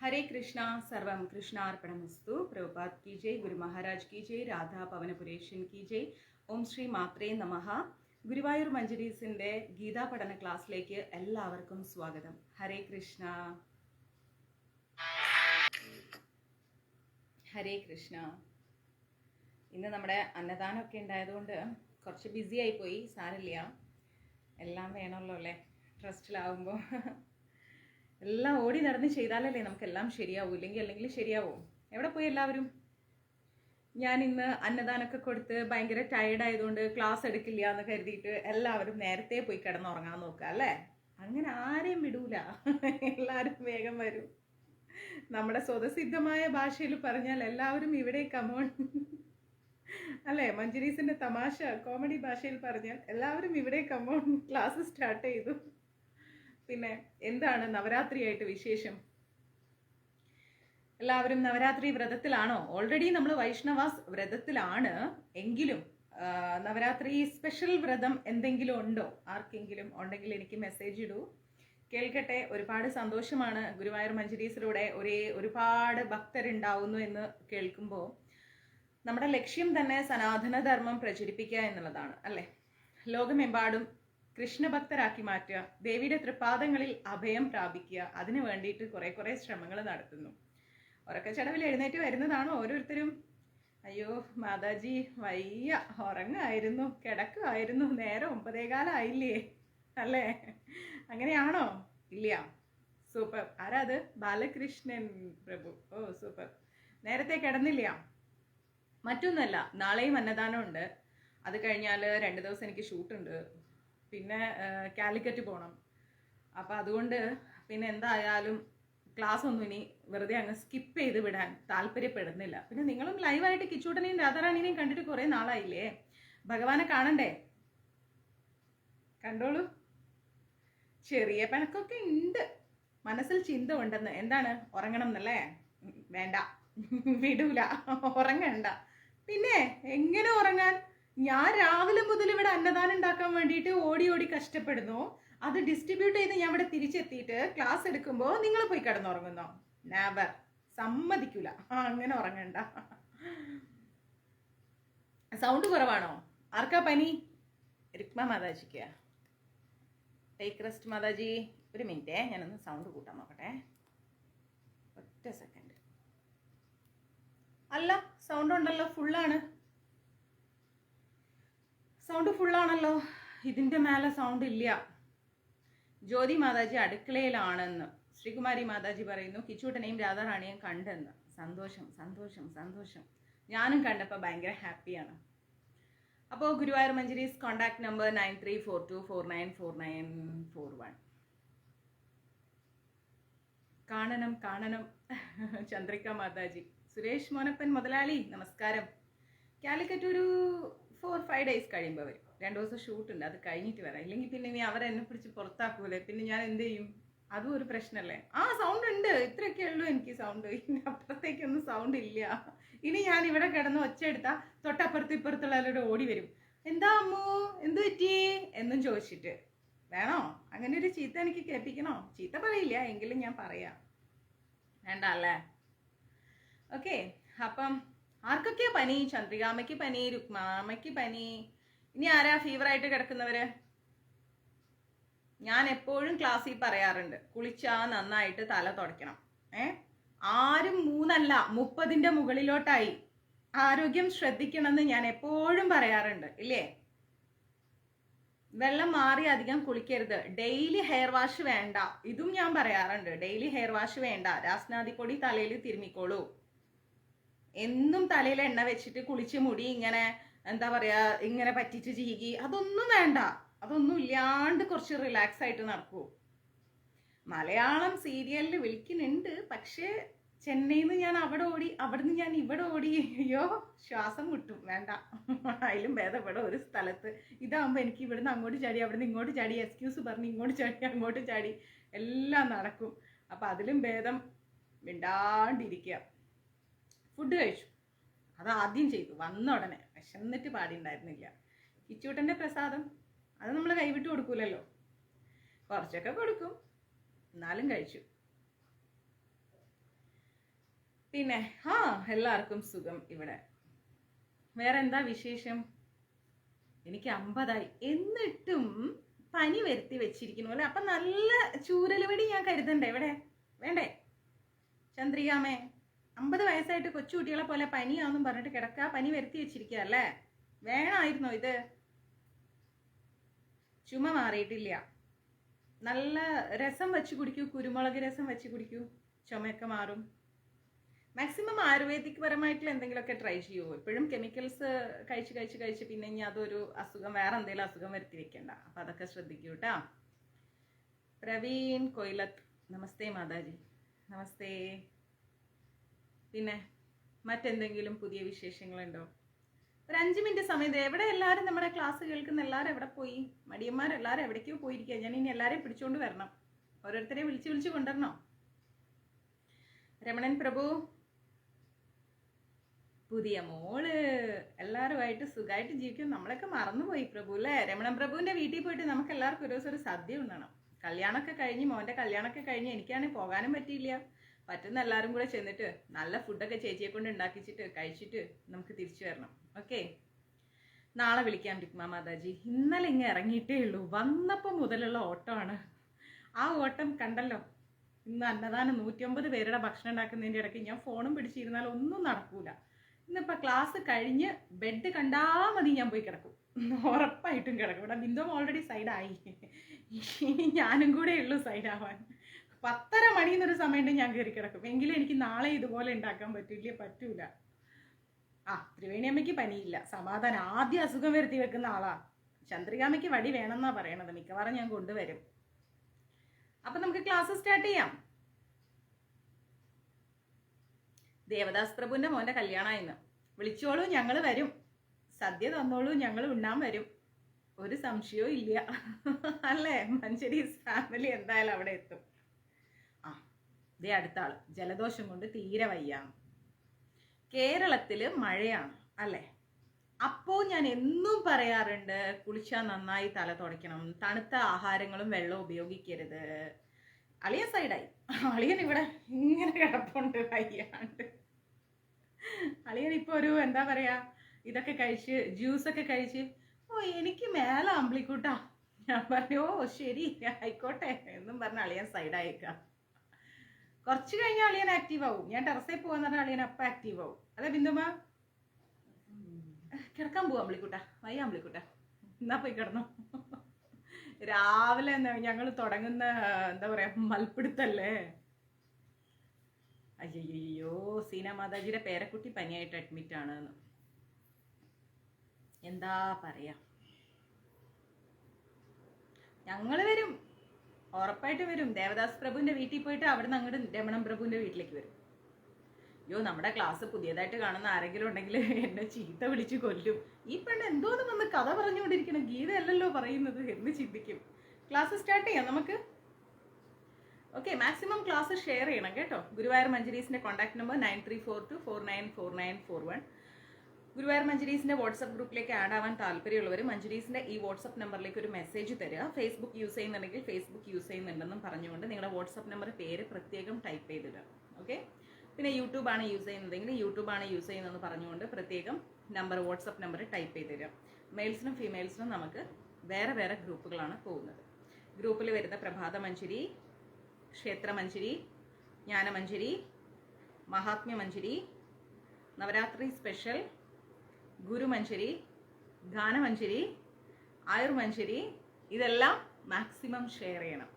हरे कृष्णा सर्वम कृष्णार्पणमस्तु। प्रभुपाद की जय, गुरु महाराज की जय, राधा പവനപുരേശൻ की जय। ഓം ശ്രീ മാത്രേ നമഃ। ഗുരുവായൂർ മഞ്ജരീസിന്റെ ഗീതാ പഠന ക്ലാസ്സിലേക്ക് എല്ലാവർക്കും സ്വാഗതം. ഹരേ കൃഷ്ണ, ഹരേ കൃഷ്ണ. ഇന്ന് നമ്മുടെ അന്നദാനമൊക്കെ ഉണ്ടായതുകൊണ്ട് കുറച്ച് ബിസി ആയിപ്പോയി. സാരില്ല, എല്ലാം വേണമല്ലോ അല്ലേ ട്രസ്റ്റിലാവുമ്പോൾ. എല്ലാം ഓടി നടന്ന് ചെയ്താലല്ലേ നമുക്കെല്ലാം ശരിയാവൂ, അല്ലെങ്കിൽ ശരിയാവും. എവിടെ പോയി എല്ലാവരും? ഞാൻ ഇന്ന് അന്നദാനമൊക്കെ കൊടുത്ത് ഭയങ്കര ടയർഡ് ആയതുകൊണ്ട് ക്ലാസ് എടുക്കില്ല എന്ന് കരുതിയിട്ട് എല്ലാവരും നേരത്തെ പോയി കിടന്നുറങ്ങാൻ നോക്കുക അല്ലേ? അങ്ങനെ ആരെയും വിടൂല, എല്ലാവരും വേഗം വരും. നമ്മുടെ സ്വതസിദ്ധമായ ഭാഷയിൽ പറഞ്ഞാൽ എല്ലാവരും ഇവിടെ കമോൺ അല്ലേ? മഞ്ജരീസിന്റെ തമാശ കോമഡി ഭാഷയിൽ പറഞ്ഞാൽ എല്ലാവരും ഇവിടെ കമോൺ, ക്ലാസ് സ്റ്റാർട്ട് ചെയ്തു. പിന്നെ എന്താണ് നവരാത്രിയായിട്ട് വിശേഷം? എല്ലാവരും നവരാത്രി വ്രതത്തിലാണോ? ഓൾറെഡി നമ്മൾ വൈഷ്ണവാസ് വ്രതത്തിലാണ് എങ്കിലും നവരാത്രി സ്പെഷ്യൽ വ്രതം എന്തെങ്കിലും ഉണ്ടോ? ആർക്കെങ്കിലും ഉണ്ടെങ്കിൽ എനിക്ക് മെസ്സേജ് ഇടൂ, കേൾക്കട്ടെ. ഒരുപാട് സന്തോഷമാണ് ഗുരുവായൂർ മഞ്ജരീസിലൂടെ ഒരുപാട് ഭക്തരുണ്ടാവുന്നു എന്ന് കേൾക്കുമ്പോൾ. നമ്മുടെ ലക്ഷ്യം തന്നെ സനാതനധർമ്മം പ്രചരിപ്പിക്കുക എന്നുള്ളതാണ് അല്ലേ? ലോകമെമ്പാടും കൃഷ്ണഭക്തരാക്കി മാറ്റുക, ദേവിയുടെ തൃപ്പാദങ്ങളിൽ അഭയം പ്രാപിക്കുക. അതിനു വേണ്ടിയിട്ട് കുറെ ശ്രമങ്ങൾ നടത്തുന്നു. ഉറക്കച്ചടവിൽ എഴുന്നേറ്റ് വരുന്നതാണോ ഓരോരുത്തരും? അയ്യോ മാതാജി വയ്യ, ഉറങ്ങായിരുന്നു, കിടക്കുമായിരുന്നു, നേരം 9:15 അല്ലേ? അങ്ങനെയാണോ? ഇല്ല, സൂപ്പർ. ആരാ അത്? ബാലകൃഷ്ണൻ പ്രഭു. ഓ സൂപ്പർ. നേരത്തെ കിടന്നില്ല. മറ്റൊന്നല്ല, നാളെയും അന്നദാനം ഉണ്ട്. അത് കഴിഞ്ഞാൽ 2 ദിവസം എനിക്ക് ഷൂട്ടുണ്ട്. പിന്നെ കാലിക്കറ്റ് പോകണം. അപ്പം അതുകൊണ്ട് പിന്നെ എന്തായാലും ക്ലാസ് ഒന്നും ഇനി വെറുതെ അങ്ങ് സ്കിപ്പ് ചെയ്ത് വിടാൻ താല്പര്യപ്പെടുന്നില്ല. പിന്നെ നിങ്ങളും ലൈവായിട്ട് കിച്ചൂട്ടനെയും രാധാറാണിനെയും കണ്ടിട്ട് കുറേ നാളായില്ലേ? ഭഗവാനെ കാണണ്ടേ? കണ്ടോളൂ. ചെറിയ പിണക്കൊക്കെ ഉണ്ട്, മനസ്സിൽ ചിന്ത ഉണ്ടെന്ന്. എന്താണ്? ഉറങ്ങണം എന്നല്ലേ? വേണ്ട, വിടൂല, ഉറങ്ങണ്ട. പിന്നെ എങ്ങനെ ഉറങ്ങാൻ? ഞാൻ രാവിലെ മുതൽ ഇവിടെ അന്നദാനം ഉണ്ടാക്കാൻ വേണ്ടിയിട്ട് ഓടി കഷ്ടപ്പെടുന്നു. അത് ഡിസ്ട്രിബ്യൂട്ട് ചെയ്ത് ഞാൻ ഇവിടെ തിരിച്ചെത്തിയിട്ട് ക്ലാസ് എടുക്കുമ്പോൾ നിങ്ങൾ പോയി കിടന്നുറങ്ങുന്നോ? നെവർ, സമ്മതിക്കൂല. അങ്ങനെ ഉറങ്ങണ്ട. സൗണ്ട് കുറവാണോ? ആർക്കാ പനി? രുക്മ മാതാജിക്ക്. Take rest Mataji. ഒരു മിനിറ്റേ, ഞാനൊന്ന് സൗണ്ട് കൂട്ടാൻ നോക്കട്ടെ. ഒറ്റ സെക്കൻഡ്. അല്ല, സൗണ്ട് ഉണ്ടല്ലോ, ഫുള്ളാണ്. സൗണ്ട് ഫുള്ളാണല്ലോ. ഇതിൻ്റെ മേലെ സൗണ്ട് ഇല്ല. ജ്യോതി മാതാജി അടുക്കളയിലാണെന്ന് ശ്രീകുമാരി മാതാജി പറയുന്നു. കിച്ചൂട്ടനെയും രാധാറാണിയെയും കണ്ടെന്ന്. സന്തോഷം. ഞാനും കണ്ടപ്പോൾ ഭയങ്കര ഹാപ്പിയാണ്. അപ്പോൾ ഗുരുവായൂർ മഞ്ജരീസ് കോൺടാക്ട് നമ്പർ 9342494941. കാണണം. ചന്ദ്രിക മാതാജി. സുരേഷ് മോനപ്പൻ മുതലാളി നമസ്കാരം. കാലിക്കറ്റ് ഒരു 4-5 ഡേയ്സ് കഴിയുമ്പോൾ വരും. 2 ദിവസം ഷൂട്ടുണ്ട്, അത് കഴിഞ്ഞിട്ട് വരാം. ഇല്ലെങ്കിൽ പിന്നെ ഇനി അവരെന്നെ പിടിച്ച് പുറത്താക്കൂലേ? പിന്നെ ഞാൻ എന്ത് ചെയ്യും? അതും ഒരു പ്രശ്നമല്ലേ? സൗണ്ട് ഉണ്ട്, ഇത്രയൊക്കെ ഉള്ളൂ എനിക്ക് സൗണ്ട്. ഇനി അപ്പുറത്തേക്കൊന്നും സൗണ്ട് ഇല്ല. ഇനി ഞാൻ ഇവിടെ കിടന്ന് ഒച്ച എടുത്താൽ തൊട്ടപ്പുറത്തുള്ളവരോട് ഓടി വരും. എന്താ അമ്മു, എന്ത് പറ്റി എന്നും ചോദിച്ചിട്ട്. വേണോ അങ്ങനെ ഒരു ചീത്ത എനിക്ക് കേൾപ്പിക്കണോ? ചീത്ത പറയില്ല, എങ്കിലും ഞാൻ പറയാം. വേണ്ട അല്ലേ? ഓക്കെ. അപ്പം ആർക്കൊക്കെയാ പനി? ചന്ദ്രികാമ്മയ്ക്ക് പനി, രുക്മാമ്മയ്ക്ക് പനി. ഇനി ആരാ ഫീവറായിട്ട് കിടക്കുന്നവര്? ഞാൻ എപ്പോഴും ക്ലാസ്സിൽ പറയാറുണ്ട്, കുളിച്ചാ നന്നായിട്ട് തല തുടയ്ക്കണം. ആരും 3 അല്ല 30ന്റെ മുകളിലോട്ടായി. ആരോഗ്യം ശ്രദ്ധിക്കണമെന്ന് ഞാൻ എപ്പോഴും പറയാറുണ്ട്, ഇല്ലേ? വെള്ളം മാറി അധികം കുളിക്കരുത്. ഡെയിലി ഹെയർ വാഷ് വേണ്ട. ഇതും ഞാൻ പറയാറുണ്ട്, ഡെയിലി ഹെയർ വാഷ് വേണ്ട. രാസ്നാദിപ്പൊടി തലയിൽ തിരുമിക്കോളൂ. എന്നും തലയിൽ എണ്ണ വെച്ചിട്ട് കുളിച്ച് മുടി ഇങ്ങനെ എന്താ പറയാ, ഇങ്ങനെ പറ്റിച്ച് ചീകി, അതൊന്നും വേണ്ട. അതൊന്നും ഇല്ലാണ്ട് കുറച്ച് റിലാക്സ് ആയിട്ട് നടക്കൂ. മലയാളം സീരിയലിൽ വിളിക്കുന്നുണ്ട്, പക്ഷേ ചെന്നൈയിൽ നിന്ന് ഞാൻ അവിടെ ഓടി, അവിടുന്ന് ഞാൻ ഇവിടെ ഓടി. അയ്യോ ശ്വാസം മുട്ടും. വേണ്ട. അതിലും ഭേദപ്പെടാം ഒരു സ്ഥലത്ത്. ഇതാകുമ്പോൾ എനിക്ക് ഇവിടുന്ന് അങ്ങോട്ട് ചാടി, അവിടുന്ന് ഇങ്ങോട്ട് ചാടി, എക്സ്ക്യൂസ് പറഞ്ഞ് ഇങ്ങോട്ട് ചാടി അങ്ങോട്ട് ചാടി എല്ലാം നടക്കും. അപ്പം അതിലും ഭേദം മിണ്ടാണ്ടിരിക്കുക. ഫുഡ് കഴിച്ചു, അത് ആദ്യം ചെയ്തു. വന്ന ഉടനെ വിശന്നിട്ട് പാടിണ്ടായിരുന്നില്ല. കിച്ചൂട്ടൻ്റെ പ്രസാദം അത് നമ്മൾ കൈവിട്ട് കൊടുക്കൂലല്ലോ. കുറച്ചൊക്കെ കൊടുക്കും, എന്നാലും കഴിച്ചു. പിന്നെ എല്ലാവർക്കും സുഖം ഇവിടെ. വേറെ എന്താ വിശേഷം? എനിക്ക് 50 എന്നിട്ടും പനി വരുത്തി വെച്ചിരിക്കുന്നു അല്ലെ. അപ്പൊ നല്ല ചൂരലുവടി ഞാൻ കരുതണ്ടേ ഇവിടെ? വേണ്ടേ ചന്ദ്രികാമേ? 50 വയസ്സായിട്ട് കൊച്ചുകുട്ടികളെ പോലെ പനിയാന്നും പറഞ്ഞിട്ട് കിടക്ക, പനി വരുത്തി വെച്ചിരിക്കുക അല്ലേ? വേണമായിരുന്നോ ഇത്? ചുമ മാറിയിട്ടില്ല. നല്ല രസം വെച്ച് കുടിക്കൂ, കുരുമുളക് രസം വെച്ച് കുടിക്കൂ, ചുമയൊക്കെ മാറും. മാക്സിമം ആയുർവേദിക് പരമായിട്ടുള്ള എന്തെങ്കിലുമൊക്കെ ട്രൈ ചെയ്യൂ. എപ്പോഴും കെമിക്കൽസ് കഴിച്ച് പിന്നെ ഇനി അതൊരു അസുഖം, വേറെ എന്തെങ്കിലും അസുഖം വരുത്തി വെക്കണ്ട. അപ്പൊ അതൊക്കെ ശ്രദ്ധിക്കൂ കേട്ടാ. പ്രവീൺ കൊയിലത്ത്, നമസ്തേ മാതാജി. നമസ്തേ. പിന്നെ മറ്റെന്തെങ്കിലും പുതിയ വിശേഷങ്ങളുണ്ടോ? ഒരു 5 മിനിറ്റ് സമയം. എവിടെ എല്ലാവരും നമ്മുടെ ക്ലാസ് കേൾക്കുന്ന എല്ലാവരും എവിടെ പോയി? മടിയന്മാരെല്ലാവരും എവിടേക്കോ പോയിരിക്കുക. ഞാൻ ഇനി എല്ലാവരെയും പിടിച്ചുകൊണ്ട് വരണം, ഓരോരുത്തരെ വിളിച്ച് കൊണ്ടുവരണോ? രമണൻ പ്രഭു, പുതിയ മോള്, എല്ലാവരുമായിട്ട് സുഖമായിട്ട് ജീവിക്കും. നമ്മളൊക്കെ മറന്നുപോയി പ്രഭു അല്ലേ? രമണൻ പ്രഭുവിന്റെ വീട്ടിൽ പോയിട്ട് നമുക്ക് എല്ലാവർക്കും ഒരു ദിവസം ഒരു സദ്യ ഉണ്ണണം. കല്യാണമൊക്കെ കഴിഞ്ഞ്, മോന്റെ കല്യാണമൊക്കെ കഴിഞ്ഞ് എനിക്കാണെങ്കിൽ പോകാനും പറ്റിയില്ല. പറ്റുന്ന എല്ലാവരും കൂടെ ചെന്നിട്ട് നല്ല ഫുഡൊക്കെ ചേച്ചിയെ കൊണ്ട് ഉണ്ടാക്കിച്ചിട്ട് കഴിച്ചിട്ട് നമുക്ക് തിരിച്ചു വരണം. ഓക്കെ, നാളെ വിളിക്കാം രുക്മ മാതാജി. ഇന്നലെ ഇങ്ങനെ ഇറങ്ങിയിട്ടേ ഉള്ളൂ, വന്നപ്പോൾ മുതലുള്ള ഓട്ടമാണ്. ആ ഓട്ടം കണ്ടല്ലോ. ഇന്ന് അന്നദാനം 109 പേരുടെ ഭക്ഷണം ഉണ്ടാക്കുന്നതിൻ്റെ ഇടയ്ക്ക് ഞാൻ ഫോണും പിടിച്ചിരുന്നാൽ ഒന്നും നടക്കൂല. ഇന്നിപ്പോൾ ക്ലാസ് കഴിഞ്ഞ് ബെഡ് കണ്ടാ മതി ഞാൻ പോയി കിടക്കും, ഉറപ്പായിട്ടും കിടക്കും. ഇവിടെ ബിന്ദുവും ഓൾറെഡി സൈഡായി, ഇനി ഞാനും കൂടെ ഉള്ളൂ സൈഡാവാൻ. 10:30 മണിന്നൊരു സമയത്ത് ഞാൻ കയറി കിടക്കും. എങ്കിലും എനിക്ക് നാളെ ഇതുപോലെ ഉണ്ടാക്കാൻ പറ്റൂല. ത്രിവേണിയമ്മയ്ക്ക് പനിയില്ല, സമാധാനം. ആദ്യം അസുഖം വരുത്തി വെക്കുന്ന ആളാ. ചന്ദ്രികാമ്മയ്ക്ക് വടി വേണമെന്നാ പറയണത്, മിക്കവാറും ഞാൻ കൊണ്ടുവരും. അപ്പൊ നമുക്ക് ക്ലാസ് സ്റ്റാർട്ട് ചെയ്യാം. ദേവദാസ് പ്രഭുവിന്റെ മോന്റെ കല്യാണമായിന്ന്. വിളിച്ചോളൂ, ഞങ്ങൾ വരും. സദ്യ തന്നോളൂ, ഞങ്ങൾ ഉണ്ണാൻ വരും. ഒരു സംശയവും ഇല്ല അല്ലേ? മഞ്ചേരീസ് ഫാമിലി എന്തായാലും അവിടെ എത്തും. ദേ അടുത്ത ആള് ജലദോഷം കൊണ്ട് തീരെ വയ്യാണ്. കേരളത്തില് മഴയാണ് അല്ലേ? അപ്പോ ഞാൻ എന്നും പറയാറുണ്ട്, കുളിച്ചാൽ നന്നായി തല തുടയ്ക്കണം, തണുത്ത ആഹാരങ്ങളും വെള്ളവും ഉപയോഗിക്കരുത്. അളിയൻ സൈഡായി. അളിയൻ ഇവിടെ ഇങ്ങനെ കിടപ്പുണ്ട് വയ്യാണ്ട്. അളിയൻ ഇപ്പൊ ഒരു എന്താ പറയാ, ഇതൊക്കെ കഴിച്ച് ജ്യൂസൊക്കെ കഴിച്ച് എനിക്ക് മേലെ അമ്പിളിക്കൂട്ടാ. ഞാൻ പറഞ്ഞു ശരി ആയിക്കോട്ടെ എന്നും പറഞ്ഞ അളിയൻ സൈഡായിക്കാം. കുറച്ച് കഴിഞ്ഞാൽ അളിയൻ ആക്റ്റീവ് ആവും. ഞാൻ ടെറസിൽ പോകാന്ന് പറഞ്ഞാൽ അളിയൻ അപ്പം ആക്റ്റീവ് ആവും. അല്ലെ ബിന്ദുമ്മ? കിടക്കാൻ പോവാ അമ്പിളിക്കൂട്ട, വയ്യ അമ്പിളിക്കൂട്ട, എന്നാ പോയി കിടന്നു. രാവിലെ ഞങ്ങൾ തുടങ്ങുന്ന എന്താ പറയാ മൽപ്പിടുത്തല്ലേ. അയ്യോ, സീന മാതാജിയുടെ പേരക്കുട്ടി പനിയായിട്ട് അഡ്മിറ്റ് ആണ്. എന്താ പറയാ, ഞങ്ങള് വരും, ഉറപ്പായിട്ട് വരും. ദേവദാസ് പ്രഭുവിന്റെ വീട്ടിൽ പോയിട്ട് അവിടുന്ന് അങ്ങോട്ട് രമണൻ പ്രഭുവിന്റെ വീട്ടിലേക്ക് വരും. അയ്യോ, നമ്മുടെ ക്ലാസ് പുതിയതായിട്ട് കാണുന്ന ആരെങ്കിലും ഉണ്ടെങ്കിൽ എന്നെ ചീത്ത വിളിച്ച് കൊല്ലും. ഈ പെണ്ണ് എന്തോന്ന് വന്ന് കഥ പറഞ്ഞുകൊണ്ടിരിക്കണം, ഗീതയല്ലല്ലോ പറയുന്നത് എന്ന് ചിന്തിക്കും. ക്ലാസ് സ്റ്റാർട്ട് ചെയ്യാം നമുക്ക്. ഓക്കെ, മാക്സിമം ക്ലാസ് ഷെയർ ചെയ്യണം കേട്ടോ. ഗുരുവായൂർ മഞ്ജരീസിന്റെ കോൺടാക്ട് നമ്പർ 9342494941. ഗുരുവായൂർ മഞ്ജരീസിന്റെ വാട്സ്ആപ്പ് ഗ്രൂപ്പിലേക്ക് ആഡ് ആവാൻ താല്പര്യമുള്ളവർ മഞ്ജരീസിന്റെ ഈ വാട്സ്ആപ്പ് നമ്പറിലേക്ക് ഒരു മെസ്സേജ് തരിക. ഫേസ്ബുക്ക് യൂസ് ചെയ്യുന്നുണ്ടെങ്കിൽ ഫേസ്ബുക്ക് യൂസ് ചെയ്യുന്നുണ്ടെന്നും പറഞ്ഞുകൊണ്ട് നിങ്ങളുടെ വാട്സ്ആപ്പ് നമ്പർ പേര് പ്രത്യേകം ടൈപ്പ് ചെയ്തിടുക. ഓക്കെ, പിന്നെ യൂട്യൂബ് ആണ് യൂസ് ചെയ്യുന്നതെങ്കിൽ യൂട്യൂബ് ആണ് യൂസ് ചെയ്യുന്നതെന്ന് പറഞ്ഞുകൊണ്ട് പ്രത്യേകം നമ്പർ, വാട്സ്ആപ്പ് നമ്പർ ടൈപ്പ് ചെയ്ത് തരിക. മെയിൽസിനും ഫീമെയിൽസിനും നമുക്ക് വേറെ വേറെ ഗ്രൂപ്പുകളാണ് പോകുന്നത്. ഗ്രൂപ്പിൽ വരുന്ന പ്രഭാത മഞ്ജരി, ക്ഷേത്രമഞ്ജരി, ജ്ഞാനമഞ്ജരി, മഹാത്മ്യമഞ്ജരി, നവരാത്രി സ്പെഷ്യൽ, ഗുരുമഞ്ജരി, ഗാനമഞ്ജരി, ആയുർമഞ്ജരി, ഇതെല്ലാം മാക്സിമം ഷെയർ ചെയ്യണം.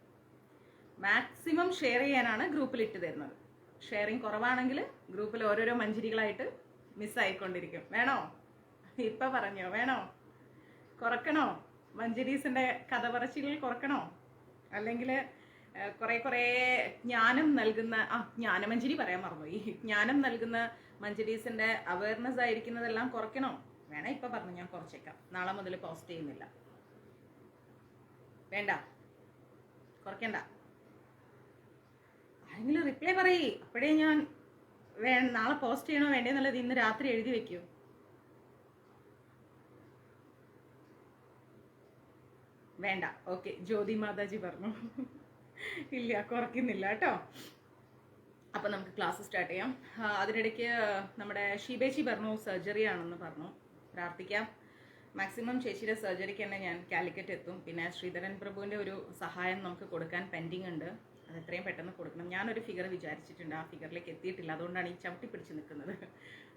മാക്സിമം ഷെയർ ചെയ്യാനാണ് ഗ്രൂപ്പിൽ ഇട്ട് തരുന്നത്. ഷെയറിങ് കുറവാണെങ്കിൽ ഗ്രൂപ്പിൽ ഓരോരോ മഞ്ജരികളായിട്ട് മിസ്സായിക്കൊണ്ടിരിക്കും. വേണോ? ഇപ്പൊ പറഞ്ഞോ, വേണോ? കുറക്കണോ? മഞ്ജരീസിന്റെ കഥ പറച്ചിലുകൾ കുറക്കണോ? അല്ലെങ്കിൽ കുറേ ജ്ഞാനം നൽകുന്ന ജ്ഞാനമഞ്ജരി പറയാൻ മറന്നുപോയി. ജ്ഞാനം നൽകുന്ന മഞ്ജരീസിന്റെ അവയർനെസ് ആയിരിക്കുന്നതെല്ലാം കുറയ്ക്കണോ? വേണേ ഇപ്പൊ പറഞ്ഞു, ഞാൻ കുറച്ചേക്കാം. നാളെ മുതൽ പോസ്റ്റ് ചെയ്യുന്നില്ല. വേണ്ട, കുറയ്ക്കണ്ട. ആരെങ്കിലും റിപ്ലൈ പറയേ, അപ്പോഴേ ഞാൻ നാളെ പോസ്റ്റ് ചെയ്യണോ വേണ്ടേന്നുള്ളത് ഇന്ന് രാത്രി എഴുതി വെക്കൂ. വേണ്ട. ഓക്കെ, ജ്യോതി മാതാജി പറഞ്ഞു ഇല്ല, കുറയ്ക്കുന്നില്ല കേട്ടോ. അപ്പം നമുക്ക് ക്ലാസ് സ്റ്റാർട്ട് ചെയ്യാം. അതിനിടയ്ക്ക് നമ്മുടെ ഷീബേച്ചി പറഞ്ഞു സർജറി ആണെന്ന് പറഞ്ഞു. പ്രാർത്ഥിക്കാം. മാക്സിമം ചേച്ചിയുടെ സർജറിക്ക് തന്നെ ഞാൻ കാലിക്കറ്റ് എത്തും. പിന്നെ ശ്രീധരൻ പ്രഭുവിൻ്റെ ഒരു സഹായം നമുക്ക് കൊടുക്കാൻ പെൻഡിങ് ഉണ്ട്. അത് എത്രയും പെട്ടെന്ന് കൊടുക്കണം. ഞാനൊരു ഫിഗർ വിചാരിച്ചിട്ടുണ്ട്, ആ ഫിഗറിലേക്ക് എത്തിയിട്ടില്ല. അതുകൊണ്ടാണ് ഈ ചവിട്ടി പിടിച്ച് നിൽക്കുന്നത്.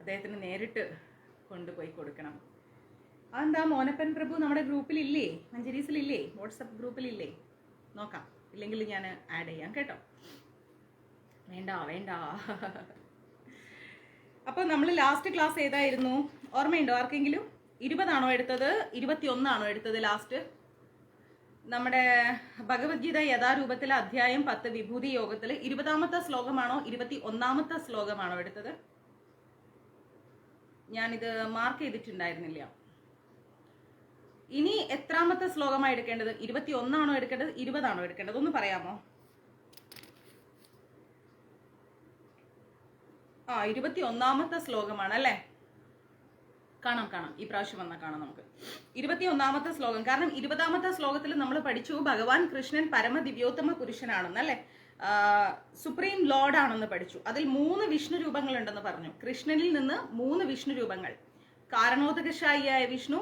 അദ്ദേഹത്തിന് നേരിട്ട് കൊണ്ടുപോയി കൊടുക്കണം. അതെന്താ മോനപ്പൻ പ്രഭു നമ്മുടെ ഗ്രൂപ്പിലില്ലേ, മഞ്ചരീസിലില്ലേ, വാട്സപ്പ് ഗ്രൂപ്പിലില്ലേ? നോക്കാം, ഇല്ലെങ്കിൽ ഞാൻ ആഡ് ചെയ്യാം കേട്ടോ. വേണ്ട വേണ്ട. അപ്പോൾ നമ്മൾ ലാസ്റ്റ് ക്ലാസ് ഏതായിരുന്നു ഓർമ്മയുണ്ടോ ആർക്കെങ്കിലും? 20 എടുത്തത്? 21 എടുത്തത് ലാസ്റ്റ്? നമ്മുടെ ഭഗവത്ഗീത യഥാരൂപത്തിലെ അധ്യായം 10 വിഭൂതി യോഗത്തിൽ 20 ശ്ലോകമാണോ 21 ശ്ലോകമാണോ എടുത്തത്? ഞാനിത് മാർക്ക് ചെയ്തിട്ടുണ്ടായിരുന്നില്ല. ഇനി എത്രാമത്തെ ശ്ലോകമാണ് എടുക്കേണ്ടത്? 21 എടുക്കേണ്ടത് 20 എടുക്കേണ്ടത്? ഒന്ന് പറയാമോ? 21 ശ്ലോകമാണ് അല്ലേ? കാണാം. ഈ പ്രാവശ്യം വന്നാൽ കാണാം നമുക്ക് 21 ശ്ലോകം. കാരണം 20 ശ്ലോകത്തിൽ നമ്മൾ പഠിച്ചു ഭഗവാൻ കൃഷ്ണൻ പരമദിവ്യോത്തമ പുരുഷനാണെന്നല്ലേ, സുപ്രീം ലോർഡ് ആണെന്ന് പഠിച്ചു. അതിൽ 3 വിഷ്ണു രൂപങ്ങൾ ഉണ്ടെന്ന് പറഞ്ഞു. കൃഷ്ണനിൽ നിന്ന് 3 വിഷ്ണു രൂപങ്ങൾ: കാരണോദകശായിയായ വിഷ്ണു,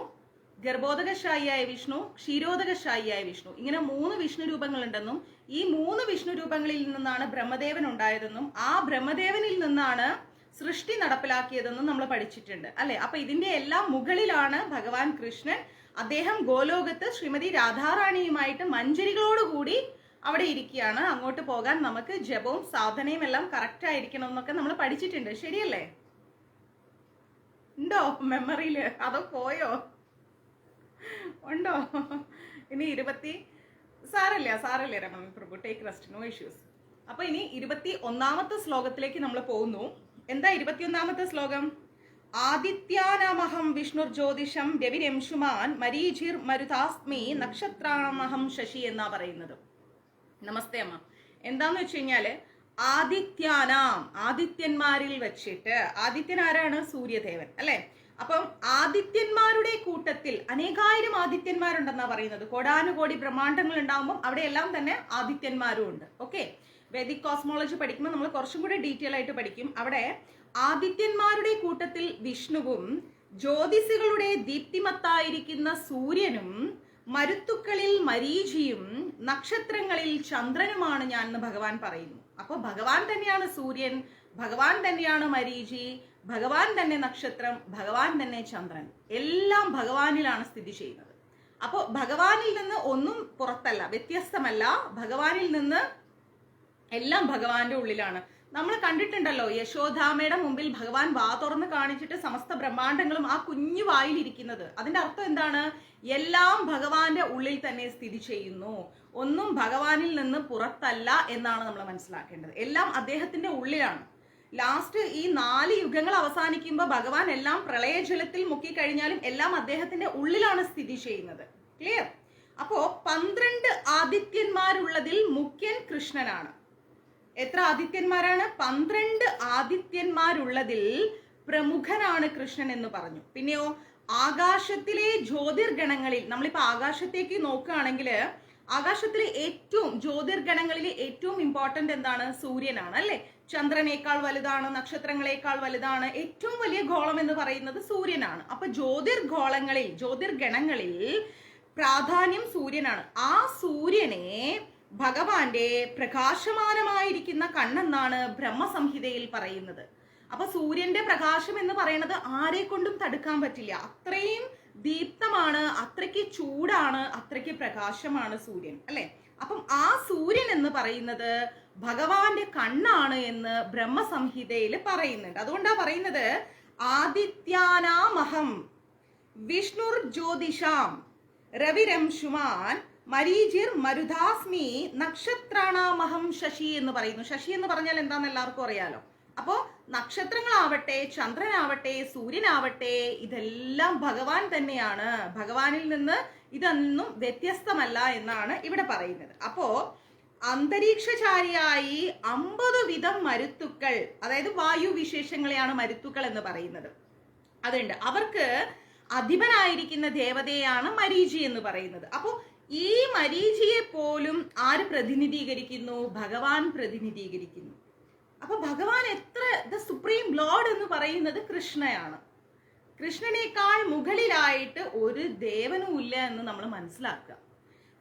ഗർഭോദകശായിയായ വിഷ്ണു, ക്ഷീരോദകശായിയായ വിഷ്ണു. ഇങ്ങനെ 3 വിഷ്ണു രൂപങ്ങൾ ഉണ്ടെന്നും ഈ 3 വിഷ്ണു രൂപങ്ങളിൽ നിന്നാണ് ബ്രഹ്മദേവൻ ഉണ്ടായതെന്നും ആ ബ്രഹ്മദേവനിൽ നിന്നാണ് സൃഷ്ടി നടപ്പിലാക്കിയതെന്നും നമ്മൾ പഠിച്ചിട്ടുണ്ട് അല്ലെ. അപ്പൊ ഇതിന്റെ എല്ലാം മുകളിലാണ് ഭഗവാൻ കൃഷ്ണൻ. അദ്ദേഹം ഗോലോകത്ത് ശ്രീമതി രാധാറാണിയുമായിട്ട് മഞ്ചരികളോടുകൂടി അവിടെ ഇരിക്കുകയാണ്. അങ്ങോട്ട് പോകാൻ നമുക്ക് ജപവും സാധനയും എല്ലാം കറക്റ്റ് ആയിരിക്കണം എന്നൊക്കെ നമ്മൾ പഠിച്ചിട്ടുണ്ട്. ശരിയല്ലേ? ഉണ്ടോ മെമ്മറിയില്? അതോ പോയോ? ഉണ്ടോ? ഇനി സാരല്ലേ രമൺ പ്രഭു, ടേക്ക് റെസ്റ്റ്, നോ ഇഷ്യൂസ്. അപ്പൊ ഇനി 21 ശ്ലോകത്തിലേക്ക് നമ്മൾ പോകുന്നു. എന്താ 21 ശ്ലോകം? ആദിത്യാനാമഹം വിഷ്ണുർ ജ്യോതിഷം രവിരംശുമാൻ മരീചിർ മരുതാസ്മി നക്ഷത്രാമഹം ശശി എന്നാ പറയുന്നത്. നമസ്തേ അമ്മ. എന്താന്ന് വെച്ച് കഴിഞ്ഞാല് ആദിത്യന്മാരിൽ വെച്ചിട്ട്, ആദിത്യൻ ആരാണ്? സൂര്യദേവൻ അല്ലെ. അപ്പം ആദിത്യന്മാരുടെ കൂട്ടത്തിൽ അനേകായിരം ആദിത്യന്മാരുണ്ടെന്നാ പറയുന്നത്. കോടാനുകോടി ബ്രഹ്മാണ്ടങ്ങൾ ഉണ്ടാകുമ്പോൾ അവിടെയെല്ലാം തന്നെ ആദിത്യന്മാരും ഉണ്ട്. ഓക്കെ, വേദിക് കോസ്മോളജി പഠിക്കുമ്പോൾ നമ്മൾ കുറച്ചും കൂടി ഡീറ്റെയിൽ ആയിട്ട് പഠിക്കും. അവിടെ ആദിത്യന്മാരുടെ കൂട്ടത്തിൽ വിഷ്ണുവും ജ്യോതിസികളുടെ ദീപ്തിമത്തായിരിക്കുന്ന സൂര്യനും മരുത്തുക്കളിൽ മരീചിയും നക്ഷത്രങ്ങളിൽ ചന്ദ്രനുമാണ് ഞാൻ എന്ന് ഭഗവാൻ പറയുന്നു. അപ്പോൾ ഭഗവാൻ തന്നെയാണ് സൂര്യൻ, ഭഗവാൻ തന്നെയാണ് മരീചി, ഭഗവാൻ തന്നെ നക്ഷത്രം, ഭഗവാൻ തന്നെ ചന്ദ്രൻ. എല്ലാം ഭഗവാനിലാണ് സ്ഥിതി ചെയ്യുന്നത്. അപ്പോൾ ഭഗവാനിൽ നിന്ന് ഒന്നും പുറത്തല്ല, വ്യത്യസ്തമല്ല. ഭഗവാനിൽ നിന്ന് എല്ലാം ഭഗവാന്റെ ഉള്ളിലാണ്. നമ്മൾ കണ്ടിട്ടുണ്ടല്ലോ യശോദാമയുടെ മുമ്പിൽ ഭഗവാൻ വാ തുറന്ന് കാണിച്ചിട്ട് സമസ്ത ബ്രഹ്മാണ്ടങ്ങളും ആ കുഞ്ഞു വായിലിരിക്കുന്നത്. അതിന്റെ അർത്ഥം എന്താണ്? എല്ലാം ഭഗവാന്റെ ഉള്ളിൽ തന്നെ സ്ഥിതി ചെയ്യുന്നു, ഒന്നും ഭഗവാനിൽ നിന്ന് പുറത്തല്ല എന്നാണ് നമ്മൾ മനസ്സിലാക്കേണ്ടത്. എല്ലാം അദ്ദേഹത്തിന്റെ ഉള്ളിലാണ്. ലാസ്റ്റ് ഈ 4 യുഗങ്ങൾ അവസാനിക്കുമ്പോൾ ഭഗവാൻ എല്ലാം പ്രളയജലത്തിൽ മുക്കിക്കഴിഞ്ഞാലും എല്ലാം അദ്ദേഹത്തിന്റെ ഉള്ളിലാണ് സ്ഥിതി ചെയ്യുന്നത്. ക്ലിയർ? അപ്പോ 12 ആദിത്യന്മാരുള്ളതിൽ മുഖ്യൻ കൃഷ്ണനാണ്. എത്ര ആദിത്യന്മാരാണ്? 12 ആദിത്യന്മാരുള്ളതിൽ പ്രമുഖനാണ് കൃഷ്ണൻ എന്ന് പറഞ്ഞു. പിന്നെയോ ആകാശത്തിലെ ജ്യോതിർഗണങ്ങളിൽ, നമ്മളിപ്പോ ആകാശത്തേക്ക് നോക്കുകയാണെങ്കിൽ ആകാശത്തിലെ ജ്യോതിർഗണങ്ങളിൽ ഏറ്റവും ഇമ്പോർട്ടന്റ് എന്താണ്? സൂര്യനാണ് അല്ലെ. ചന്ദ്രനേക്കാൾ വലുതാണ്, നക്ഷത്രങ്ങളെക്കാൾ വലുതാണ്. ഏറ്റവും വലിയ ഗോളം എന്ന് പറയുന്നത് സൂര്യനാണ്. അപ്പൊ ജ്യോതിർഗണങ്ങളിൽ പ്രാധാന്യം സൂര്യനാണ്. ആ സൂര്യനെ ഭഗവാന്റെ പ്രകാശമാനമായിരിക്കുന്ന കണ്ണെന്നാണ് ബ്രഹ്മസംഹിതയിൽ പറയുന്നത്. അപ്പൊ സൂര്യന്റെ പ്രകാശം എന്ന് പറയുന്നത് ആരെ കൊണ്ടും തടുക്കാൻ പറ്റില്ല. അത്രയും ദീപ്തമാണ്, അത്രയ്ക്ക് ചൂടാണ്, അത്രയ്ക്ക് പ്രകാശമാണ് സൂര്യൻ അല്ലെ. അപ്പം ആ സൂര്യൻ എന്ന് പറയുന്നത് ഭഗവാന്റെ കണ്ണാണ് എന്ന് ബ്രഹ്മസംഹിതയിൽ പറയുന്നുണ്ട്. അതുകൊണ്ടാ പറയുന്നത് ആദിത്യാനാമഹം വിഷ്ണുർ ജ്യോതിഷാം രവിരംശുമാൻ മരീചിർ മരുതാസ്മി നക്ഷത്രാണാമഹം ശശി എന്ന് പറയുന്നു. ശശി എന്ന് പറഞ്ഞാൽ എന്താന്ന് എല്ലാവർക്കും അറിയാലോ. അപ്പോ നക്ഷത്രങ്ങളാവട്ടെ, ചന്ദ്രനാവട്ടെ, സൂര്യനാവട്ടെ, ഇതെല്ലാം ഭഗവാൻ തന്നെയാണ്. ഭഗവാനിൽ നിന്ന് ഇതൊന്നും വ്യത്യസ്തമല്ല എന്നാണ് ഇവിടെ പറയുന്നത്. അപ്പോ അന്തരീക്ഷചാരിയായി 50 വിധം മരുത്തുക്കൾ, അതായത് വായു വിശേഷങ്ങളെയാണ് മരുത്തുക്കൾ എന്ന് പറയുന്നത്. അതുണ്ട്. അവർക്ക് അധിപനായിരിക്കുന്ന ദേവതയാണ് മരീചി എന്ന് പറയുന്നത്. അപ്പോ ഈ മരീചിയെ പോലും ആര് പ്രതിനിധീകരിക്കുന്നു? ഭഗവാൻ പ്രതിനിധീകരിക്കുന്നു. അപ്പൊ ഭഗവാൻ എത്ര ദ സുപ്രീം ലോർഡ് എന്ന് പറയുന്നത് കൃഷ്ണയാണ്. കൃഷ്ണനേക്കാൾ മുകളിലായിട്ട് ഒരു ദേവനും ഇല്ല എന്ന് നമ്മൾ മനസ്സിലാക്കുക.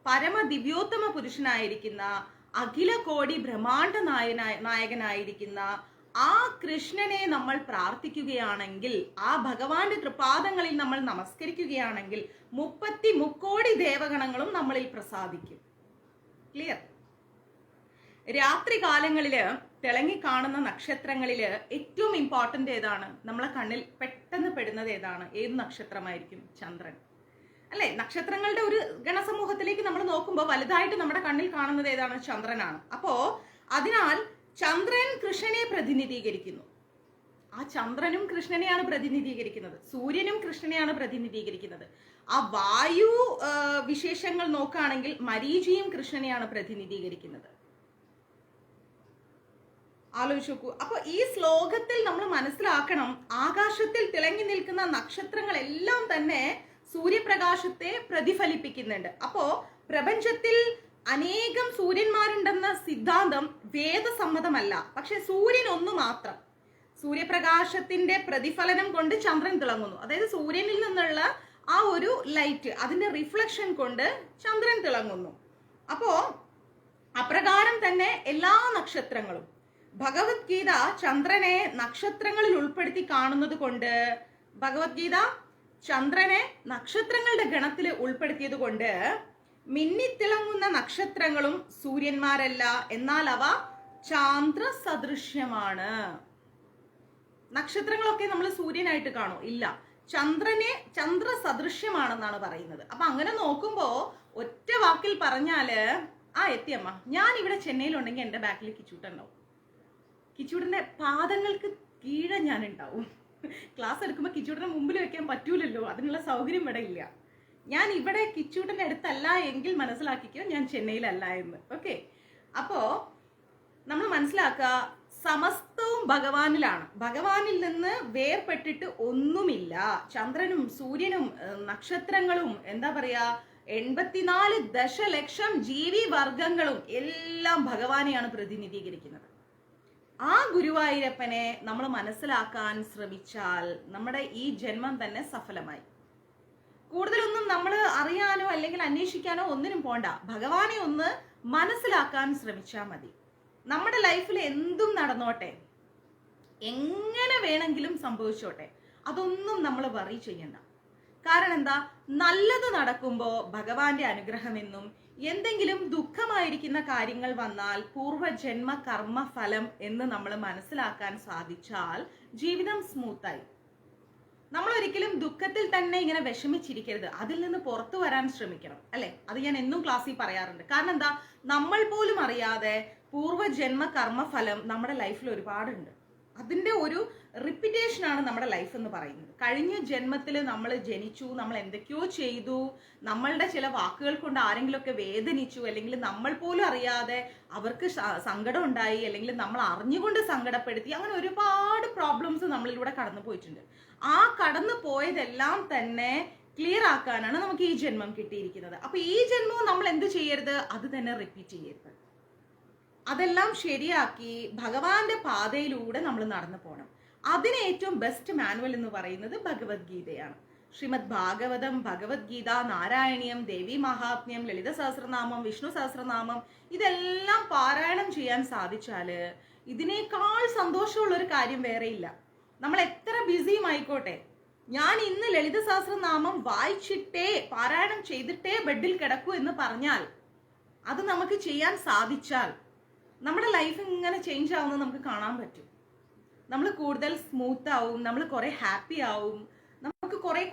പരമ ദിവ്യോത്തമ പുരുഷനായിരിക്കുന്ന അഖില കോടി ബ്രഹ്മാണ്ഡ നായകനായിരിക്കുന്ന ആ കൃഷ്ണനെ നമ്മൾ പ്രാർത്ഥിക്കുകയാണെങ്കിൽ, ആ ഭഗവാന്റെ തൃപാദങ്ങളിൽ നമ്മൾ നമസ്കരിക്കുകയാണെങ്കിൽ 33 ദേവഗണങ്ങളും നമ്മളിൽ പ്രസാദിക്കും. ക്ലിയർ? രാത്രി കാലങ്ങളില് തിളങ്ങി കാണുന്ന നക്ഷത്രങ്ങളില് ഏറ്റവും ഇമ്പോർട്ടന്റ് ഏതാണ്? നമ്മളെ കണ്ണിൽ പെട്ടെന്ന് പെടുന്നത് ഏതാണ്? ഏത് നക്ഷത്രമായിരിക്കും? ചന്ദ്രൻ അല്ലെ? നക്ഷത്രങ്ങളുടെ ഒരു ഗണസമൂഹത്തിലേക്ക് നമ്മൾ നോക്കുമ്പോൾ വലുതായിട്ട് നമ്മുടെ കണ്ണിൽ കാണുന്നത് ഏതാണ്? ചന്ദ്രനാണ്. അപ്പോ അതിനാൽ ചന്ദ്രൻ കൃഷ്ണനെ പ്രതിനിധീകരിക്കുന്നു. ആ ചന്ദ്രനും കൃഷ്ണനെയാണ് പ്രതിനിധീകരിക്കുന്നത്, സൂര്യനും കൃഷ്ണനെയാണ് പ്രതിനിധീകരിക്കുന്നത്. ആ വായു വിശേഷങ്ങൾ നോക്കുകയാണെങ്കിൽ മരീചിയും കൃഷ്ണനെയാണ് പ്രതിനിധീകരിക്കുന്നത്. ആലോചിച്ച് നോക്കൂ. അപ്പൊ ഈ ശ്ലോകത്തിൽ നമ്മൾ മനസ്സിലാക്കണം, ആകാശത്തിൽ തിളങ്ങി നിൽക്കുന്ന നക്ഷത്രങ്ങളെല്ലാം തന്നെ സൂര്യപ്രകാശത്തെ പ്രതിഫലിപ്പിക്കുന്നുണ്ട്. അപ്പോ പ്രപഞ്ചത്തിൽ അനേകം സൂര്യന്മാരുണ്ടെന്ന സിദ്ധാന്തം വേദസമ്മതമല്ല. പക്ഷെ സൂര്യൻ ഒന്ന് മാത്രം, സൂര്യപ്രകാശത്തിന്റെ പ്രതിഫലനം കൊണ്ട് ചന്ദ്രൻ തിളങ്ങുന്നു. അതായത് സൂര്യനിൽ നിന്നുള്ള ആ ഒരു ലൈറ്റ്, അതിന്റെ റിഫ്ലക്ഷൻ കൊണ്ട് ചന്ദ്രൻ തിളങ്ങുന്നു. അപ്പോ അപ്രകാരം തന്നെ എല്ലാ നക്ഷത്രങ്ങളും, ഭഗവത്ഗീത ചന്ദ്രനെ നക്ഷത്രങ്ങളിൽ ഉൾപ്പെടുത്തി കാണുന്നത് കൊണ്ട്, ഭഗവത്ഗീത ചന്ദ്രനെ നക്ഷത്രങ്ങളുടെ ഗണത്തിൽ ഉൾപ്പെടുത്തിയത് കൊണ്ട് മിന്നിത്തിളങ്ങുന്ന നക്ഷത്രങ്ങളും സൂര്യന്മാരല്ല, എന്നാൽ അവ ചാന്ദ്ര സദൃശ്യമാണ്. നക്ഷത്രങ്ങളൊക്കെ നമ്മൾ സൂര്യനായിട്ട് കാണോ? ഇല്ല, ചന്ദ്രനെ ചന്ദ്ര സദൃശ്യമാണെന്നാണ് പറയുന്നത്. അപ്പൊ അങ്ങനെ നോക്കുമ്പോ ഒറ്റ വാക്കിൽ പറഞ്ഞാല്, ആ എത്തിയമ്മ, ഞാൻ ഇവിടെ ചെന്നൈയിലുണ്ടെങ്കിൽ എന്റെ ബാക്കിൽ കിച്ചൂട്ടുണ്ടാവും. കിച്ചൂട്ടിന്റെ പാദങ്ങൾക്ക് കീഴെ ഞാൻ ഉണ്ടാവും. ക്ലാസ് എടുക്കുമ്പോൾ കിച്ചൂട്ടിനെ മുമ്പിൽ വെക്കാൻ പറ്റൂലല്ലോ, അതിനുള്ള സൗകര്യം ഇവിടെ ഇല്ല. ഞാൻ ഇവിടെ കിച്ചൂട്ടിന്റെ അടുത്തല്ല എങ്കിൽ മനസ്സിലാക്കിക്കോ ഞാൻ ചെന്നൈയിലല്ല എന്ന്. ഓക്കെ, അപ്പോ നമ്മൾ മനസ്സിലാക്കുക, സമസ്തവും ഭഗവാനിലാണ്. ഭഗവാനിൽ നിന്ന് വേർപെട്ടിട്ട് ഒന്നുമില്ല. ചന്ദ്രനും സൂര്യനും നക്ഷത്രങ്ങളും എന്താ പറയാ 84 ദശലക്ഷം ജീവി വർഗങ്ങളും എല്ലാം ഭഗവാനെയാണ് പ്രതിനിധീകരിക്കുന്നത്. ആ ഗുരുവായൂരപ്പനെ നമ്മൾ മനസ്സിലാക്കാൻ ശ്രമിച്ചാൽ നമ്മുടെ ഈ ജന്മം തന്നെ സഫലമായി. കൂടുതലൊന്നും നമ്മൾ അറിയാനോ അല്ലെങ്കിൽ അന്വേഷിക്കാനോ ഒന്നിനും പോണ്ട, ഭഗവാനെ ഒന്ന് മനസ്സിലാക്കാൻ ശ്രമിച്ചാൽ മതി. നമ്മുടെ ലൈഫിൽ എന്തും നടന്നോട്ടെ, എങ്ങനെ വേണമെങ്കിലും സംഭവിച്ചോട്ടെ, അതൊന്നും നമ്മൾ വറി ചെയ്യണ്ട. കാരണം എന്താ? നല്ലത് നടക്കുമ്പോൾ ഭഗവാന്റെ അനുഗ്രഹമെന്നും, എന്തെങ്കിലും ദുഃഖമായിരിക്കുന്ന കാര്യങ്ങൾ വന്നാൽ പൂർവ്വജന്മ കർമ്മ ഫലം എന്ന് നമ്മൾ മനസ്സിലാക്കാൻ സാധിച്ചാൽ ജീവിതം സ്മൂത്തായി. നമ്മൾ ഒരിക്കലും ദുഃഖത്തിൽ തന്നെ ഇങ്ങനെ വിഷമിച്ചിരിക്കരുത്, അതിൽ നിന്ന് പുറത്തു വരാൻ ശ്രമിക്കണം, അല്ലെ? അത് ഞാൻ എന്നും ക്ലാസ്സിൽ പറയാറുണ്ട്. കാരണം എന്താ? നമ്മൾ പോലും അറിയാതെ പൂർവ്വജന്മ കർമ്മഫലം നമ്മുടെ ലൈഫിൽ ഒരുപാടുണ്ട്. അതിന്റെ ഒരു റിപ്പീറ്റേഷൻ ആണ് നമ്മുടെ ലൈഫ് എന്ന് പറയുന്നത്. കഴിഞ്ഞ ജന്മത്തിൽ നമ്മൾ ജനിച്ചു, നമ്മൾ എന്തൊക്കെയോ ചെയ്തു, നമ്മളുടെ ചില വാക്കുകൾ കൊണ്ട് ആരെങ്കിലുമൊക്കെ വേദനിച്ചു, അല്ലെങ്കിൽ നമ്മൾ പോലും അറിയാതെ അവർക്ക് സങ്കടം ഉണ്ടായി, അല്ലെങ്കിൽ നമ്മൾ അറിഞ്ഞുകൊണ്ട് സങ്കടപ്പെടുത്തി, അങ്ങനെ ഒരുപാട് പ്രോബ്ലംസ് നമ്മളിലൂടെ കടന്നു പോയിട്ടുണ്ട്. ആ കടന്നു പോയതെല്ലാം തന്നെ ക്ലിയർ ആക്കാനാണ് നമുക്ക് ഈ ജന്മം കിട്ടിയിരിക്കുന്നത്. അപ്പൊ ഈ ജന്മവും നമ്മൾ എന്ത് ചെയ്യരുത്? അത് തന്നെ റിപ്പീറ്റ് ചെയ്യരുത്. അതെല്ലാം ശരിയാക്കി ഭഗവാന്റെ പാതയിലൂടെ നമ്മൾ നടന്നു പോകണം. അതിന് ഏറ്റവും ബെസ്റ്റ് മാനുവൽ എന്ന് പറയുന്നത് ഭഗവത്ഗീതയാണ്. ശ്രീമദ് ഭാഗവതം, ഭഗവത്ഗീത, നാരായണീയം, ദേവി മഹാത്മ്യം, ലളിത സഹസ്രനാമം, വിഷ്ണു സഹസ്രനാമം, ഇതെല്ലാം പാരായണം ചെയ്യാൻ സാധിച്ചാല് ഇതിനേക്കാൾ സന്തോഷമുള്ള ഒരു കാര്യം വേറെയില്ല. നമ്മൾ എത്ര ബിസിയും ആയിക്കോട്ടെ, ഞാൻ ഇന്ന് ലളിത സഹസ്രനാമം വായിച്ചിട്ടേ പാരായണം ചെയ്തിട്ടേ ബെഡിൽ കിടക്കൂ എന്ന് പറഞ്ഞാൽ, അത് നമുക്ക് ചെയ്യാൻ സാധിച്ചാൽ നമ്മുടെ ലൈഫ് ഇങ്ങനെ ചേഞ്ച് ആവുന്നത് നമുക്ക് കാണാൻ പറ്റും. നമ്മൾ കൂടുതൽ സ്മൂത്ത് ആവും, നമ്മൾ കുറെ ഹാപ്പി ആവും, നമുക്ക് കുറെ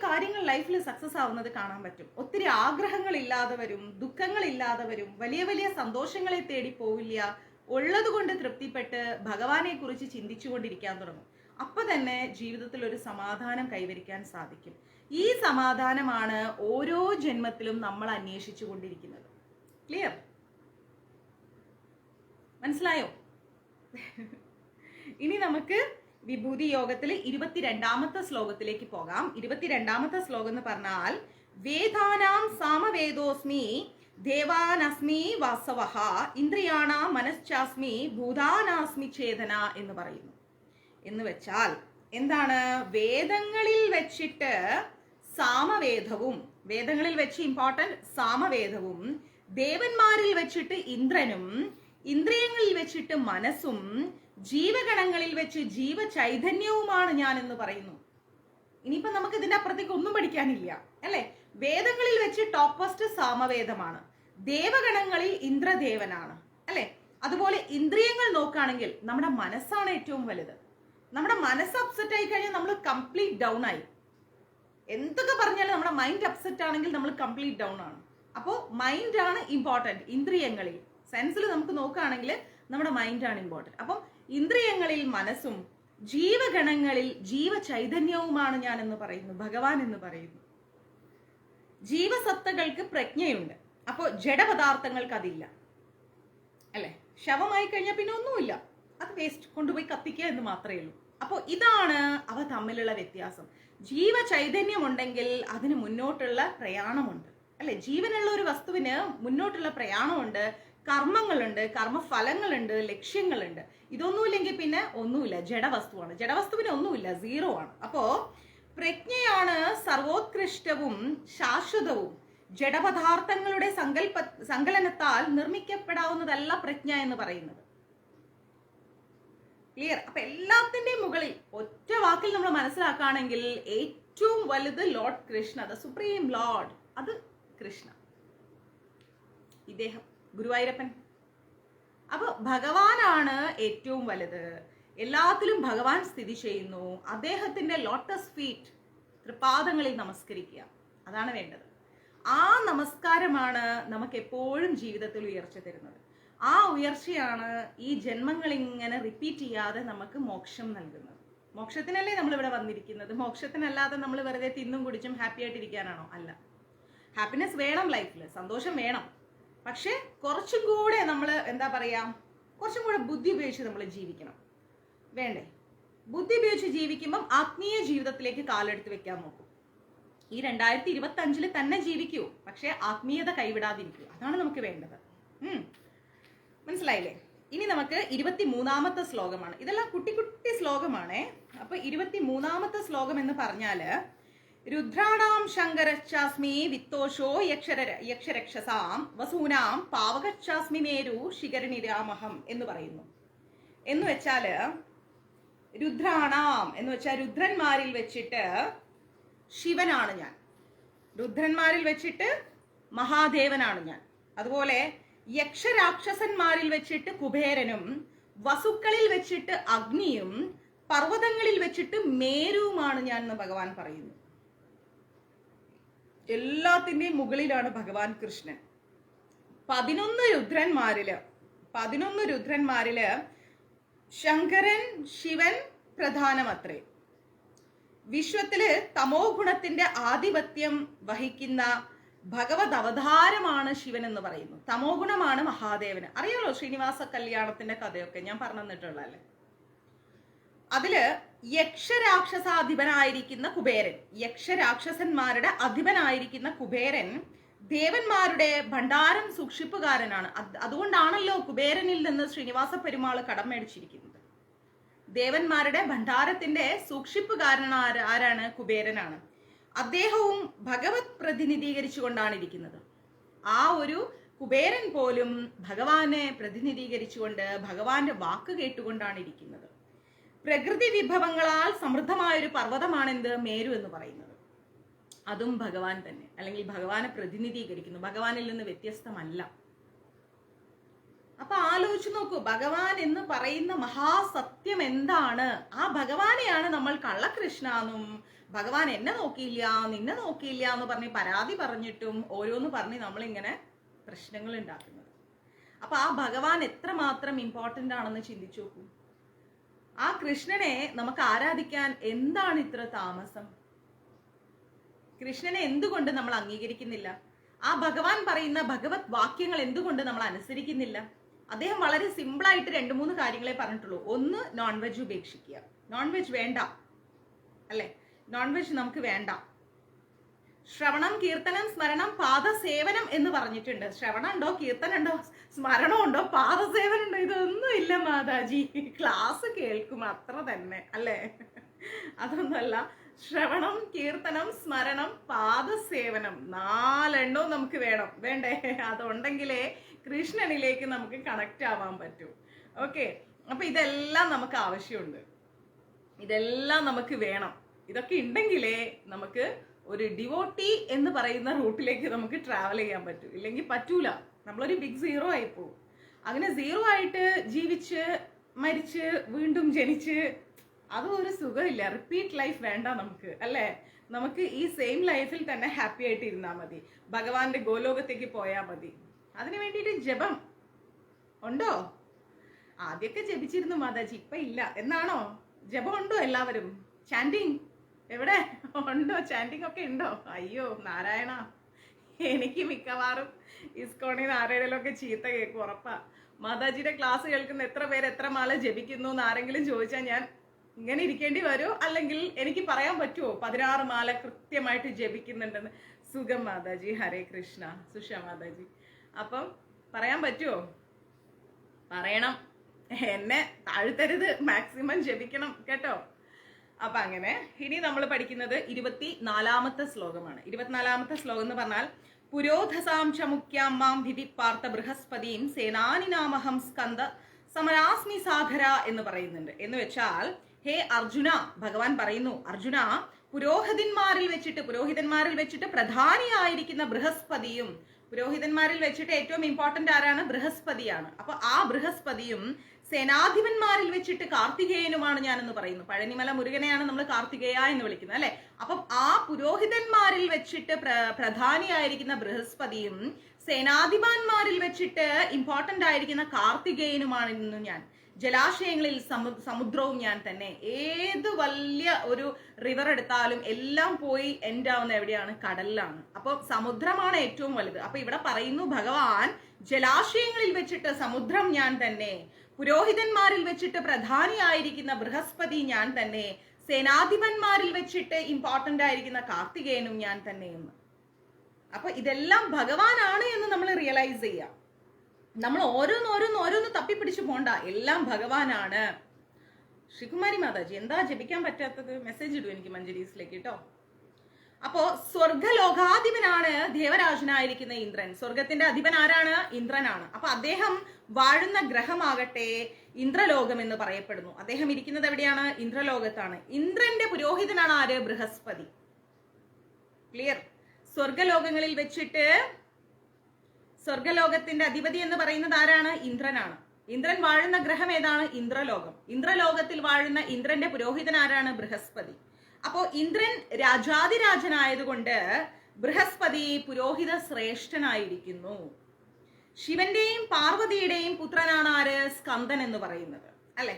കാര്യങ്ങൾ ലൈഫിൽ സക്സസ് ആവുന്നത് കാണാൻ പറ്റും. ഒത്തിരി ആഗ്രഹങ്ങൾ ഇല്ലാതെ വരും, ദുഃഖങ്ങൾ ഇല്ലാതെ വരും, വലിയ വലിയ സന്തോഷങ്ങളെ തേടി പോവില്ല, ഉള്ളത് കൊണ്ട് തൃപ്തിപ്പെട്ട് ഭഗവാനെ കുറിച്ച് ചിന്തിച്ചുകൊണ്ടിരിക്കാൻ തുടങ്ങും. അപ്പൊ തന്നെ ജീവിതത്തിൽ ഒരു സമാധാനം കൈവരിക്കാൻ സാധിക്കും. ഈ സമാധാനമാണ് ഓരോ ജന്മത്തിലും നമ്മൾ അന്വേഷിച്ചു കൊണ്ടിരിക്കുന്നത്. ക്ലിയർ? മനസ്സിലായോ? ഇനി നമുക്ക് വിഭൂതി യോഗത്തിൽ 22ാമത്തെ ശ്ലോകത്തിലേക്ക് പോകാം. 22ാമത്തെ ശ്ലോകം എന്ന് പറഞ്ഞാൽ, വേദാനാം സാമവേദോസ്മി ദേവാനസ്മി വാസവഹ ഇന്ദ്രിയാണ മനശ്ചാസ്മി ഭൂതാനാസ്മി ചേതന എന്ന് പറയുന്നു. എന്ന് വെച്ചാൽ എന്താണ്? വേദങ്ങളിൽ വെച്ചിട്ട് സാമവേദവും, വേദങ്ങളിൽ വെച്ച് ഇമ്പോർട്ടന്റ് സാമവേദവും, ദേവന്മാരിൽ വെച്ചിട്ട് ഇന്ദ്രനും, ഇന്ദ്രിയങ്ങളിൽ വെച്ചിട്ട് മനസ്സും, ജീവഗണങ്ങളിൽ വെച്ച് ജീവചൈതന്യവുമാണ് ഞാൻ എന്ന് പറയുന്നു. ഇനിയിപ്പോ നമുക്ക് ഇതിന്റെ അപ്പുറത്തേക്ക് ഒന്നും പഠിക്കാനില്ല അല്ലെ. വേദങ്ങളിൽ വെച്ച് ടോപ്പ് ഫസ്റ്റ് സാമവേദമാണ്, ദേവഗണങ്ങളിൽ ഇന്ദ്രദേവനാണ് അല്ലെ. അതുപോലെ ഇന്ദ്രിയങ്ങൾ നോക്കുകയാണെങ്കിൽ നമ്മുടെ മനസ്സാണ് ഏറ്റവും വലുത്. നമ്മുടെ മനസ്സ് അപ്സെറ്റ് ആയി കഴിഞ്ഞാൽ നമ്മൾ കംപ്ലീറ്റ് ഡൗൺ ആയി. എന്തൊക്കെ പറഞ്ഞാലും നമ്മുടെ മൈൻഡ് അപ്സെറ്റ് ആണെങ്കിൽ നമ്മൾ കംപ്ലീറ്റ് ഡൗൺ ആണ്. അപ്പോൾ മൈൻഡ് ആണ് ഇമ്പോർട്ടന്റ്. ഇന്ദ്രിയങ്ങളിൽ സെൻസിൽ നമുക്ക് നോക്കുകയാണെങ്കിൽ നമ്മുടെ മൈൻഡാണ് ഇമ്പോർട്ടന്റ്. അപ്പം ഇന്ദ്രിയങ്ങളിൽ മനസ്സും ജീവഗണങ്ങളിൽ ജീവചൈതന്യവുമാണ് ഞാൻ എന്ന് പറയുന്നു, ഭഗവാൻ എന്ന് പറയുന്നു. ജീവസത്തകൾക്ക് പ്രജ്ഞയുണ്ട്, അപ്പോൾ ജഡപദാർത്ഥങ്ങൾക്ക് അതില്ല അല്ലെ. ശവമായി കഴിഞ്ഞാൽ പിന്നെ ഒന്നുമില്ല, അത് വേസ്റ്റ് കൊണ്ടുപോയി കത്തിക്കുക എന്ന് മാത്രമേ ഉള്ളൂ. അപ്പോൾ ഇതാണ് അവ തമ്മിലുള്ള വ്യത്യാസം. ജീവചൈതന്യം ഉണ്ടെങ്കിൽ അതിന് മുന്നോട്ടുള്ള പ്രയാണമുണ്ട് അല്ലെ. ജീവനുള്ള ഒരു വസ്തുവിന് മുന്നോട്ടുള്ള പ്രയാണമുണ്ട്, കർമ്മങ്ങളുണ്ട്, കർമ്മഫലങ്ങളുണ്ട്, ലക്ഷ്യങ്ങളുണ്ട്. ഇതൊന്നുമില്ലെങ്കിൽ പിന്നെ ഒന്നുമില്ല, ജഡവസ്തുവാണ്. ജഡവസ്തുവിന് ഒന്നുമില്ല, സീറോ ആണ്. അപ്പോ പ്രജ്ഞയാണ് സർവോത്കൃഷ്ടവും ശാശ്വതവും. ജഡപദാർത്ഥങ്ങളുടെ സങ്കലനത്താൽ നിർമ്മിക്കപ്പെടാവുന്നതല്ല പ്രജ്ഞ എന്ന് പറയുന്നത്. ക്ലിയർ? അപ്പൊ എല്ലാത്തിന്റെയും മുകളിൽ ഒറ്റ വാക്കിൽ നമ്മൾ മനസ്സിലാക്കുകയാണെങ്കിൽ ഏറ്റവും വലുത് Lord Krishna, the supreme Lord, അത് കൃഷ്ണ, ഇദ്ദേഹം ഗുരുവായൂരപ്പൻ. അപ്പൊ ഭഗവാനാണ് ഏറ്റവും വലുത്. എല്ലാത്തിലും ഭഗവാൻ സ്ഥിതി ചെയ്യുന്നു. അദ്ദേഹത്തിന്റെ ലോട്ടസ് ഫീറ്റ്, തൃപാദങ്ങളിൽ നമസ്കരിക്കുക, അതാണ് വേണ്ടത്. ആ നമസ്കാരമാണ് നമുക്ക് എപ്പോഴും ജീവിതത്തിൽ ഉയർച്ച തരുന്നത്. ആ ഉയർച്ചയാണ് ഈ ജന്മങ്ങൾ ഇങ്ങനെ റിപ്പീറ്റ് ചെയ്യാതെ നമുക്ക് മോക്ഷം നൽകുന്നത്. മോക്ഷത്തിനല്ലേ നമ്മൾ ഇവിടെ വന്നിരിക്കുന്നത്. മോക്ഷത്തിനല്ലാതെ നമ്മൾ വെറുതെ തിന്നും കുടിച്ചും ഹാപ്പി ആയിട്ടിരിക്കാനാണോ? അല്ല. ഹാപ്പിനെസ് വേണം, ലൈഫിൽ സന്തോഷം വേണം. പക്ഷെ കുറച്ചും കൂടെ നമ്മൾ എന്താ പറയാ, കുറച്ചും കൂടെ ബുദ്ധി ഉപയോഗിച്ച് നമ്മൾ ജീവിക്കണം, വേണ്ടേ? ബുദ്ധി ഉപയോഗിച്ച് ജീവിക്കുമ്പം ആത്മീയ ജീവിതത്തിലേക്ക് കാലെടുത്ത് വെക്കാൻ നോക്കും. ഈ 2025 തന്നെ ജീവിക്കൂ, പക്ഷെ ആത്മീയത കൈവിടാതിരിക്കൂ. അതാണ് നമുക്ക് വേണ്ടത്. മനസ്സിലായില്ലേ? ഇനി നമുക്ക് 23ാമത്തെ ശ്ലോകമാണ്. ഇതെല്ലാം കുട്ടി കുട്ടി ശ്ലോകമാണേ. അപ്പൊ 23ാമത്തെ ശ്ലോകം എന്ന് പറഞ്ഞാല് രുദ്രാണാം ശങ്കരച്ചാസ്മി വിത്തോഷോ യക്ഷരക്ഷസാം വസൂനാം പാവകച്ചാസ്മി മേരു ശിഖരനിരാമഹം എന്ന് പറയുന്നു. എന്ന് വെച്ചാല് രുദ്രാണാം എന്ന് വെച്ചാൽ രുദ്രന്മാരിൽ വെച്ചിട്ട് ശിവനാണ് ഞാൻ, രുദ്രന്മാരിൽ വെച്ചിട്ട് മഹാദേവനാണ് ഞാൻ. അതുപോലെ യക്ഷരാക്ഷസന്മാരിൽ വെച്ചിട്ട് കുബേരനും, വസുക്കളിൽ വെച്ചിട്ട് അഗ്നിയും, പർവ്വതങ്ങളിൽ വെച്ചിട്ട് മേരുവുമാണ് ഞാൻ എന്ന് ഭഗവാൻ പറയുന്നു. എല്ലാത്തിന്റെയും മുകളിലാണ് ഭഗവാൻ കൃഷ്ണൻ. 11 രുദ്രന്മാരില് ശങ്കരൻ, ശിവൻ പ്രധാനമത്രേ. വിശ്വത്തില് തമോ ഗുണത്തിന്റെ ആധിപത്യം വഹിക്കുന്ന ഭഗവത് അവതാരമാണ് ശിവൻ എന്ന് പറയുന്നു. തമോ ഗുണമാണ് മഹാദേവന്. അറിയാലോ ശ്രീനിവാസ കല്യാണത്തിന്റെ കഥയൊക്കെ ഞാൻ പറഞ്ഞു തന്നിട്ടുള്ളതല്ലേ. അതില് യക്ഷരാക്ഷസാധിപനായിരിക്കുന്ന കുബേരൻ, യക്ഷരാക്ഷസന്മാരുടെ അധിപനായിരിക്കുന്ന കുബേരൻ ദേവന്മാരുടെ ഭണ്ഡാരം സൂക്ഷിപ്പുകാരനാണ്. അതുകൊണ്ടാണല്ലോ കുബേരനിൽ നിന്ന് ശ്രീനിവാസ പെരുമാൾ കടം മേടിച്ചിരിക്കുന്നത്. ദേവന്മാരുടെ ഭണ്ഡാരത്തിന്റെ സൂക്ഷിപ്പുകാരനാണ് ആരാണ്? കുബേരനാണ്. അദ്ദേഹവും ഭഗവത് പ്രതിനിധീകരിച്ചുകൊണ്ടാണ് ഇരിക്കുന്നത്. ആ ഒരു കുബേരൻ പോലും ഭഗവാനെ പ്രതിനിധീകരിച്ചുകൊണ്ട് ഭഗവാന്റെ വാക്ക് കേട്ടുകൊണ്ടാണ് ഇരിക്കുന്നത്. പ്രകൃതി വിഭവങ്ങളാൽ സമൃദ്ധമായൊരു പർവ്വതമാണെന്ത്? മേരു എന്ന് പറയുന്നത്. അതും ഭഗവാൻ തന്നെ, അല്ലെങ്കിൽ ഭഗവാനെ പ്രതിനിധീകരിക്കുന്നു, ഭഗവാനിൽ നിന്ന് വ്യത്യസ്തമല്ല. അപ്പൊ ആലോചിച്ചു നോക്കൂ, ഭഗവാൻ എന്ന് പറയുന്ന മഹാസത്യം എന്താണ്? ആ ഭഗവാനെയാണ് നമ്മൾ കള്ളകൃഷ്ണനും ഭഗവാൻ എന്നെ നോക്കിയില്ല, നിന്നെ നോക്കിയില്ല എന്ന് പറഞ്ഞ് പരാതി പറഞ്ഞിട്ടും ഓരോന്ന് പറഞ്ഞ് നമ്മളിങ്ങനെ പ്രശ്നങ്ങൾ ഉണ്ടാക്കുന്നത്. അപ്പൊ ആ ഭഗവാൻ എത്രമാത്രം ഇമ്പോർട്ടന്റ് ആണെന്ന് ചിന്തിച്ചു നോക്കൂ. ആ കൃഷ്ണനെ നമുക്ക് ആരാധിക്കാൻ എന്താണ് ഇത്ര താമസം? കൃഷ്ണനെ എന്തുകൊണ്ട് നമ്മൾ അംഗീകരിക്കുന്നില്ല? ആ ഭഗവാൻ പറയുന്ന ഭഗവത് വാക്യങ്ങൾ എന്തുകൊണ്ട് നമ്മൾ അനുസരിക്കുന്നില്ല? അദ്ദേഹം വളരെ സിമ്പിളായിട്ട് 2-3 കാര്യങ്ങളെ പറഞ്ഞിട്ടുള്ളൂ. ഒന്ന്, നോൺ വെജ് ഉപേക്ഷിക്കുക. നോൺ വെജ് വേണ്ട അല്ലെ, നോൺ വെജ് നമുക്ക് വേണ്ട. ശ്രവണം, കീർത്തനം, സ്മരണം, പാദസേവനം എന്ന് പറഞ്ഞിട്ടുണ്ട്. ശ്രവണം ഉണ്ടോ, കീർത്തനം ഉണ്ടോ, സ്മരണം ഉണ്ടോ, പാദസേവനം ഉണ്ടോ? ഇതൊന്നും ഇല്ല മാതാജി. ക്ലാസ് കേൾക്കും അത്ര തന്നെ അല്ലേ? അതൊന്നുമല്ല. ശ്രവണം, കീർത്തനം, സ്മരണം, പാദസേവനം 4 നമുക്ക് വേണം. വേണ്ടേ? അതുണ്ടെങ്കിലേ കൃഷ്ണനിലേക്ക് നമുക്ക് കണക്ട് ആവാൻ പറ്റൂ. ഓക്കെ, അപ്പൊ ഇതെല്ലാം നമുക്ക് ആവശ്യമുണ്ട്, ഇതെല്ലാം നമുക്ക് വേണം. ഇതൊക്കെ ഉണ്ടെങ്കിലേ നമുക്ക് ഒരു ഡിവോട്ടി എന്ന് പറയുന്ന റൂട്ടിലേക്ക് നമുക്ക് ട്രാവൽ ചെയ്യാൻ പറ്റൂ. ഇല്ലെങ്കിൽ പറ്റൂല, നമ്മളൊരു ബിഗ് സീറോ ആയി പോകും. അങ്ങനെ സീറോ ആയിട്ട് ജീവിച്ച് മരിച്ച് വീണ്ടും ജനിച്ച് അതും ഒരു സുഖമില്ല. റിപ്പീറ്റ് ലൈഫ് വേണ്ട നമുക്ക്, അല്ലേ? നമുക്ക് ഈ സെയിം ലൈഫിൽ തന്നെ ഹാപ്പി ആയിട്ട് ഇരുന്നാൽ മതി, ഭഗവാന്റെ ഗോലോകത്തേക്ക് പോയാൽ മതി. അതിനു വേണ്ടിയിട്ട് ജപം ഉണ്ടോ? ആദ്യമൊക്കെ ജപിച്ചിരുന്നു മാതാജി, ഇപ്പൊ ഇല്ല എന്നാണോ? ജപം ഉണ്ടോ എല്ലാവരും? ചാൻഡിങ് എവിടെ ഉണ്ടോ? ചാൻഡിങ് ഒക്കെ ഉണ്ടോ? അയ്യോ നാരായണ, എനിക്ക് മിക്കവാറും ഇസ്കോണിൽ ആരുടെയിലൊക്കെ ചീത്ത കേൾക്കും ഉറപ്പാ. മാതാജിയുടെ ക്ലാസ് കേൾക്കുന്ന എത്ര പേര് എത്ര മാല ജപിക്കുന്നു എന്ന് ആരെങ്കിലും ചോദിച്ചാൽ ഞാൻ ഇങ്ങനെ ഇരിക്കേണ്ടി വരുമോ? അല്ലെങ്കിൽ എനിക്ക് പറയാൻ പറ്റുമോ 16 മാല കൃത്യമായിട്ട് ജപിക്കുന്നുണ്ടെന്ന്? സുഖം മാതാജി, ഹരേ കൃഷ്ണ. സുഷ മാതാജി, അപ്പം പറയാൻ പറ്റുമോ? പറയണം, എന്നെ താഴ്ത്തരുത്, മാക്സിമം ജപിക്കണം കേട്ടോ. അപ്പൊ അങ്ങനെ ഇനി നമ്മൾ പഠിക്കുന്നത് 24ാമത്തെ ശ്ലോകമാണ്. 24ാമത്തെ ശ്ലോകം എന്ന് പറഞ്ഞാൽ പുരോധസാംശമുഖ്യാം മാം വിധി പാർത്ത ബൃഹസ്പതിയും സേനാനിനാമഹം സ്കന്ദ സമരാസ്മി സാഗര എന്ന് പറയുന്നുണ്ട്. എന്ന് വെച്ചാൽ, ഹേ അർജുന, ഭഗവാൻ പറയുന്നു, അർജുന, പുരോഹിതന്മാരിൽ വെച്ചിട്ട് പ്രധാനിയായിരിക്കുന്ന ബൃഹസ്പതിയും, പുരോഹിതന്മാരിൽ വെച്ചിട്ട് ഏറ്റവും ഇമ്പോർട്ടന്റ് ആരാണ്? ബൃഹസ്പതിയാണ്. അപ്പൊ ആ ബൃഹസ്പതിയും സേനാധിപന്മാരിൽ വെച്ചിട്ട് കാർത്തികേയനുമാണ് ഞാനെന്ന് പറയുന്നു. പഴനിമല മുരുകനെയാണ് നമ്മൾ കാർത്തികേയ എന്ന് വിളിക്കുന്നത്, അല്ലെ? അപ്പം ആ പുരോഹിതന്മാരിൽ വെച്ചിട്ട് പ്രധാനിയായിരിക്കുന്ന ബൃഹസ്പതിയും സേനാധിപന്മാരിൽ വെച്ചിട്ട് ഇമ്പോർട്ടന്റ് ആയിരിക്കുന്ന കാർത്തികേയനുമാണ് ഇന്ന് ഞാൻ. ജലാശയങ്ങളിൽ സമുദ്രവും ഞാൻ തന്നെ. ഏത് വലിയ ഒരു റിവർ എടുത്താലും എല്ലാം പോയി എൻഡ് ആവുന്ന എവിടെയാണ്? കടലിലാണ്. അപ്പൊ സമുദ്രമാണ് ഏറ്റവും വലുത്. അപ്പൊ ഇവിടെ പറയുന്നു ഭഗവാൻ, ജലാശയങ്ങളിൽ വെച്ചിട്ട് സമുദ്രം ഞാൻ തന്നെ, പുരോഹിതന്മാരിൽ വെച്ചിട്ട് പ്രധാനിയായിരിക്കുന്ന ബൃഹസ്പതി ഞാൻ തന്നെ, സേനാധിപന്മാരിൽ വെച്ചിട്ട് ഇമ്പോർട്ടന്റ് ആയിരിക്കുന്ന കാർത്തികേയനും ഞാൻ തന്നെ എന്ന്. അപ്പൊ ഇതെല്ലാം ഭഗവാനാണ് എന്ന് നമ്മൾ റിയലൈസ് ചെയ്യാം. നമ്മൾ ഓരോന്ന് തപ്പിപ്പിടിച്ചു പോണ്ട, എല്ലാം ഭഗവാനാണ്. ശ്രീകുമാരി മാതാജി, എന്താ ജപിക്കാൻ പറ്റാത്തത്? മെസ്സേജ് ഇടും എനിക്ക് മഞ്ജരീസിലേക്ക് കേട്ടോ. അപ്പോ സ്വർഗലോകാധിപനാണ് ദേവരാജനായിരിക്കുന്ന ഇന്ദ്രൻ. സ്വർഗത്തിന്റെ അധിപൻ ആരാണ്? ഇന്ദ്രനാണ്. അപ്പൊ അദ്ദേഹം വാഴുന്ന ഗ്രഹമാകട്ടെ ഇന്ദ്രലോകം എന്ന് പറയപ്പെടുന്നു. അദ്ദേഹം ഇരിക്കുന്നത് എവിടെയാണ്? ഇന്ദ്രലോകത്താണ്. ഇന്ദ്രന്റെ പുരോഹിതനാണ് ആര്? ബൃഹസ്പതി. ക്ലിയർ? സ്വർഗലോകങ്ങളിൽ വെച്ചിട്ട് സ്വർഗലോകത്തിന്റെ അധിപതി എന്ന് പറയുന്നത് ആരാണ്? ഇന്ദ്രനാണ്. ഇന്ദ്രൻ വാഴുന്ന ഗ്രഹം ഏതാണ്? ഇന്ദ്രലോകം. ഇന്ദ്രലോകത്തിൽ വാഴുന്ന ഇന്ദ്രന്റെ പുരോഹിതൻ ആരാണ്? ബൃഹസ്പതി. അപ്പോ ഇന്ദ്രൻ രാജാതിരാജനായതുകൊണ്ട് ബൃഹസ്പതി പുരോഹിത ശ്രേഷ്ഠനായിരിക്കുന്നു. ശിവന്റെയും പാർവതിയുടെയും പുത്രനാണ് ആര്? സ്കന്ദൻ എന്ന് പറയുന്നത്, അല്ലെ?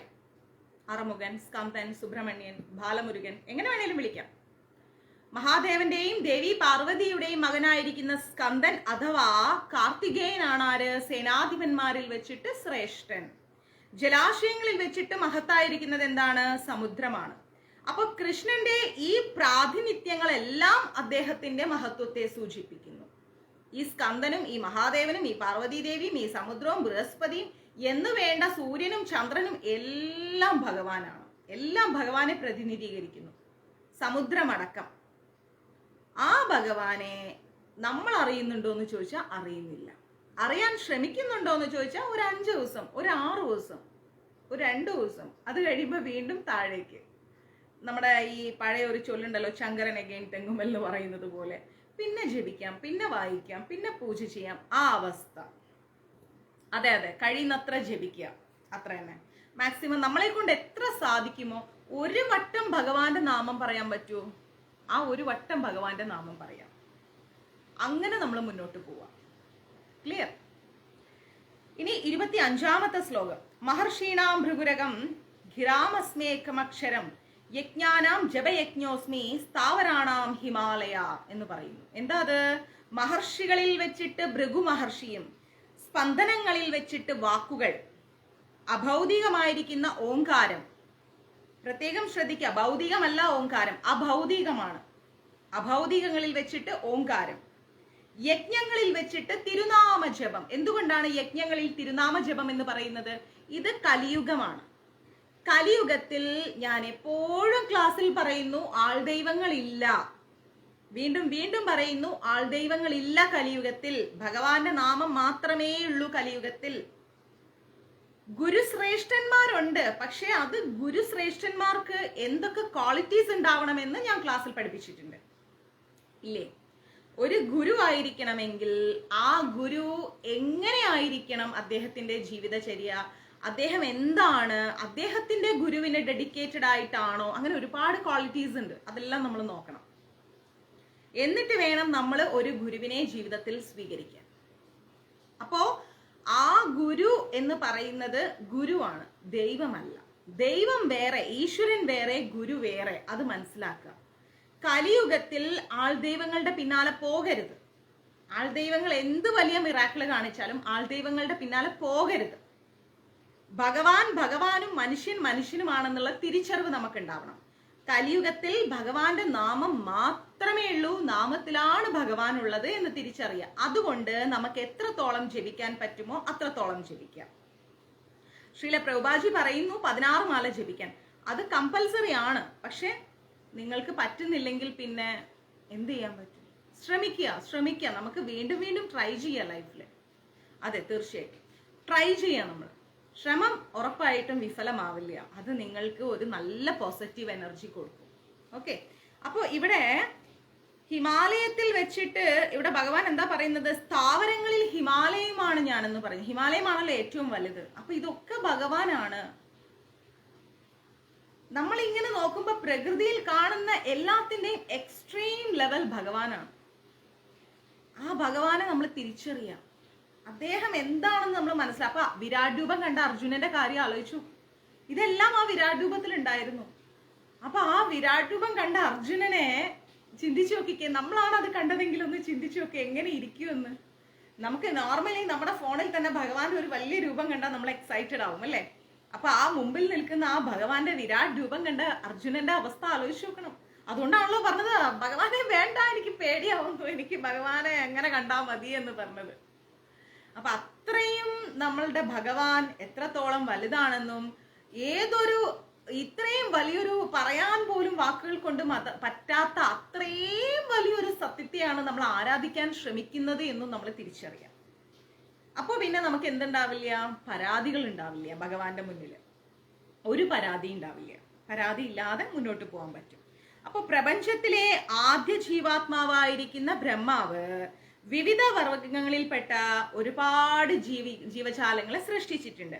അറമുഖൻ, സ്കന്ദൻ, സുബ്രഹ്മണ്യൻ, ബാലമുരുകൻ, എങ്ങനെ വേണേലും വിളിക്കാം. മഹാദേവന്റെയും ദേവി പാർവതിയുടെയും മകനായിരിക്കുന്ന സ്കന്ദൻ അഥവാ കാർത്തികേയനാണ് ആര്? സേനാധിപന്മാരിൽ വെച്ചിട്ട് ശ്രേഷ്ഠൻ. ജലാശയങ്ങളിൽ വെച്ചിട്ട് മഹത്തായിരിക്കുന്നത് എന്താണ്? സമുദ്രമാണ്. അപ്പൊ കൃഷ്ണന്റെ ഈ പ്രാതിനിധ്യങ്ങളെല്ലാം അദ്ദേഹത്തിന്റെ മഹത്വത്തെ സൂചിപ്പിക്കുന്നു. ഈ സ്കന്ദനും ഈ മഹാദേവനും ഈ പാർവതീദേവിയും ഈ സമുദ്രവും ബൃഹസ്പതിയും എന്ന് വേണ്ട സൂര്യനും ചന്ദ്രനും എല്ലാം ഭഗവാനാണ്. എല്ലാം ഭഗവാനെ പ്രതിനിധീകരിക്കുന്നു, സമുദ്രമടക്കം. ആ ഭഗവാനെ നമ്മൾ അറിയുന്നുണ്ടോ എന്ന് ചോദിച്ചാൽ അറിയുന്നില്ല. അറിയാൻ ശ്രമിക്കുന്നുണ്ടോ എന്ന് ചോദിച്ചാൽ ഒരു 5 ദിവസം, ഒരു 6 ദിവസം, ഒരു 2 ദിവസം, അത് കഴിയുമ്പോൾ വീണ്ടും താഴേക്ക്. നമ്മുടെ ഈ പഴയ ഒരു ചൊല്ലുണ്ടല്ലോ, ശങ്കരൻ അഗൈൻ തെങ്ങുമൽ എന്ന് പറയുന്നത് പോലെ, പിന്നെ ജപിക്കാം, പിന്നെ വായിക്കാം, പിന്നെ പൂജ ചെയ്യാം, ആ അവസ്ഥ. അതെ അതെ, കഴിയുന്നത്ര ജപിക്കുക, അത്ര തന്നെ. മാക്സിമം നമ്മളെ കൊണ്ട് എത്ര സാധിക്കുമോ ഒരു വട്ടം ഭഗവാന്റെ നാമം പറയാൻ പറ്റുമോ, ആ ഒരു വട്ടം ഭഗവാന്റെ നാമം പറയാം. അങ്ങനെ നമ്മൾ മുന്നോട്ട് പോവാം. ക്ലിയർ? ഇനി 25ാമത്തെ ശ്ലോകം. മഹർഷീണാം ഭൃഗുരകം ഘിരാമസ്മേകമക്ഷരം യജ്ഞാനാം ജപയജ്ഞോസ്മി സ്ഥാവരാണാം ഹിമാലയ എന്ന് പറയുന്നു. എന്താ അത്? മഹർഷികളിൽ വെച്ചിട്ട് ഭൃഗു മഹർഷിയും, സ്പന്ദനങ്ങളിൽ വെച്ചിട്ട് വാക്കുകൾ, അഭൗതികമായിരിക്കുന്ന ഓങ്കാരം. പ്രത്യേകം ശ്രദ്ധിക്കുക, ഭൗതികമല്ല ഓങ്കാരം, അഭൗതികമാണ്. അഭൗതികങ്ങളിൽ വെച്ചിട്ട് ഓംകാരം, യജ്ഞങ്ങളിൽ വെച്ചിട്ട് തിരുനാമ ജപം. എന്തുകൊണ്ടാണ് യജ്ഞങ്ങളിൽ തിരുനാമ ജപം എന്ന് പറയുന്നത്? ഇത് കലിയുഗമാണ്. കലിയുഗത്തിൽ ഞാൻ എപ്പോഴും ക്ലാസ്സിൽ പറയുന്നു, ആൾദൈവങ്ങളില്ല. വീണ്ടും വീണ്ടും പറയുന്നു, ആൾദൈവങ്ങളില്ല കലിയുഗത്തിൽ. ഭഗവാന്റെ നാമം മാത്രമേ ഉള്ളൂ കലിയുഗത്തിൽ. ഗുരുശ്രേഷ്ഠന്മാരുണ്ട്, പക്ഷെ അത് ഗുരുശ്രേഷ്ഠന്മാർക്ക് എന്തൊക്കെ ക്വാളിറ്റീസ് ഉണ്ടാവണമെന്ന് ഞാൻ ക്ലാസ്സിൽ പഠിപ്പിച്ചിട്ടുണ്ട്, ഇല്ലേ? ഒരു ഗുരു ആയിരിക്കണമെങ്കിൽ ആ ഗുരു എങ്ങനെയായിരിക്കണം, അദ്ദേഹത്തിന്റെ ജീവിതചര്യ, അദ്ദേഹം എന്താണ്, അദ്ദേഹത്തിന്റെ ഗുരുവിന് ഡെഡിക്കേറ്റഡ് ആയിട്ടാണോ, അങ്ങനെ ഒരുപാട് ക്വാളിറ്റീസ് ഉണ്ട്. അതെല്ലാം നമ്മൾ നോക്കണം. എന്നിട്ട് വേണം നമ്മൾ ഒരു ഗുരുവിനെ ജീവിതത്തിൽ സ്വീകരിക്കാൻ. അപ്പോ ആ ഗുരു എന്ന് പറയുന്നത് ഗുരുവാണ്, ദൈവമല്ല. ദൈവം വേറെ, ഈശ്വരൻ വേറെ, ഗുരു വേറെ. അത് മനസ്സിലാക്കുക. കലിയുഗത്തിൽ ആൾദൈവങ്ങളുടെ പിന്നാലെ പോകരുത്. ആൾദൈവങ്ങൾ എന്ത് വലിയ മിറാക്കിള് കാണിച്ചാലും ആൾദൈവങ്ങളുടെ പിന്നാലെ പോകരുത്. ഭഗവാൻ ഭഗവാനും മനുഷ്യൻ മനുഷ്യനുമാണെന്നുള്ള തിരിച്ചറിവ് നമുക്ക് ഉണ്ടാവണം. കലിയുഗത്തിൽ ഭഗവാന്റെ നാമം മാത്രമേ ഉള്ളൂ, നാമത്തിലാണ് ഭഗവാൻ ഉള്ളത് എന്ന് തിരിച്ചറിയാം. അതുകൊണ്ട് നമുക്ക് എത്രത്തോളം ജപിക്കാൻ പറ്റുമോ അത്രത്തോളം ജപിക്കാം. ശ്രീല പ്രഭുപാജി പറയുന്നു 16 മാല ജപിക്കാൻ. അത് കമ്പൽസറി ആണ്. പക്ഷെ നിങ്ങൾക്ക് പറ്റുന്നില്ലെങ്കിൽ പിന്നെ എന്ത് ചെയ്യാൻ പറ്റും? ശ്രമിക്കുക. നമുക്ക് വീണ്ടും വീണ്ടും ട്രൈ ചെയ്യാം ലൈഫിൽ. അതെ, തീർച്ചയായിട്ടും ട്രൈ ചെയ്യാം. നമ്മൾ ശ്രമം ഉറപ്പായിട്ടും വിഫലമാവില്ല. അത് നിങ്ങൾക്ക് ഒരു നല്ല പോസിറ്റീവ് എനർജി കൊടുക്കും. ഓക്കെ, അപ്പോൾ ഇവിടെ ഹിമാലയത്തിൽ വെച്ചിട്ട് ഇവിടെ ഭഗവാൻ എന്താ പറയുന്നത്? സ്ഥാവരങ്ങളിൽ ഹിമാലയമാണ് ഞാനെന്ന് പറഞ്ഞു. ഹിമാലയമാണല്ലോ ഏറ്റവും വലുത്. അപ്പൊ ഇതൊക്കെ ഭഗവാനാണ്. നമ്മൾ ഇങ്ങനെ നോക്കുമ്പോ പ്രകൃതിയിൽ കാണുന്ന എല്ലാത്തിന്റെയും എക്സ്ട്രീം ലെവൽ ഭഗവാനാണ്. ആ ഭഗവാനെ നമ്മൾ തിരിച്ചറിയാം. അദ്ദേഹം എന്താണെന്ന് നമ്മൾ മനസ്സിലാക്കുക. വിരാട് രൂപം കണ്ട അർജുനന്റെ കാര്യം ആലോചിച്ചു. ഇതെല്ലാം ആ വിരാട് രൂപത്തിൽ ഉണ്ടായിരുന്നു. അപ്പൊ ആ വിരാട് രൂപം കണ്ട അർജുനനെ ചിന്തിച്ചു നോക്കിക്കേ. നമ്മളാണ് അത് കണ്ടതെങ്കിൽ ഒന്ന് ചിന്തിച്ചു നോക്കി എങ്ങനെ ഇരിക്കുമെന്ന്. നമുക്ക് നോർമലി നമ്മുടെ ഫോണിൽ തന്നെ ഭഗവാന്റെ ഒരു വലിയ രൂപം കണ്ടാൽ നമ്മൾ എക്സൈറ്റഡ് ആവും, അല്ലേ? അപ്പൊ ആ മുമ്പിൽ നിൽക്കുന്ന ആ ഭഗവാന്റെ വിരാട് രൂപം കണ്ട അർജുനന്റെ അവസ്ഥ ആലോചിച്ച് നോക്കണം. അതുകൊണ്ടാണല്ലോ പറഞ്ഞത്, ഭഗവാനെ വേണ്ട, എനിക്ക് പേടിയാവുന്നു, എനിക്ക് ഭഗവാനെ എങ്ങനെ കണ്ടാ മതി എന്ന് പറഞ്ഞത്. അപ്പൊ അത്രയും നമ്മളുടെ ഭഗവാൻ എത്രത്തോളം വലുതാണെന്നും ഇത്രയും വലിയൊരു പറയാൻ പോലും വാക്കുകൾ കൊണ്ട് പറ്റാത്ത അത്രയും വലിയൊരു സത്യത്തെയാണ് നമ്മൾ ആരാധിക്കാൻ ശ്രമിക്കുന്നത് എന്നും നമ്മൾ തിരിച്ചറിയാം. അപ്പൊ പിന്നെ നമുക്ക് എന്തുണ്ടാവില്ല? പരാതികൾ ഉണ്ടാവില്ല. ഭഗവാന്റെ മുന്നിൽ ഒരു പരാതി ഉണ്ടാവില്ല. പരാതി ഇല്ലാതെ മുന്നോട്ട് പോകാൻ പറ്റും. അപ്പൊ പ്രപഞ്ചത്തിലെ ആദ്യ ജീവാത്മാവായിരിക്കുന്ന ബ്രഹ്മാവ് വിവിധ വർഗങ്ങളിൽപ്പെട്ട ഒരുപാട് ജീവജാലങ്ങളെ സൃഷ്ടിച്ചിട്ടുണ്ട്.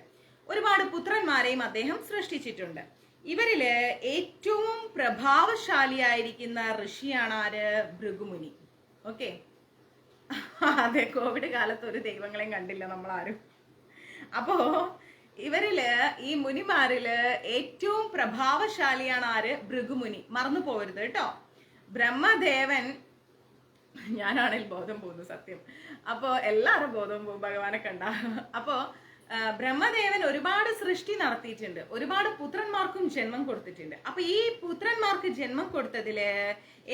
ഒരുപാട് പുത്രന്മാരെയും അദ്ദേഹം സൃഷ്ടിച്ചിട്ടുണ്ട്. ഇവരില് ഏറ്റവും പ്രഭാവശാലിയായിരിക്കുന്ന ഋഷിയാണ് ആര്? ഭൃഗുമുനി. ഓക്കെ, അതെ, കോവിഡ് കാലത്ത് ഒരു ദൈവങ്ങളെയും കണ്ടില്ല നമ്മൾ ആരും. അപ്പോ ഇവരില്, ഈ മുനിമാരില് ഏറ്റവും പ്രഭാവശാലിയാണ് ആര്? ഭൃഗുമുനി. മറന്നു പോകരുത് കേട്ടോ. ബ്രഹ്മദേവൻ, ഞാനാണെങ്കിൽ ബോധം പോകുന്നു സത്യം. അപ്പോ എല്ലാവരും ബോധം പോകും ഭഗവാനെ കണ്ട. അപ്പോ ബ്രഹ്മദേവൻ ഒരുപാട് സൃഷ്ടി നടത്തിയിട്ടുണ്ട്, ഒരുപാട് പുത്രന്മാർക്കും ജന്മം കൊടുത്തിട്ടുണ്ട്. അപ്പൊ ഈ പുത്രന്മാർക്ക് ജന്മം കൊടുത്തതില്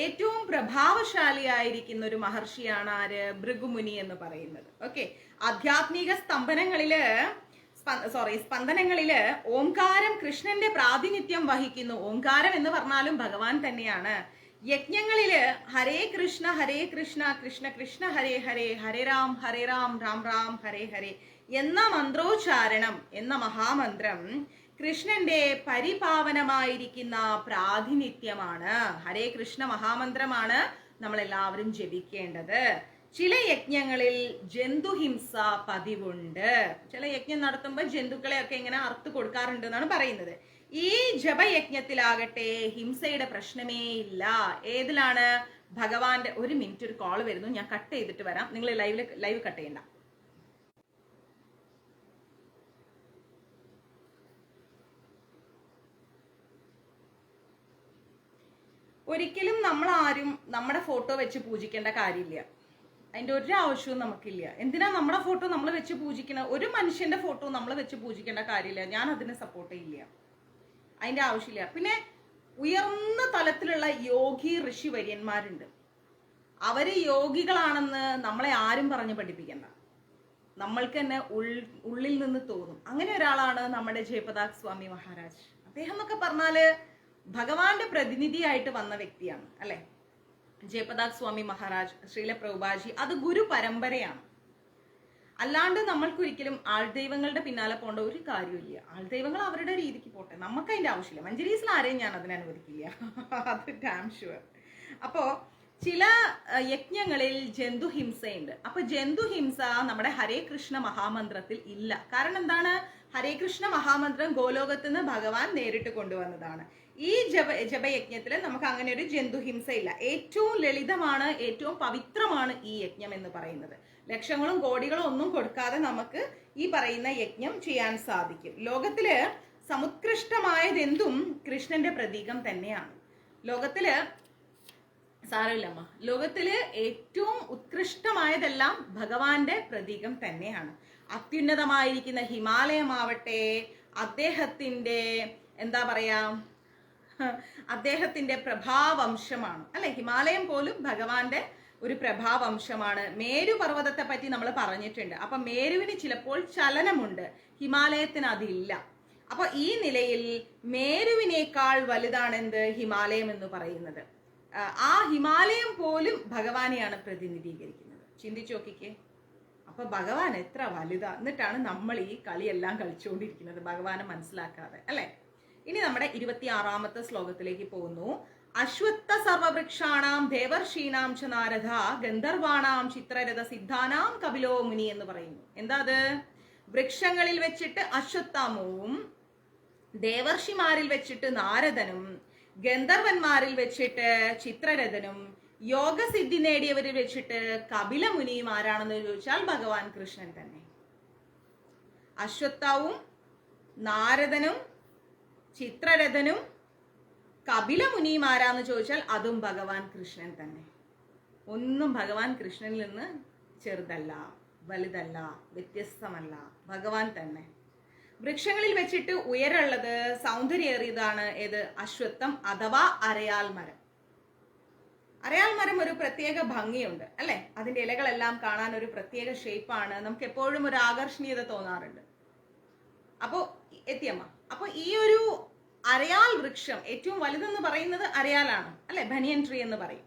ഏറ്റവും പ്രഭാവശാലിയായിരിക്കുന്ന ഒരു മഹർഷിയാണ് ആര്? ഭൃഗുമുനി എന്ന് പറയുന്നത്. ഓക്കെ, ആധ്യാത്മിക സ്പന്ദനങ്ങളില് ഓംകാരം കൃഷ്ണന്റെ പ്രാതിനിധ്യം വഹിക്കുന്നു. ഓംകാരം എന്ന് പറഞ്ഞാലും ഭഗവാൻ തന്നെയാണ്. യജ്ഞങ്ങളില് ഹരേ കൃഷ്ണ കൃഷ്ണ കൃഷ്ണ ഹരേ ഹരേ, ഹരേ രാം രാം രാം ഹരേ ഹരേ എന്ന മന്ത്രോച്ചാരണം, എന്ന മഹാമന്ത്രം കൃഷ്ണന്റെ പരിപാവനമായിരിക്കുന്ന പ്രാതിനിധ്യമാണ്. ഹരേ കൃഷ്ണ മഹാമന്ത്രമാണ് നമ്മൾ എല്ലാവരും ജപിക്കേണ്ടത്. ചില യജ്ഞങ്ങളിൽ ജന്തുഹിംസ പതിവുണ്ട്. ചില യജ്ഞം നടത്തുമ്പോൾ ജന്തുക്കളെയൊക്കെ ഇങ്ങനെ അറുത്ത് കൊടുക്കാറുണ്ട് എന്നാണ് പറയുന്നത്. ഈ ജപയജ്ഞത്തിലാകട്ടെ ഹിംസയുടെ പ്രശ്നമേ ഇല്ല. ഏതിലാണ്? ഭഗവാന്റെ. ഒരു മിനിറ്റ്, ഒരു കോള് വരുന്നു, ഞാൻ കട്ട് ചെയ്തിട്ട് വരാം. നിങ്ങൾ ലൈവ് കട്ട് ചെയ്യണ്ട. ഒരിക്കലും നമ്മൾ ആരും നമ്മുടെ ഫോട്ടോ വെച്ച് പൂജിക്കേണ്ട കാര്യമില്ല. അതിന്റെ ഒരു ആവശ്യവും നമുക്കില്ല. എന്തിനാ നമ്മുടെ ഫോട്ടോ നമ്മൾ വെച്ച് പൂജിക്കണ? ഒരു മനുഷ്യന്റെ ഫോട്ടോ നമ്മൾ വെച്ച് പൂജിക്കേണ്ട കാര്യമില്ല. ഞാൻ അതിനെ സപ്പോർട്ട് ചെയ്യില്ല. അതിന്റെ ആവശ്യമില്ല. പിന്നെ ഉയർന്ന തലത്തിലുള്ള യോഗി ഋഷി വര്യന്മാരുണ്ട്. അവര് യോഗികളാണെന്ന് നമ്മളെ ആരും പറഞ്ഞ് പഠിപ്പിക്കണ്ട. നമ്മൾക്ക് തന്നെ ഉള്ളിൽ നിന്ന് തോന്നും. അങ്ങനെ ഒരാളാണ് നമ്മുടെ ജയപ്രകാശ് സ്വാമി മഹാരാജ്. അദ്ദേഹം എന്നൊക്കെ പറഞ്ഞാല് ഭഗവാന്റെ പ്രതിനിധിയായിട്ട് വന്ന വ്യക്തിയാണ് അല്ലെ. ജയപ്രകാശ് സ്വാമി മഹാരാജ്, ശ്രീല പ്രഭുപാജി, അത് ഗുരു പരമ്പരയാണ്. അല്ലാണ്ട് നമ്മൾക്കൊരിക്കലും ആൾദൈവങ്ങളുടെ പിന്നാലെ പോകേണ്ട ഒരു കാര്യമില്ല. ആൾദൈവങ്ങൾ അവരുടെ രീതിക്ക് പോട്ടെ, നമുക്ക് അതിന്റെ ആവശ്യമില്ല. മഞ്ജരീസിൽ ആരെയും ഞാൻ അതിനെ അനുവദിക്കില്ല, അത് ഡാം ഷുവർ. അപ്പോ ചില യജ്ഞങ്ങളിൽ ജന്തുഹിംസയുണ്ട്. അപ്പൊ ജന്തുഹിംസ നമ്മുടെ ഹരേ കൃഷ്ണ മഹാമന്ത്രത്തിൽ ഇല്ല. കാരണം എന്താണ്? ഹരേ കൃഷ്ണ മഹാമന്ത്രം ഗോലോകത്ത് നിന്ന് ഭഗവാൻ നേരിട്ട് കൊണ്ടുവന്നതാണ്. ഈ ജപയജ്ഞത്തില് നമുക്ക് അങ്ങനെ ഒരു ജന്തുഹിംസ ഇല്ല. ഏറ്റവും ലളിതമാണ്, ഏറ്റവും പവിത്രമാണ് ഈ യജ്ഞം എന്ന് പറയുന്നത്. ലക്ഷങ്ങളും കോടികളും ഒന്നും കൊടുക്കാതെ നമുക്ക് ഈ പറയുന്ന യജ്ഞം ചെയ്യാൻ സാധിക്കും. ലോകത്തില് സമുത്കൃഷ്ടമായതെന്തും കൃഷ്ണന്റെ പ്രതീകം തന്നെയാണ്. സാരമില്ലമ്മ, ലോകത്തില് ഏറ്റവും ഉത്കൃഷ്ടമായതെല്ലാം ഭഗവാന്റെ പ്രതീകം തന്നെയാണ്. അത്യുന്നതമായിരിക്കുന്ന ഹിമാലയമാവട്ടെ അദ്ദേഹത്തിന്റെ എന്താ പറയാ, അദ്ദേഹത്തിന്റെ പ്രഭാവംശമാണ് അല്ലെ. ഹിമാലയം പോലും ഭഗവാന്റെ ഒരു പ്രഭാവംശമാണ്. മേരു പർവ്വതത്തെ പറ്റി നമ്മൾ പറഞ്ഞിട്ടുണ്ട്. അപ്പൊ മേരുവിന് ചിലപ്പോൾ ചലനമുണ്ട്, ഹിമാലയത്തിന് അതില്ല. അപ്പൊ ഈ നിലയിൽ മേരുവിനേക്കാൾ വലുതാണെന്ത്? ഹിമാലയം എന്ന് പറയുന്നത്. ആ ഹിമാലയം പോലും ഭഗവാനെയാണ് പ്രതിനിധീകരിക്കുന്നത്. ചിന്തിച്ചു നോക്കിക്കേ. അപ്പൊ ഭഗവാൻ എത്ര വലുതാ, എന്നിട്ടാണ് നമ്മൾ ഈ കളിയെല്ലാം കളിച്ചുകൊണ്ടിരിക്കുന്നത് ഭഗവാനെ മനസ്സിലാക്കാതെ അല്ലെ. ഇനി നമ്മുടെ 26ാമത്തെ ശ്ലോകത്തിലേക്ക് പോകുന്നു. അശ്വത്ഥ സർവവൃക്ഷാണാം ദേവർഷീണാം ച നാരദ ഗന്ധർവാണാം ചിത്രരഥ സിദ്ധാനാം കപിലോ മുനി എന്ന് പറയുന്നു. എന്താ അത്? വൃക്ഷങ്ങളിൽ വെച്ചിട്ട് അശ്വത്ഥാമവും, ദേവർഷിമാരിൽ വെച്ചിട്ട് നാരദനും, ഗന്ധർവന്മാരിൽ വെച്ചിട്ട് ചിത്രരഥനും, യോഗസിദ്ധി നേടിയവരിൽ വെച്ചിട്ട് കപില മുനിയും ആരാണെന്ന് ചോദിച്ചാൽ ഭഗവാൻ കൃഷ്ണൻ തന്നെ. അശ്വത്ഥാവും നാരദനും ചിത്രരഥനും കപില മുനിയും ആരാന്ന് ചോദിച്ചാൽ അതും ഭഗവാൻ കൃഷ്ണൻ തന്നെ. ഒന്നും ഭഗവാൻ കൃഷ്ണനിൽ നിന്ന് ചെറുതല്ല, വലുതല്ല, വ്യത്യസ്തമല്ല, ഭഗവാൻ തന്നെ. വൃക്ഷങ്ങളിൽ വെച്ചിട്ട് ഉയരുള്ളത്, സൗന്ദര്യേറിയതാണ് ഏത്? അശ്വത്ഥം അഥവാ അരയാൽ മരം. അരയാൽ മരം ഒരു പ്രത്യേക ഭംഗിയുണ്ട് അല്ലെ. അതിന്റെ ഇലകളെല്ലാം കാണാൻ ഒരു പ്രത്യേക ഷേപ്പാണ്. നമുക്ക് എപ്പോഴും ഒരു ആകർഷണീയത തോന്നാറുണ്ട്. അപ്പോ എത്തിയമ്മ, അപ്പൊ ഈ ഒരു അരയാൽ വൃക്ഷം ഏറ്റവും വലുതെന്ന് പറയുന്നത് അരയാലാണ് അല്ലെ, ബനിയൻ ട്രീ എന്ന് പറയും.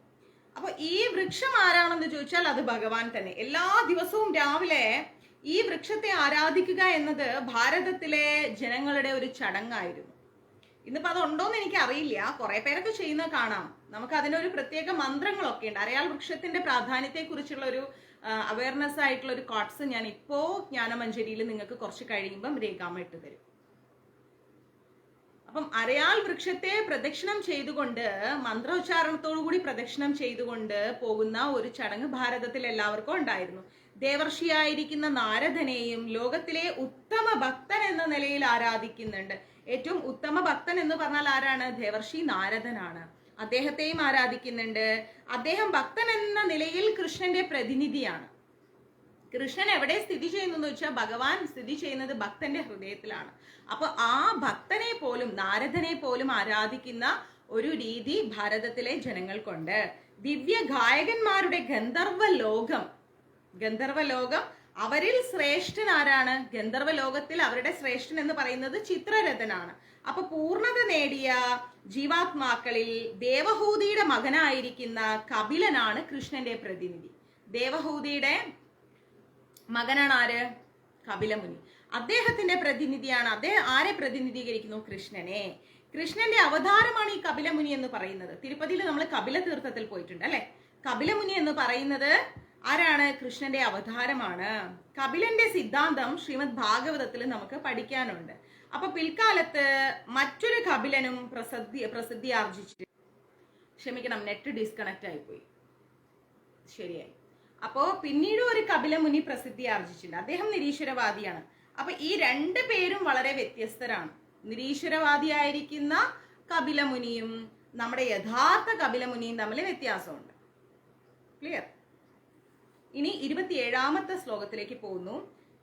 അപ്പൊ ഈ വൃക്ഷം ആരാണെന്ന് ചോദിച്ചാൽ അത് ഭഗവാൻ തന്നെ. എല്ലാ ദിവസവും രാവിലെ ഈ വൃക്ഷത്തെ ആരാധിക്കുക എന്നത് ഭാരതത്തിലെ ജനങ്ങളുടെ ഒരു ചടങ്ങായിരുന്നു. ഇന്നിപ്പോ അതുണ്ടോന്ന് എനിക്ക് അറിയില്ല, കുറെ പേരൊക്കെ ചെയ്യുന്നത് കാണാം. നമുക്ക് അതിനൊരു പ്രത്യേക മന്ത്രങ്ങളൊക്കെ ഉണ്ട്. അരയാൽ വൃക്ഷത്തിന്റെ പ്രാധാന്യത്തെ കുറിച്ചുള്ള ഒരു അവയർനെസ് ആയിട്ടുള്ള ഒരു കോട്സ് ഞാൻ ഇപ്പോ ജ്ഞാനമഞ്ജരിയിൽ നിങ്ങൾക്ക് കുറച്ച് കഴിയുമ്പം രേഖാമ ഇട്ട് തരും. അപ്പം അരയാൽ വൃക്ഷത്തെ പ്രദക്ഷിണം ചെയ്തുകൊണ്ട്, മന്ത്രോച്ചാരണത്തോടു കൂടി പ്രദക്ഷിണം ചെയ്തുകൊണ്ട് പോകുന്ന ഒരു ചടങ്ങ് ഭാരതത്തിൽ എല്ലാവർക്കും ഉണ്ടായിരുന്നു. ദേവർഷിയായിരിക്കുന്ന നാരദനെയും ലോകത്തിലെ ഉത്തമ ഭക്തൻ എന്ന നിലയിൽ ആരാധിക്കുന്നുണ്ട്. ഏറ്റവും ഉത്തമ ഭക്തൻ എന്ന് പറഞ്ഞാൽ ആരാണ്? ദേവർഷി നാരദനാണ്. അദ്ദേഹത്തെയും ആരാധിക്കുന്നുണ്ട്. അദ്ദേഹം ഭക്തൻ എന്ന നിലയിൽ കൃഷ്ണന്റെ പ്രതിനിധിയാണ്. കൃഷ്ണൻ എവിടെ സ്ഥിതി ചെയ്യുന്നു വെച്ചാൽ ഭഗവാൻ സ്ഥിതി ചെയ്യുന്നത് ഭക്തന്റെ ഹൃദയത്തിലാണ്. അപ്പൊ ആ ഭക്തനെ പോലും, നാരദനെ പോലും ആരാധിക്കുന്ന ഒരു രീതി ഭാരതത്തിലെ ജനങ്ങൾക്കുണ്ട്. ദിവ്യ ഗായകന്മാരുടെ ഗന്ധർവ ലോകം അവരിൽ ശ്രേഷ്ഠൻ ആരാണ്? ഗന്ധർവ ലോകത്തിൽ അവരുടെ ശ്രേഷ്ഠൻ എന്ന് പറയുന്നത് ചിത്രരഥനാണ്. അപ്പൊ പൂർണ്ണത നേടിയ ജീവാത്മാക്കളിൽ ദേവഹൂതിയുടെ മകനായിരിക്കുന്ന കപിലനാണ് കൃഷ്ണന്റെ പ്രതിനിധി. ദേവഹൂതിയുടെ മകനാണ് ആര്? കപിലമുനി. അദ്ദേഹത്തിന്റെ പ്രതിനിധിയാണ്. അദ്ദേഹം ആരെ പ്രതിനിധീകരിക്കുന്നു? കൃഷ്ണനെ. കൃഷ്ണന്റെ അവതാരമാണ് ഈ കപിലമുനി എന്ന് പറയുന്നത്. തിരുപ്പതിയിൽ നമ്മൾ കപില തീർത്ഥത്തിൽ പോയിട്ടുണ്ട് അല്ലെ. കപിലമുനി എന്ന് പറയുന്നത് ആരാണ്? കൃഷ്ണന്റെ അവതാരമാണ്. കപിലന്റെ സിദ്ധാന്തം ശ്രീമദ് ഭാഗവതത്തിൽ നമുക്ക് പഠിക്കാനുണ്ട്. അപ്പൊ പിൽക്കാലത്ത് മറ്റൊരു കപിലനും പ്രസിദ്ധി ആർജിച്ചിട്ട്, ക്ഷമിക്കണം, നെറ്റ് ഡിസ്കണക്ട് ആയിപ്പോയി, ശരിയായി. അപ്പോ പിന്നീട് ഒരു കപിലമുനി പ്രസിദ്ധി ആർജിച്ചിട്ടുണ്ട്. അദ്ദേഹം നിരീശ്വരവാദിയാണ്. അപ്പൊ ഈ രണ്ട് പേരും വളരെ വ്യത്യസ്തരാണ്. നിരീശ്വരവാദിയായിരിക്കുന്ന കപിലമുനിയും നമ്മുടെ യഥാർത്ഥ കപിലമുനിയും തമ്മിൽ വ്യത്യാസമുണ്ട്. ക്ലിയർ? ഇനി 27ാമത്തെ ശ്ലോകത്തിലേക്ക് പോകുന്നു.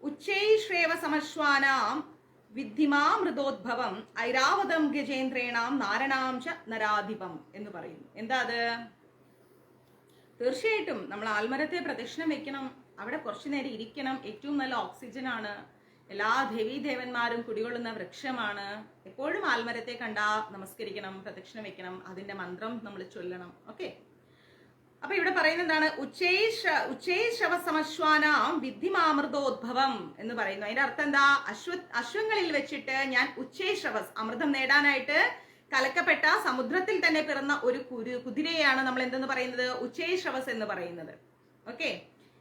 ഉച്ചൈ ശ്രേവ സമശ്വാനാം വിദ്ധിമാ മൃതോദ്ഭവം ഐരാവതം ഗജേന്ദ്രേണാം നാരണാം ച നരാധിപം എന്ന് പറയുന്നു. എന്താ അത്? തീർച്ചയായിട്ടും നമ്മൾ ആൽമരത്തെ പ്രദക്ഷിണം വെക്കണം, അവിടെ കുറച്ചു നേരം ഇരിക്കണം. ഏറ്റവും നല്ല ഓക്സിജൻ ആണ്, എല്ലാ ദേവീദേവന്മാരും കുടികൊള്ളുന്ന വൃക്ഷമാണ്. എപ്പോഴും ആൽമരത്തെ കണ്ടാ നമസ്കരിക്കണം, പ്രദക്ഷിണം വെക്കണം, അതിന്റെ മന്ത്രം നമ്മൾ ചൊല്ലണം. ഓക്കെ, അപ്പൊ ഇവിടെ പറയുന്നത് എന്താണ്? ഉച്ചൈശവസമശ്വാനാം വിദ്ധിമാമൃതോദ്ഭവം എന്ന് പറയുന്നു. അതിന്റെ അർത്ഥം എന്താ? അശ്വങ്ങളിൽ വെച്ചിട്ട് ഞാൻ ഉച്ചൈശവസ്, അമൃതം നേടാനായിട്ട് കലക്കപ്പെട്ട സമുദ്രത്തിൽ തന്നെ പിറന്ന ഒരു കുതിരയാണ് നമ്മൾ എന്തെന്ന് പറയുന്നത്? ഉച്ചൈശവസ് എന്ന് പറയുന്നത്. ഓക്കെ,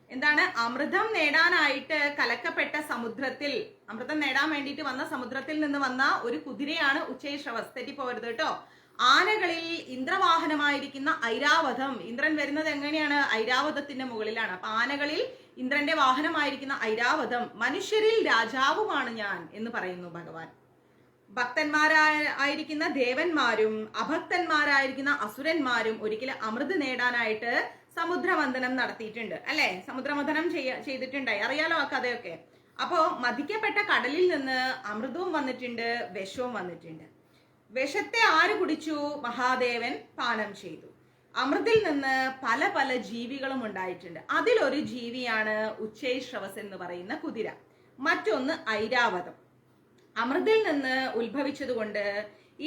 എന്താണ്? അമൃതം നേടാനായിട്ട് കലക്കപ്പെട്ട സമുദ്രത്തിൽ, അമൃതം നേടാൻ വേണ്ടിയിട്ട് വന്ന സമുദ്രത്തിൽ നിന്ന് വന്ന ഒരു കുതിരയാണ് ഉച്ചൈശവസ്. തെറ്റിപ്പോകരുത് കേട്ടോ. ആനകളിൽ ഇന്ദ്രവാഹനമായിരിക്കുന്ന ഐരാവതം, ഇന്ദ്രൻ വരുന്നത് എങ്ങനെയാണ്? ഐരാവതത്തിന്റെ മുകളിലാണ്. അപ്പൊ ആനകളിൽ ഇന്ദ്രന്റെ വാഹനമായിരിക്കുന്ന ഐരാവതം, മനുഷ്യരിൽ രാജാവുമാണ് ഞാൻ എന്ന് പറയുന്നു ഭഗവാൻ. ഭക്തന്മാരായിരിക്കുന്ന ദേവന്മാരും അഭക്തന്മാരായിരിക്കുന്ന അസുരന്മാരും ഒരിക്കലും അമൃത് നേടാനായിട്ട് സമുദ്രമന്ഥനം നടത്തിയിട്ടുണ്ട്, അല്ലെ? സമുദ്രമന്ഥനം ചെയ്തിട്ടുണ്ടായി, അറിയാലോ ആ കഥയൊക്കെ. അപ്പോ മതിക്കപ്പെട്ട കടലിൽ നിന്ന് അമൃതവും വന്നിട്ടുണ്ട്, വിഷവും വന്നിട്ടുണ്ട്. വിഷത്തെ ആര് കുടിച്ചു? മഹാദേവൻ പാനം ചെയ്തു. അമൃതിൽ നിന്ന് പല പല ജീവികളും ഉണ്ടായിട്ടുണ്ട്. അതിലൊരു ജീവിയാണ് ഉച്ചൈശ്രവസ് എന്ന് പറയുന്ന കുതിര. മറ്റൊന്ന് ഐരാവതം. അമൃതിൽ നിന്ന് ഉത്ഭവിച്ചതുകൊണ്ട്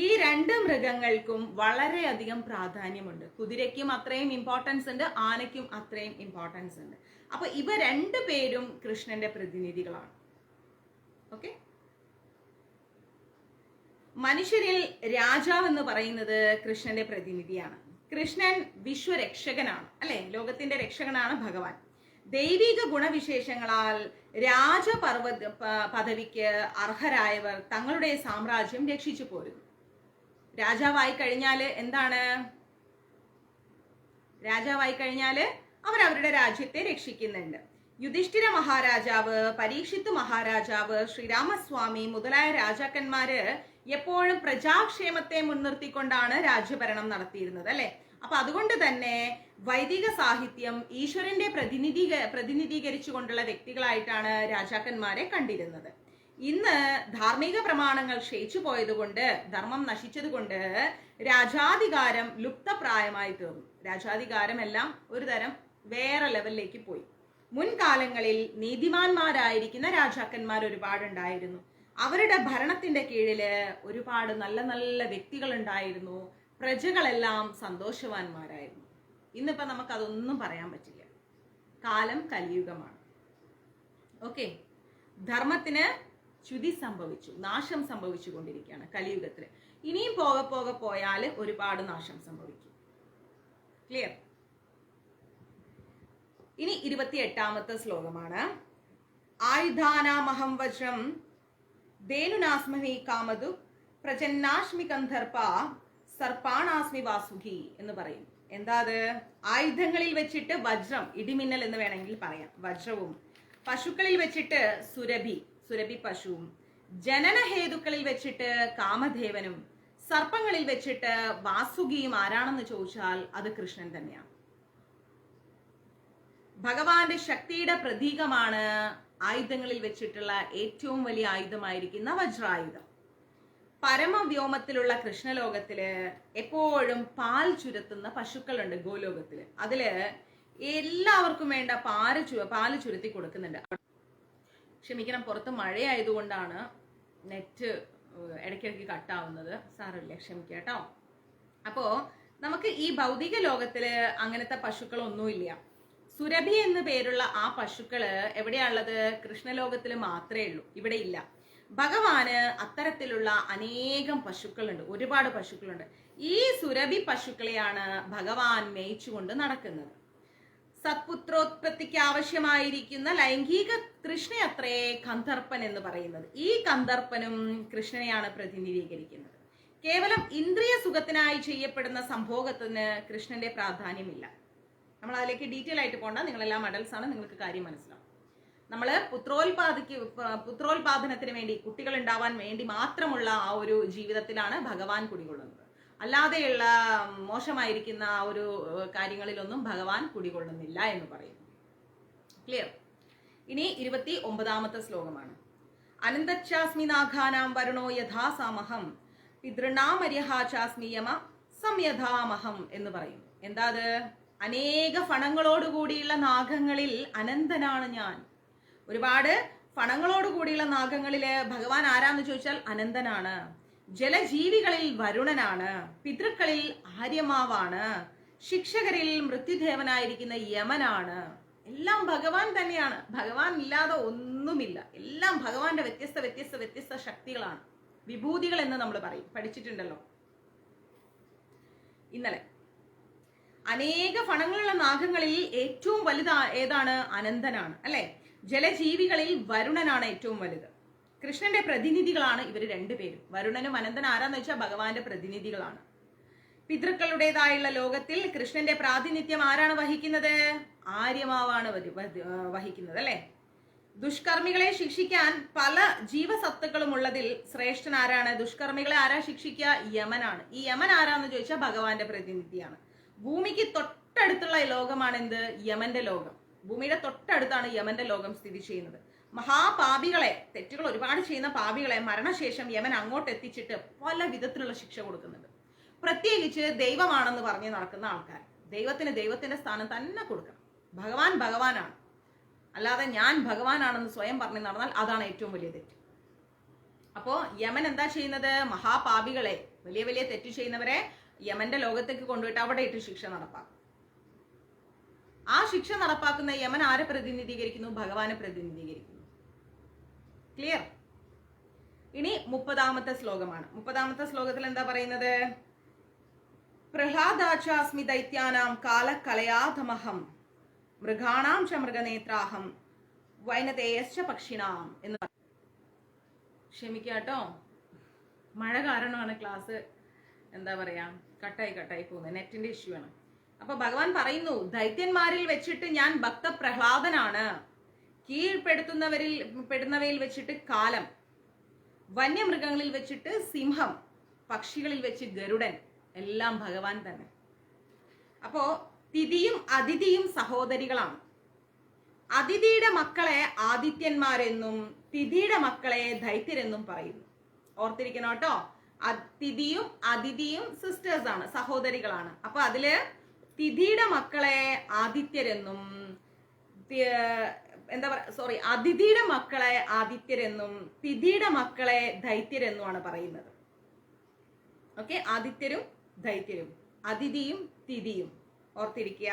ഈ രണ്ട് മൃഗങ്ങൾക്കും വളരെയധികം പ്രാധാന്യമുണ്ട്. കുതിരയ്ക്കും അത്രയും ഇമ്പോർട്ടൻസ് ഉണ്ട്, ആനയ്ക്കും അത്രയും ഇമ്പോർട്ടൻസ് ഉണ്ട്. അപ്പൊ ഇവ രണ്ടു പേരും കൃഷ്ണന്റെ പ്രതിനിധികളാണ്. ഓക്കെ, മനുഷ്യരിൽ രാജാവ് എന്ന് പറയുന്നത് കൃഷ്ണന്റെ പ്രതിനിധിയാണ്. കൃഷ്ണൻ വിശ്വരക്ഷകനാണ്, അല്ലെ? ലോകത്തിന്റെ രക്ഷകനാണ് ഭഗവാൻ. ദൈവിക ഗുണവിശേഷങ്ങളാൽ പദവിക്ക് അർഹരായവർ തങ്ങളുടെ സാമ്രാജ്യം രക്ഷിച്ചു പോരുന്നു. രാജാവായി കഴിഞ്ഞാല് എന്താണ്? രാജാവായി കഴിഞ്ഞാല് അവരവരുടെ രാജ്യത്തെ രക്ഷിക്കുന്നുണ്ട്. യുധിഷ്ഠിര മഹാരാജാവ്, പരീക്ഷിത്ത് മഹാരാജാവ്, ശ്രീരാമസ്വാമി മുതലായ രാജാക്കന്മാര് എപ്പോഴും പ്രജാക്ഷേമത്തെ മുൻനിർത്തിക്കൊണ്ടാണ് രാജ്യഭരണം നടത്തിയിരുന്നത്, അല്ലെ? അപ്പൊ അതുകൊണ്ട് തന്നെ വൈദിക സാഹിത്യം ഈശ്വരന്റെ പ്രതിനിധീകരിച്ചുകൊണ്ടുള്ള വ്യക്തികളായിട്ടാണ് രാജാക്കന്മാരെ കണ്ടിരുന്നത്. ഇന്ന് ധാർമ്മിക പ്രമാണങ്ങൾ ക്ഷയിച്ചു പോയതുകൊണ്ട്, ധർമ്മം നശിച്ചതുകൊണ്ട് രാജാധികാരം ലുപ്തപ്രായമായി തീർന്നു. രാജാധികാരം എല്ലാം ഒരു തരം വേറെ ലെവലിലേക്ക് പോയി. മുൻകാലങ്ങളിൽ നീതിമാന്മാരായിരിക്കുന്ന രാജാക്കന്മാർ ഒരുപാടുണ്ടായിരുന്നു. അവരുടെ ഭരണത്തിന്റെ കീഴില് ഒരുപാട് നല്ല നല്ല വ്യക്തികൾ ഉണ്ടായിരുന്നു. പ്രജകളെല്ലാം സന്തോഷവാന്മാരായിരുന്നു. ഇന്നിപ്പോ നമുക്ക് അതൊന്നും പറയാൻ പറ്റില്ല. കാലം കലിയുഗമാണ്. ഓക്കെ, ധർമ്മത്തിന് ച്യുതി സംഭവിച്ചു, നാശം സംഭവിച്ചു കൊണ്ടിരിക്കുകയാണ് കലിയുഗത്തില്. ഇനിയും പോകെ പോയാല് ഒരുപാട് നാശം സംഭവിക്കും. ക്ലിയർ? ഇനി 28ാമത്തെ ശ്ലോകമാണ്. ആയുധാനാമഹം വജ്രം ധേനുനാസ്മി കാമതു പ്രജന്നാശ്മി കന്ധർപ്പ സർപ്പാണാസ്മി വാസുകി എന്ന് പറയും. എന്താ അത്? ആയുധങ്ങളിൽ വെച്ചിട്ട് വജ്രം, ഇടിമിന്നൽ എന്ന് വേണമെങ്കിൽ പറയാം, വജ്രവും. പശുക്കളിൽ വെച്ചിട്ട് സുരഭി പശുവും. ജനനഹേതുക്കളിൽ വെച്ചിട്ട് കാമദേവനും. സർപ്പങ്ങളിൽ വെച്ചിട്ട് വാസുകിയും. ആരാണെന്ന് ചോദിച്ചാൽ അത് കൃഷ്ണൻ തന്നെയാണ്. ഭഗവാന്റെ ശക്തിയുടെ പ്രതീകമാണ് ആയുധങ്ങളിൽ വെച്ചിട്ടുള്ള ഏറ്റവും വലിയ ആയുധമായിരിക്കുന്ന വജ്രായുധം. പരമവ്യോമത്തിലുള്ള കൃഷ്ണലോകത്തില് എപ്പോഴും പാൽ ചുരത്തുന്ന പശുക്കളുണ്ട് ഗോലോകത്തില്. അതില് എല്ലാവർക്കും വേണ്ട പാല് ചുരത്തി കൊടുക്കുന്നുണ്ട്. ക്ഷമിക്കണം, പുറത്ത് മഴയായതുകൊണ്ടാണ് നെറ്റ് ഇടയ്ക്കിടയ്ക്ക് കട്ടാവുന്നത്. സാരമില്ല, ക്ഷമിക്കുക കേട്ടോ. അപ്പോ നമുക്ക് ഈ ഭൗതിക ലോകത്തില് അങ്ങനത്തെ പശുക്കളൊന്നുമില്ല. സുരഭി എന്ന് പേരുള്ള ആ പശുക്കള് എവിടെയാണുള്ളത്? കൃഷ്ണലോകത്തിൽ മാത്രമേ ഉള്ളൂ, ഇവിടെ ഇല്ല. ഭഗവാന് അത്തരത്തിലുള്ള അനേകം പശുക്കളുണ്ട്, ഒരുപാട് പശുക്കളുണ്ട്. ഈ സുരഭി പശുക്കളെയാണ് ഭഗവാൻ മേയിച്ചുകൊണ്ട് നടക്കുന്നത്. സത്പുത്രോത്പത്തിക്ക് ആവശ്യമായിരിക്കുന്ന ലൈംഗിക തൃഷ്ണയത്രേ കന്ധർപ്പൻ എന്ന് പറയുന്നത്. ഈ കന്ധർപ്പനും കൃഷ്ണനെയാണ് പ്രതിനിധീകരിക്കുന്നത്. കേവലം ഇന്ദ്രിയ സുഖത്തിനായി ചെയ്യപ്പെടുന്ന സംഭോഗത്തിന് കൃഷ്ണന്റെ പ്രാധാന്യമില്ല. നമ്മൾ അതിലേക്ക് ഡീറ്റെയിൽ ആയിട്ട് പോകണ്ട, നിങ്ങളെല്ലാം അഡൽസ് ആണ്, നിങ്ങൾക്ക് കാര്യം മനസ്സിലാവും. നമ്മൾ പുത്രോത്പാദനത്തിന് വേണ്ടി, കുട്ടികൾ ഉണ്ടാവാൻ വേണ്ടി മാത്രമുള്ള ആ ഒരു ജീവിതത്തിലാണ് ഭഗവാൻ കുടികൊള്ളുന്നത്. അല്ലാതെയുള്ള മോശമായിരിക്കുന്ന ആ ഒരു കാര്യങ്ങളിലൊന്നും ഭഗവാൻ കുടികൊള്ളുന്നില്ല എന്ന് പറയുന്നു. ക്ലിയർ? ഇനി 29ാമത്തെ ശ്ലോകമാണ്. അനന്തച്ചാസ്മി നാഘാനാം വരുണോ യഥാസാമഹം പിതൃണാമര്യഹാചാസ്മി യമ സംയഥാമഹം എന്ന് പറയും. എന്താ അത്? അനേക ഫണങ്ങളോടുകൂടിയുള്ള നാഗങ്ങളിൽ അനന്തനാണ് ഞാൻ. ഒരുപാട് ഫണങ്ങളോടുകൂടിയുള്ള നാഗങ്ങളില് ഭഗവാൻ ആരാന്ന് ചോദിച്ചാൽ അനന്തനാണ്. ജലജീവികളിൽ വരുണനാണ്. പിതൃക്കളിൽ ആര്യമാവാണ്. ശിക്ഷകരിൽ മൃത്യുദേവനായിരിക്കുന്ന യമനാണ്. എല്ലാം ഭഗവാൻ തന്നെയാണ്. ഭഗവാൻ ഇല്ലാതെ ഒന്നുമില്ല. എല്ലാം ഭഗവാന്റെ വ്യത്യസ്ത വ്യത്യസ്ത വ്യത്യസ്ത ശക്തികളാണ്. വിഭൂതികൾ എന്ന് നമ്മൾ പഠിച്ചിട്ടുണ്ടല്ലോ ഇന്നലെ. അനേക ഫണങ്ങളുള്ള നാഗങ്ങളിൽ ഏറ്റവും വലുത് ഏതാണ്? അനന്തനാണ് അല്ലെ. ജലജീവികളിൽ വരുണനാണ് ഏറ്റവും വലുത്. കൃഷ്ണന്റെ പ്രതിനിധികളാണ് ഇവർ രണ്ടുപേരും. വരുണനും അനന്തൻ ആരാന്ന് വെച്ചാൽ ഭഗവാന്റെ പ്രതിനിധികളാണ്. പിതൃക്കളുടേതായുള്ള ലോകത്തിൽ കൃഷ്ണന്റെ പ്രാതിനിധ്യം ആരാണ് വഹിക്കുന്നത്? ആര്യമാവാണ് വഹിക്കുന്നത് അല്ലെ. ദുഷ്കർമ്മികളെ ശിക്ഷിക്കാൻ പല ജീവസത്തുക്കളും ഉള്ളതിൽ ശ്രേഷ്ഠൻ ആരാണ്? ദുഷ്കർമ്മികളെ ആരാ ശിക്ഷിക്കുക? യമനാണ്. ഈ യമൻ ആരാന്ന് ചോദിച്ചാൽ ഭഗവാന്റെ പ്രതിനിധിയാണ്. ഭൂമിക്ക് തൊട്ടടുത്തുള്ള ലോകമാണ് എന്ത്? യമന്റെ ലോകം. ഭൂമിയുടെ തൊട്ടടുത്താണ് യമന്റെ ലോകം സ്ഥിതി ചെയ്യുന്നത്. മഹാപാപികളെ, തെറ്റുകൾ ഒരുപാട് ചെയ്യുന്ന പാപികളെ മരണശേഷം യമൻ അങ്ങോട്ട് എത്തിച്ചിട്ട് പല വിധത്തിലുള്ള ശിക്ഷ കൊടുക്കുന്നുണ്ട്. പ്രത്യേകിച്ച് ദൈവമാണെന്ന് പറഞ്ഞ് നടക്കുന്ന ആൾക്കാർ ദൈവത്തിന് ദൈവത്തിന്റെ സ്ഥാനം തന്നെ കൊടുക്കണം. ഭഗവാൻ ഭഗവാനാണ്, അല്ലാതെ ഞാൻ ഭഗവാനാണെന്ന് സ്വയം പറഞ്ഞു നടന്നാൽ അതാണ് ഏറ്റവും വലിയ തെറ്റ്. അപ്പോ യമൻ എന്താ ചെയ്യുന്നത്? മഹാപാപികളെ, വലിയ വലിയ തെറ്റ് ചെയ്യുന്നവരെ യമന്റെ ലോകത്തേക്ക് കൊണ്ടുപോയിട്ട് അവിടെ ഇട്ട് ശിക്ഷ നടപ്പാക്കും. ആ ശിക്ഷ നടപ്പാക്കുന്ന യമൻ ആരെ പ്രതിനിധീകരിക്കുന്നു? ഭഗവാനെ പ്രതിനിധീകരിക്കുന്നു. ക്ലിയർ? ഇനി 30ാമത്തെ ശ്ലോകമാണ്. 30ാമത്തെ ശ്ലോകത്തിൽ എന്താ പറയുന്നത്? പ്രഹ്ലാദാചാസ്മി ദൈത്യാനാം കാലകലയാധമഹം മൃഗാണാം ച മൃഗനേത്രാഹം വൈനതേയശ്ച പക്ഷിണാം എന്ന് പറയും. ക്ഷമിക്കാട്ടോ, മഴ കാരണമാണ് ക്ലാസ് എന്താ പറയാ കട്ടായി പോകുന്നത്. നെറ്റിന്റെ ഇഷ്യൂ ആണ്. അപ്പൊ ഭഗവാൻ പറയുന്നു, ദൈത്യന്മാരിൽ വെച്ചിട്ട് ഞാൻ ഭക്ത പ്രഹ്ലാദനാണ്. പെടുന്നവയിൽ വെച്ചിട്ട് കാലം, വന്യമൃഗങ്ങളിൽ വെച്ചിട്ട് സിംഹം, പക്ഷികളിൽ വെച്ച് ഗരുഡൻ, എല്ലാം ഭഗവാൻ തന്നെ. അപ്പോ തിഥിയും അതിഥിയും സഹോദരികളാണ്. അതിഥിയുടെ മക്കളെ ആദിത്യന്മാരെന്നും തിഥിയുടെ മക്കളെ ദൈത്യരെന്നും പറയുന്നു. ഓർത്തിരിക്കണം കേട്ടോ. തിഥിയും അതിഥിയും സിസ്റ്റേഴ്സ് ആണ്, സഹോദരികളാണ്. അപ്പൊ അതില് തിഥിയുടെ മക്കളെ ആദിത്യരെന്നും അതിഥിയുടെ മക്കളെ ആദിത്യരെന്നും തിഥിയുടെ മക്കളെ ദൈത്യരെന്നുമാണ് പറയുന്നത്. ഓക്കെ, ആദിത്യരും ദൈത്യരും, അതിഥിയും തിഥിയും. ഓർത്തിരിക്കുക.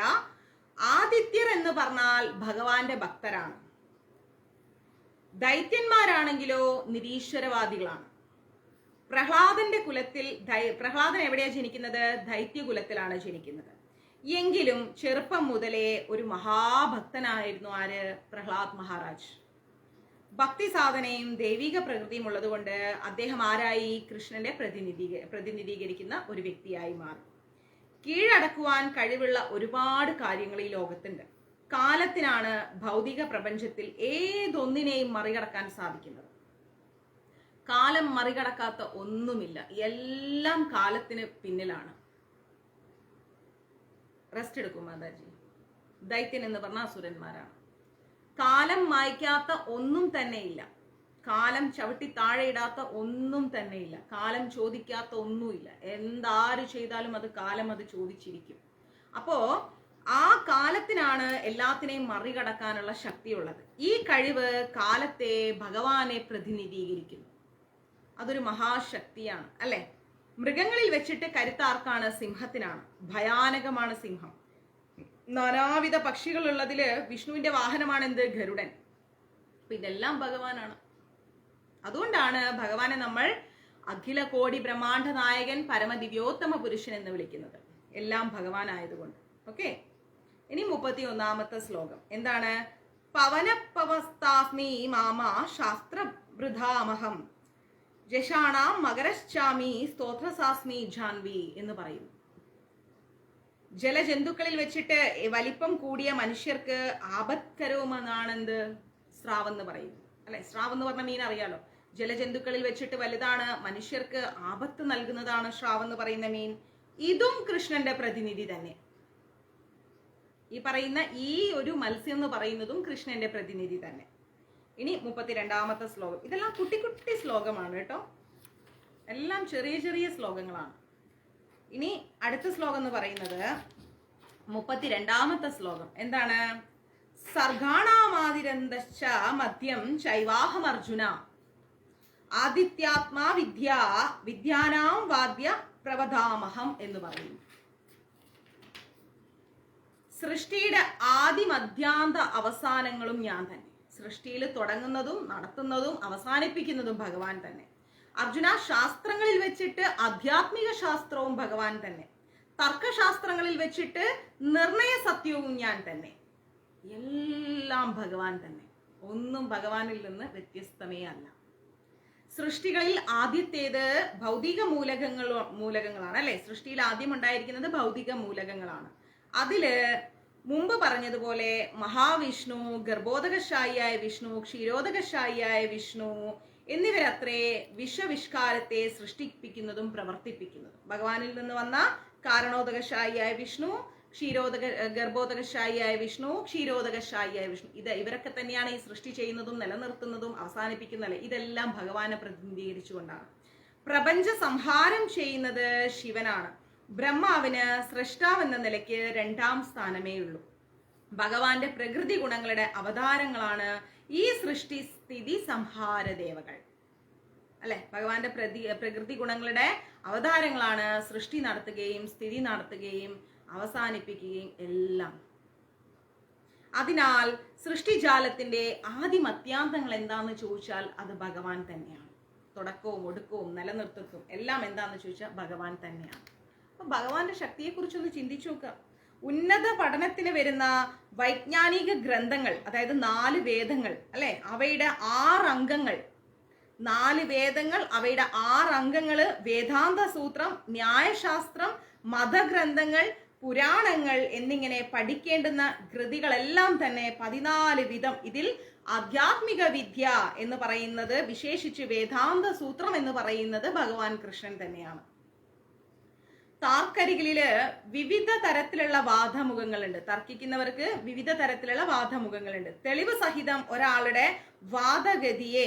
ആദിത്യർ എന്ന് പറഞ്ഞാൽ ഭഗവാന്റെ ഭക്തരാണ്. ദൈത്യന്മാരാണെങ്കിലോ നിരീശ്വരവാദികളാണ്. പ്രഹ്ലാദന്റെ കുലത്തിൽ പ്രഹ്ലാദൻ എവിടെയാ ജനിക്കുന്നത്? ദൈത്യകുലത്തിലാണ് ജനിക്കുന്നത്. എങ്കിലും ചെറുപ്പം മുതലേ ഒരു മഹാഭക്തനായിരുന്നു ആര്? പ്രഹ്ലാദ് മഹാരാജ്. ഭക്തി സാധനയും ദൈവിക പ്രകൃതിയും ഉള്ളതുകൊണ്ട് അദ്ദേഹം ആരായി? കൃഷ്ണന്റെ പ്രതിനിധീകരിക്കുന്ന ഒരു വ്യക്തിയായി മാറി. കീഴടക്കുവാൻ കഴിവുള്ള ഒരുപാട് കാര്യങ്ങൾ ഈ ലോകത്തുണ്ട്. കാലത്തിനാണ് ഭൗതിക പ്രപഞ്ചത്തിൽ ഏതൊന്നിനെയും മറികടക്കാൻ സാധിക്കുന്നത്. കാലം മറികടക്കാത്ത ഒന്നുമില്ല. എല്ലാം കാലത്തിന് പിന്നിലാണ്. റെസ്റ്റ് എടുക്കും മാതാജി. ദൈത്യൻ എന്ന് പറഞ്ഞ അസുരന്മാരാണ്. കാലം മായ്ക്കാത്ത ഒന്നും തന്നെയില്ല. കാലം ചവിട്ടി താഴെയിടാത്ത ഒന്നും തന്നെയില്ല. കാലം ചോദിക്കാത്ത ഒന്നുമില്ല. എന്താര് ചെയ്താലും അത് കാലം അത് ചോദിച്ചിരിക്കും. അപ്പോ ആ കാലത്തിനാണ് എല്ലാത്തിനെയും മറികടക്കാനുള്ള ശക്തിയുള്ളത്. ഈ കഴിവ് കാലത്തെ ഭഗവാനെ പ്രതിനിധീകരിക്കുന്നു. അതൊരു മഹാശക്തിയാണ് അല്ലെ. മൃഗങ്ങളിൽ വെച്ചിട്ട് കരുത്താർക്കാണ്? സിംഹത്തിനാണ്. ഭയാനകമാണ് സിംഹം. നാനാവിധ പക്ഷികൾ ഉള്ളതില് വിഷ്ണുവിന്റെ വാഹനമാണ് എന്ത്? ഗരുഡൻ. അപ്പൊ ഇതെല്ലാം ഭഗവാനാണ്. അതുകൊണ്ടാണ് ഭഗവാനെ നമ്മൾ അഖില കോടി ബ്രഹ്മാണ്ഡ നായകൻ, പരമദിവ്യോത്തമ പുരുഷൻ എന്ന് വിളിക്കുന്നത്. എല്ലാം ഭഗവാനായതുകൊണ്ട്. ഓക്കെ, ഇനി 31ാമത്തെ ശ്ലോകം എന്താണ്? പവനപവസ്താസ്മി മാമാ ശാസ്ത്രവൃഥാമഹം ജഷാണാം മകരശ്ചാമി സ്തോത്രസാസ്മി ജാൻവി എന്ന് പറയുന്നു. ജലജന്തുക്കളിൽ വെച്ചിട്ട് വലിപ്പം കൂടിയ മനുഷ്യർക്ക് ആപത്കരവുമെന്നാണ് എന്ത്? സ്രാവ് എന്ന് പറയുന്നു അല്ലെ. സ്രാവ് എന്ന് പറഞ്ഞ മീൻ അറിയാലോ. ജലജന്തുക്കളിൽ വെച്ചിട്ട് വലുതാണ്, മനുഷ്യർക്ക് ആപത്ത് നൽകുന്നതാണ് സ്രാവ് എന്ന് പറയുന്ന മീൻ. ഇതും കൃഷ്ണന്റെ പ്രതിനിധി തന്നെ. ഈ പറയുന്ന ഈ ഒരു മത്സ്യം എന്ന് പറയുന്നതും കൃഷ്ണന്റെ പ്രതിനിധി തന്നെ. ഇനി 32ാമത്തെ ശ്ലോകം. ഇതെല്ലാം കുട്ടി കുട്ടി ശ്ലോകമാണ് കേട്ടോ. എല്ലാം ചെറിയ ചെറിയ ശ്ലോകങ്ങളാണ്. ഇനി അടുത്ത ശ്ലോകം എന്ന് പറയുന്നത് 32ാമത്തെ ശ്ലോകം എന്താണ്? സർഗാണാമാതിരന്തശ്ച മദ്യം ചൈവാഹമർജുന ആദിത്യാത്മാ വിദ്യാനാം വാദ്യ പ്രവധാമഹം എന്ന് പറയുന്നു. സൃഷ്ടിയുടെ ആദി മധ്യാന്ത അവസാനങ്ങളും ഞാൻ തന്നെ. സൃഷ്ടിയിൽ തുടങ്ങുന്നതും നടത്തുന്നതും അവസാനിപ്പിക്കുന്നതും ഭഗവാൻ തന്നെ. അർജുന, ശാസ്ത്രങ്ങളിൽ വെച്ചിട്ട് ആധ്യാത്മിക ശാസ്ത്രവും ഭഗവാൻ തന്നെ, തർക്കശാസ്ത്രങ്ങളിൽ വെച്ചിട്ട് നിർണയ സത്യവും ഞാൻ തന്നെ. എല്ലാം ഭഗവാൻ തന്നെ, ഒന്നും ഭഗവാനിൽ നിന്ന് വ്യത്യസ്തമേ അല്ല. സൃഷ്ടികളിൽ ആദ്യത്തേത് ഭൗതിക മൂലകങ്ങളാണ് അല്ലെ. സൃഷ്ടിയിൽ ആദ്യം ഉണ്ടായിരിക്കുന്നത് ഭൗതിക മൂലകങ്ങളാണ്. അതില് മുമ്പ് പറഞ്ഞതുപോലെ മഹാവിഷ്ണു, ഗർഭോദകശായിയായ വിഷ്ണു, ക്ഷീരോദകശായിയായ വിഷ്ണു എന്നിവരത്രേ വിശ്വവിഷ്കാരത്തെ സൃഷ്ടിപ്പിക്കുന്നതും പ്രവർത്തിപ്പിക്കുന്നതും. ഭഗവാനിൽ നിന്ന് വന്ന കാരണോദകശായിയായ വിഷ്ണു, ഗർഭോദകശായിയായ വിഷ്ണു, ക്ഷീരോദകശായിയായ വിഷ്ണു, ഇവരൊക്കെ തന്നെയാണ് ഈ സൃഷ്ടി ചെയ്യുന്നതും നിലനിർത്തുന്നതും അവസാനിപ്പിക്കുന്നതല്ലേ. ഇതെല്ലാം ഭഗവാനെ പ്രതിനിധീകരിച്ചുകൊണ്ടാണ്. പ്രപഞ്ച സംഹാരം ചെയ്യുന്നത് ശിവനാണ്. ബ്രഹ്മാവിന് സൃഷ്ടാവ് എന്ന നിലയ്ക്ക് 2ാം സ്ഥാനമേ ഉള്ളൂ. ഭഗവാന്റെ പ്രകൃതി ഗുണങ്ങളുടെ അവതാരങ്ങളാണ് ഈ സൃഷ്ടി സ്ഥിതി സംഹാര ദേവകൾ അല്ലെ. ഭഗവാന്റെ പ്രകൃതി ഗുണങ്ങളുടെ അവതാരങ്ങളാണ് സൃഷ്ടി നടത്തുകയും സ്ഥിതി നടത്തുകയും അവസാനിപ്പിക്കുകയും എല്ലാം. അതിനാൽ സൃഷ്ടിജാലത്തിന്റെ ആദിമത്യാന്തങ്ങൾ എന്താന്ന് ചോദിച്ചാൽ അത് ഭഗവാൻ തന്നെയാണ്. തുടക്കവും ഒടുക്കവും നിലനിർത്തത്തും എല്ലാം എന്താന്ന് ചോദിച്ചാൽ ഭഗവാൻ തന്നെയാണ്. അപ്പൊ ഭഗവാന്റെ ശക്തിയെ കുറിച്ചൊന്ന് ചിന്തിച്ചു നോക്കുക. ഉന്നത പഠനത്തിന് വരുന്ന വൈജ്ഞാനിക ഗ്രന്ഥങ്ങൾ, അതായത് 4 വേദങ്ങൾ അല്ലെ, അവയുടെ 6 അംഗങ്ങൾ, 4 വേദങ്ങൾ, അവയുടെ 6 അംഗങ്ങള്, വേദാന്ത സൂത്രം, ന്യായശാസ്ത്രം, മതഗ്രന്ഥങ്ങൾ, പുരാണങ്ങൾ എന്നിങ്ങനെ പഠിക്കേണ്ടുന്ന കൃതികളെല്ലാം തന്നെ 14 വിധം. ഇതിൽ ആധ്യാത്മിക വിദ്യ എന്ന് പറയുന്നത്, വിശേഷിച്ച് വേദാന്ത സൂത്രം എന്ന് പറയുന്നത് ഭഗവാൻ കൃഷ്ണൻ തന്നെയാണ്. താർക്കരികളില് വിവിധ തരത്തിലുള്ള വാദമുഖങ്ങളുണ്ട്. തർക്കിക്കുന്നവർക്ക് വിവിധ തരത്തിലുള്ള വാദമുഖങ്ങളുണ്ട്. തെളിവ് സഹിതം ഒരാളുടെ വാദഗതിയെ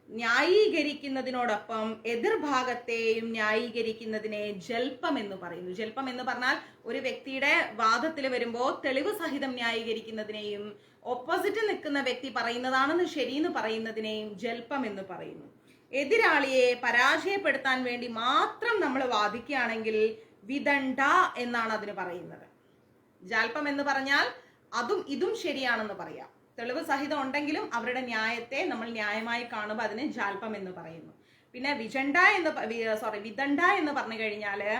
ന്യായീകരിക്കുന്നതിനോടൊപ്പം എതിർഭാഗത്തെയും ന്യായീകരിക്കുന്നതിനെ ജൽപ്പം എന്ന് പറയുന്നു. ജൽപ്പം എന്ന് പറഞ്ഞാൽ ഒരു വ്യക്തിയുടെ വാദത്തിൽ വരുമ്പോൾ തെളിവ് സഹിതം ന്യായീകരിക്കുന്നതിനെയും ഓപ്പോസിറ്റ് നിൽക്കുന്ന വ്യക്തി പറയുന്നതാണെന്ന് ശരിയെന്ന് പറയുന്നതിനെയും ജൽപ്പം എന്ന് പറയുന്നു. എതിരാളിയെ പരാജയപ്പെടുത്താൻ വേണ്ടി മാത്രം നമ്മൾ വാദിക്കുകയാണെങ്കിൽ വിദണ്ഡ എന്നാണ് അതിന് പറയുന്നത്. ജാൽപ്പം എന്ന് പറഞ്ഞാൽ അതും ഇതും ശരിയാണെന്ന് പറയാം. തെളിവ് സഹിതം ഉണ്ടെങ്കിലും അവരുടെ ന്യായത്തെ നമ്മൾ ന്യായമായി കാണുമ്പോൾ അതിന് ജാൽപ്പം എന്ന് പറയുന്നു. പിന്നെ വിദണ്ഡ എന്ന് പറഞ്ഞു കഴിഞ്ഞാല്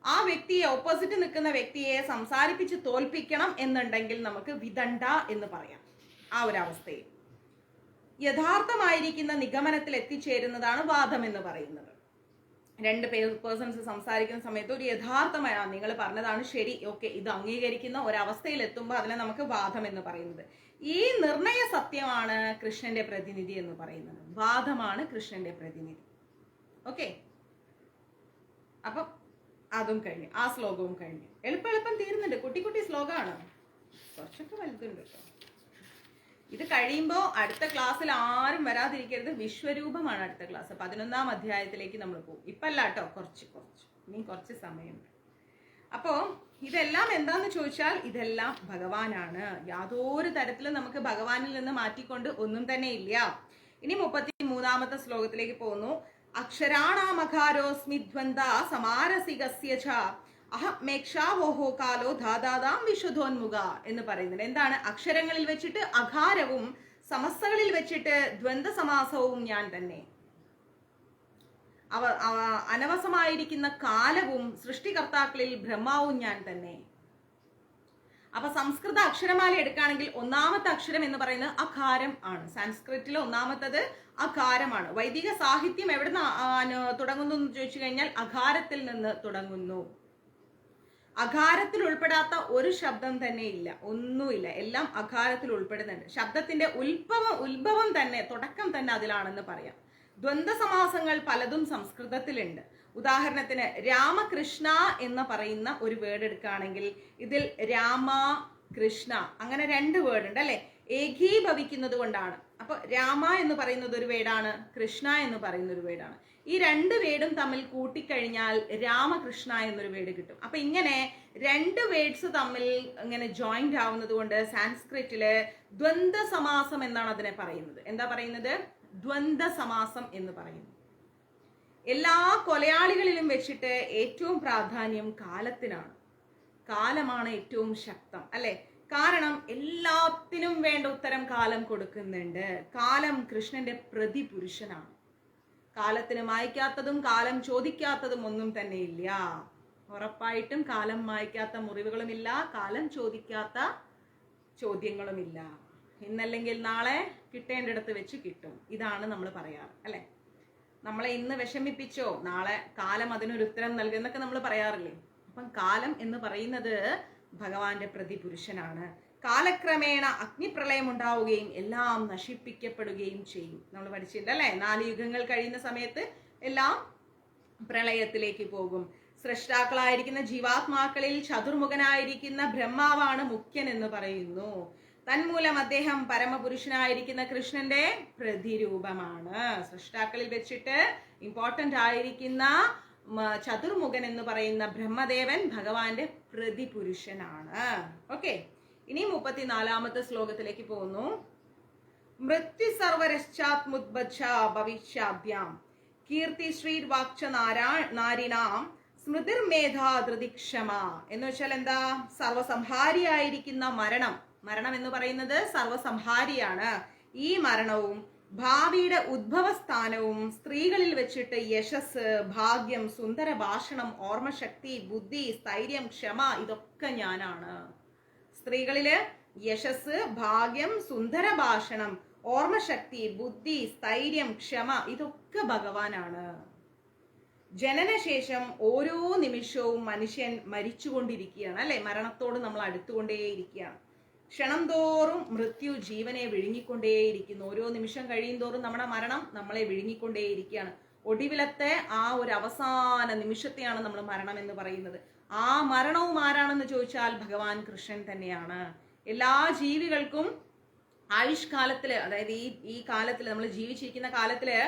ആ വ്യക്തിയെ, ഓപ്പോസിറ്റ് നിൽക്കുന്ന വ്യക്തിയെ സംസാരിപ്പിച്ച് തോൽപ്പിക്കണം എന്നുണ്ടെങ്കിൽ നമുക്ക് വിദണ്ഡ എന്ന് പറയാം. ആ ഒരു അവസ്ഥയിൽ യഥാർത്ഥമായിരിക്കുന്ന നിഗമനത്തിൽ എത്തിച്ചേരുന്നതാണ് വാദം എന്ന് പറയുന്നത്. 2 പേഴ്സൺസ് സംസാരിക്കുന്ന സമയത്ത് ഒരു യഥാർത്ഥമായ, നിങ്ങൾ പറഞ്ഞതാണ് ശരി, ഓക്കെ, ഇത് അംഗീകരിക്കുന്ന ഒരവസ്ഥയിൽ എത്തുമ്പോൾ അതിനെ നമുക്ക് വാദം എന്ന് പറയുന്നത്. ഈ നിർണയ സത്യമാണ് കൃഷ്ണന്റെ പ്രതിനിധി എന്ന് പറയുന്നത്. വാദമാണ് കൃഷ്ണന്റെ പ്രതിനിധി. ഓക്കെ, അപ്പം അതും കഴിഞ്ഞു, ആ ശ്ലോകവും കഴിഞ്ഞു. എളുപ്പം തീരുന്നുണ്ട്. കുട്ടി ശ്ലോകമാണ്, കുറച്ചൊക്കെ വലുതുണ്ട് കേട്ടോ. ഇത് കഴിയുമ്പോൾ അടുത്ത ക്ലാസ്സിൽ ആരും വരാതിരിക്കരുത്. വിശ്വരൂപമാണ് അടുത്ത ക്ലാസ്. 11ാം അധ്യായത്തിലേക്ക് നമ്മൾ പോകും. ഇപ്പല്ല കേട്ടോ, കുറച്ച് ഇനി കുറച്ച് സമയമുണ്ട്. അപ്പോൾ ഇതെല്ലാം എന്താന്ന് ചോദിച്ചാൽ ഇതെല്ലാം ഭഗവാനാണ്. യാതൊരു തരത്തിലും നമുക്ക് ഭഗവാനിൽ നിന്ന് മാറ്റിക്കൊണ്ട് ഒന്നും തന്നെ ഇല്ല. ഇനി 33ാമത്തെ ശ്ലോകത്തിലേക്ക് പോകുന്നു. അക്ഷരാണാമകാരോസ്മിദ്വന്ദ സമാരസികസ്യ ച അഹമേക്ഷാവോഹോ കാലോ ധാതാദാം വിശുദ്ധോന്മുഖ എന്ന് പറയുന്നത്. എന്താണ്? അക്ഷരങ്ങളിൽ വെച്ചിട്ട് അകാരവും സമസ്തകളിൽ വെച്ചിട്ട് ദ്വന്ദ് സമാസവും ഞാൻ തന്നെ. അനവസമായിരിക്കുന്ന കാലവും സൃഷ്ടികർത്താക്കളിൽ ബ്രഹ്മാവും ഞാൻ തന്നെ. അപ്പൊ സംസ്കൃത അക്ഷരമാല എടുക്കുകയാണെങ്കിൽ 1ാമത്തെ അക്ഷരം എന്ന് പറയുന്നത് അകാരം ആണ്. സംസ്കൃതത്തിലെ 1ാമത്തത് അകാരമാണ്. വൈദിക സാഹിത്യം എവിടെ തുടങ്ങുന്നു എന്ന് ചോദിച്ചു കഴിഞ്ഞാൽ അകാരത്തിൽ നിന്ന് തുടങ്ങുന്നു. അകാരത്തിൽ ഉൾപ്പെടാത്ത ഒരു ശബ്ദം തന്നെ ഇല്ല, ഒന്നുമില്ല, എല്ലാം അകാരത്തിൽ ഉൾപ്പെടുന്നുണ്ട്. ശബ്ദത്തിന്റെ ഉത്ഭവം തന്നെ, തുടക്കം തന്നെ അതിലാണെന്ന് പറയാം. ദ്വന്ദ് സമാസങ്ങൾ പലതും സംസ്കൃതത്തിലുണ്ട്. ഉദാഹരണത്തിന് രാമകൃഷ്ണ എന്ന് പറയുന്ന ഒരു വേർഡ് എടുക്കുകയാണെങ്കിൽ ഇതിൽ രാമ കൃഷ്ണ അങ്ങനെ 2 വേർഡ് ഉണ്ട് അല്ലെ. ഏകീഭവിക്കുന്നത് കൊണ്ടാണ്. അപ്പൊ രാമ എന്ന് പറയുന്നത് ഒരു വേർഡാണ്, കൃഷ്ണ എന്ന് പറയുന്ന ഒരു വേർഡാണ്. ഈ രണ്ട് വേർഡും തമ്മിൽ കൂട്ടിക്കഴിഞ്ഞാൽ രാമകൃഷ്ണ എന്നൊരു വേർഡ് കിട്ടും. അപ്പൊ ഇങ്ങനെ രണ്ട് വേർഡ്സ് തമ്മിൽ ഇങ്ങനെ ജോയിന്റ് ആവുന്നത് കൊണ്ട് സാൻസ്ക്രിറ്റില് ദ്വന്ദ്വ സമാസം എന്നാണ് അതിനെ പറയുന്നത്. എന്താ പറയുന്നത്? ദ്വന്ദ്വ സമാസം എന്ന് പറയുന്നു. എല്ലാ കൊലയാളികളിലും വെച്ചിട്ട് ഏറ്റവും പ്രാധാന്യം കാലത്തിനാണ്. കാലമാണ് ഏറ്റവും ശക്തം, അല്ലെ? കാരണം എല്ലാത്തിനും വേണ്ട ഉത്തരം കാലം കൊടുക്കുന്നുണ്ട്. കാലം കൃഷ്ണന്റെ പ്രതിപുരുഷനാണ്. കാലത്തിന് മായ്ക്കാത്തതും കാലം ചോദിക്കാത്തതും ഒന്നും തന്നെ ഇല്ല. ഉറപ്പായിട്ടും കാലം മായ്ക്കാത്ത മുറിവുകളുമില്ല, കാലം ചോദിക്കാത്ത ചോദ്യങ്ങളുമില്ല. ഇന്നല്ലെങ്കിൽ നാളെ കിട്ടേണ്ടിടത്ത് വെച്ച് കിട്ടും. ഇതാണ് നമ്മൾ പറയാറ്, അല്ലെ? നമ്മളെ ഇന്ന് വിഷമിപ്പിച്ചോ, നാളെ കാലം അതിനൊരു ഉത്തരം നൽകും എന്നൊക്കെ നമ്മൾ പറയാറില്ലേ? അപ്പം കാലം എന്ന് പറയുന്നത് ഭഗവാന്റെ പ്രതിപുരുഷനാണ്. കാലക്രമേണ അഗ്നിപ്രളയം ഉണ്ടാവുകയും എല്ലാം നശിപ്പിക്കപ്പെടുകയും ചെയ്യും. നമ്മൾ പഠിച്ചില്ല, അല്ലെ? 4 യുഗങ്ങൾ കഴിയുന്ന സമയത്ത് എല്ലാം പ്രളയത്തിലേക്ക് പോകും. സൃഷ്ടാക്കളായിരിക്കുന്ന ജീവാത്മാക്കളിൽ ചതുർമുഖനായിരിക്കുന്ന ബ്രഹ്മാവാണ് മുഖ്യൻ എന്ന് പറയുന്നു. തന്മൂലം അദ്ദേഹം പരമപുരുഷനായിരിക്കുന്ന കൃഷ്ണന്റെ പ്രതിരൂപമാണ്. സൃഷ്ടാക്കളിൽ വെച്ചിട്ട് ഇമ്പോർട്ടന്റ് ആയിരിക്കുന്ന ചതുർമുഖൻ എന്ന് പറയുന്ന ബ്രഹ്മദേവൻ ഭഗവാന്റെ പ്രതിപുരുഷനാണ്. ഓക്കെ, ഇനി 34ാമത്തെ ശ്ലോകത്തിലേക്ക് പോകുന്നു. മൃത്യു സർവരശ്ചാത്മുദ്ബച്ഛ ഭവിഷ്യാഭ്യാം കീർത്തി ശ്രീർവാക്ച നാരിണാം സ്മൃതിർമേധാ ധൃതിക്ഷമ. എന്ന് വെച്ചാൽ എന്താ? സർവസംഹാരിയായിരിക്കുന്ന മരണം എന്ന് പറയുന്നത് സർവസംഹാരിയാണ്. ഈ മരണവും ഭാവിയുടെ ഉദ്ഭവസ്ഥാനവും സ്ത്രീകളിൽ വെച്ചിട്ട് യശസ്, ഭാഗ്യം, സുന്ദര ഭാഷണം, ഓർമ്മശക്തി, ബുദ്ധി, സ്ഥൈര്യം, ക്ഷമ ഇതൊക്കെ ഞാനാണ്. സ്ത്രീകളില് യശസ്, ഭാഗ്യം, സുന്ദര ഭാഷണം, ഓർമ്മശക്തി, ബുദ്ധി, സ്ഥൈര്യം, ക്ഷമ ഇതൊക്കെ ഭഗവാനാണ്. ജനനശേഷം ഓരോ നിമിഷവും മനുഷ്യൻ മരിച്ചുകൊണ്ടിരിക്കുകയാണ്, അല്ലെ? മരണത്തോട് നമ്മൾ അടുത്തുകൊണ്ടേയിരിക്കുകയാണ്. ക്ഷണം തോറും മൃത്യു ജീവനെ വിഴുങ്ങിക്കൊണ്ടേയിരിക്കുന്നു. ഓരോ നിമിഷം കഴിയും തോറും നമ്മുടെ മരണം നമ്മളെ വിഴുങ്ങിക്കൊണ്ടേയിരിക്കുകയാണ്. ഒടുവിലത്തെ ആ ഒരു അവസാന നിമിഷത്തെയാണ് നമ്മൾ മരണം എന്ന് പറയുന്നത്. ആ മരണവും ആരാണെന്ന് ചോദിച്ചാൽ ഭഗവാൻ കൃഷ്ണൻ തന്നെയാണ്. എല്ലാ ജീവികൾക്കും ആയുഷ്കാലത്തില്, അതായത് ഈ കാലത്തില് നമ്മൾ ജീവിച്ചിരിക്കുന്ന കാലത്തില്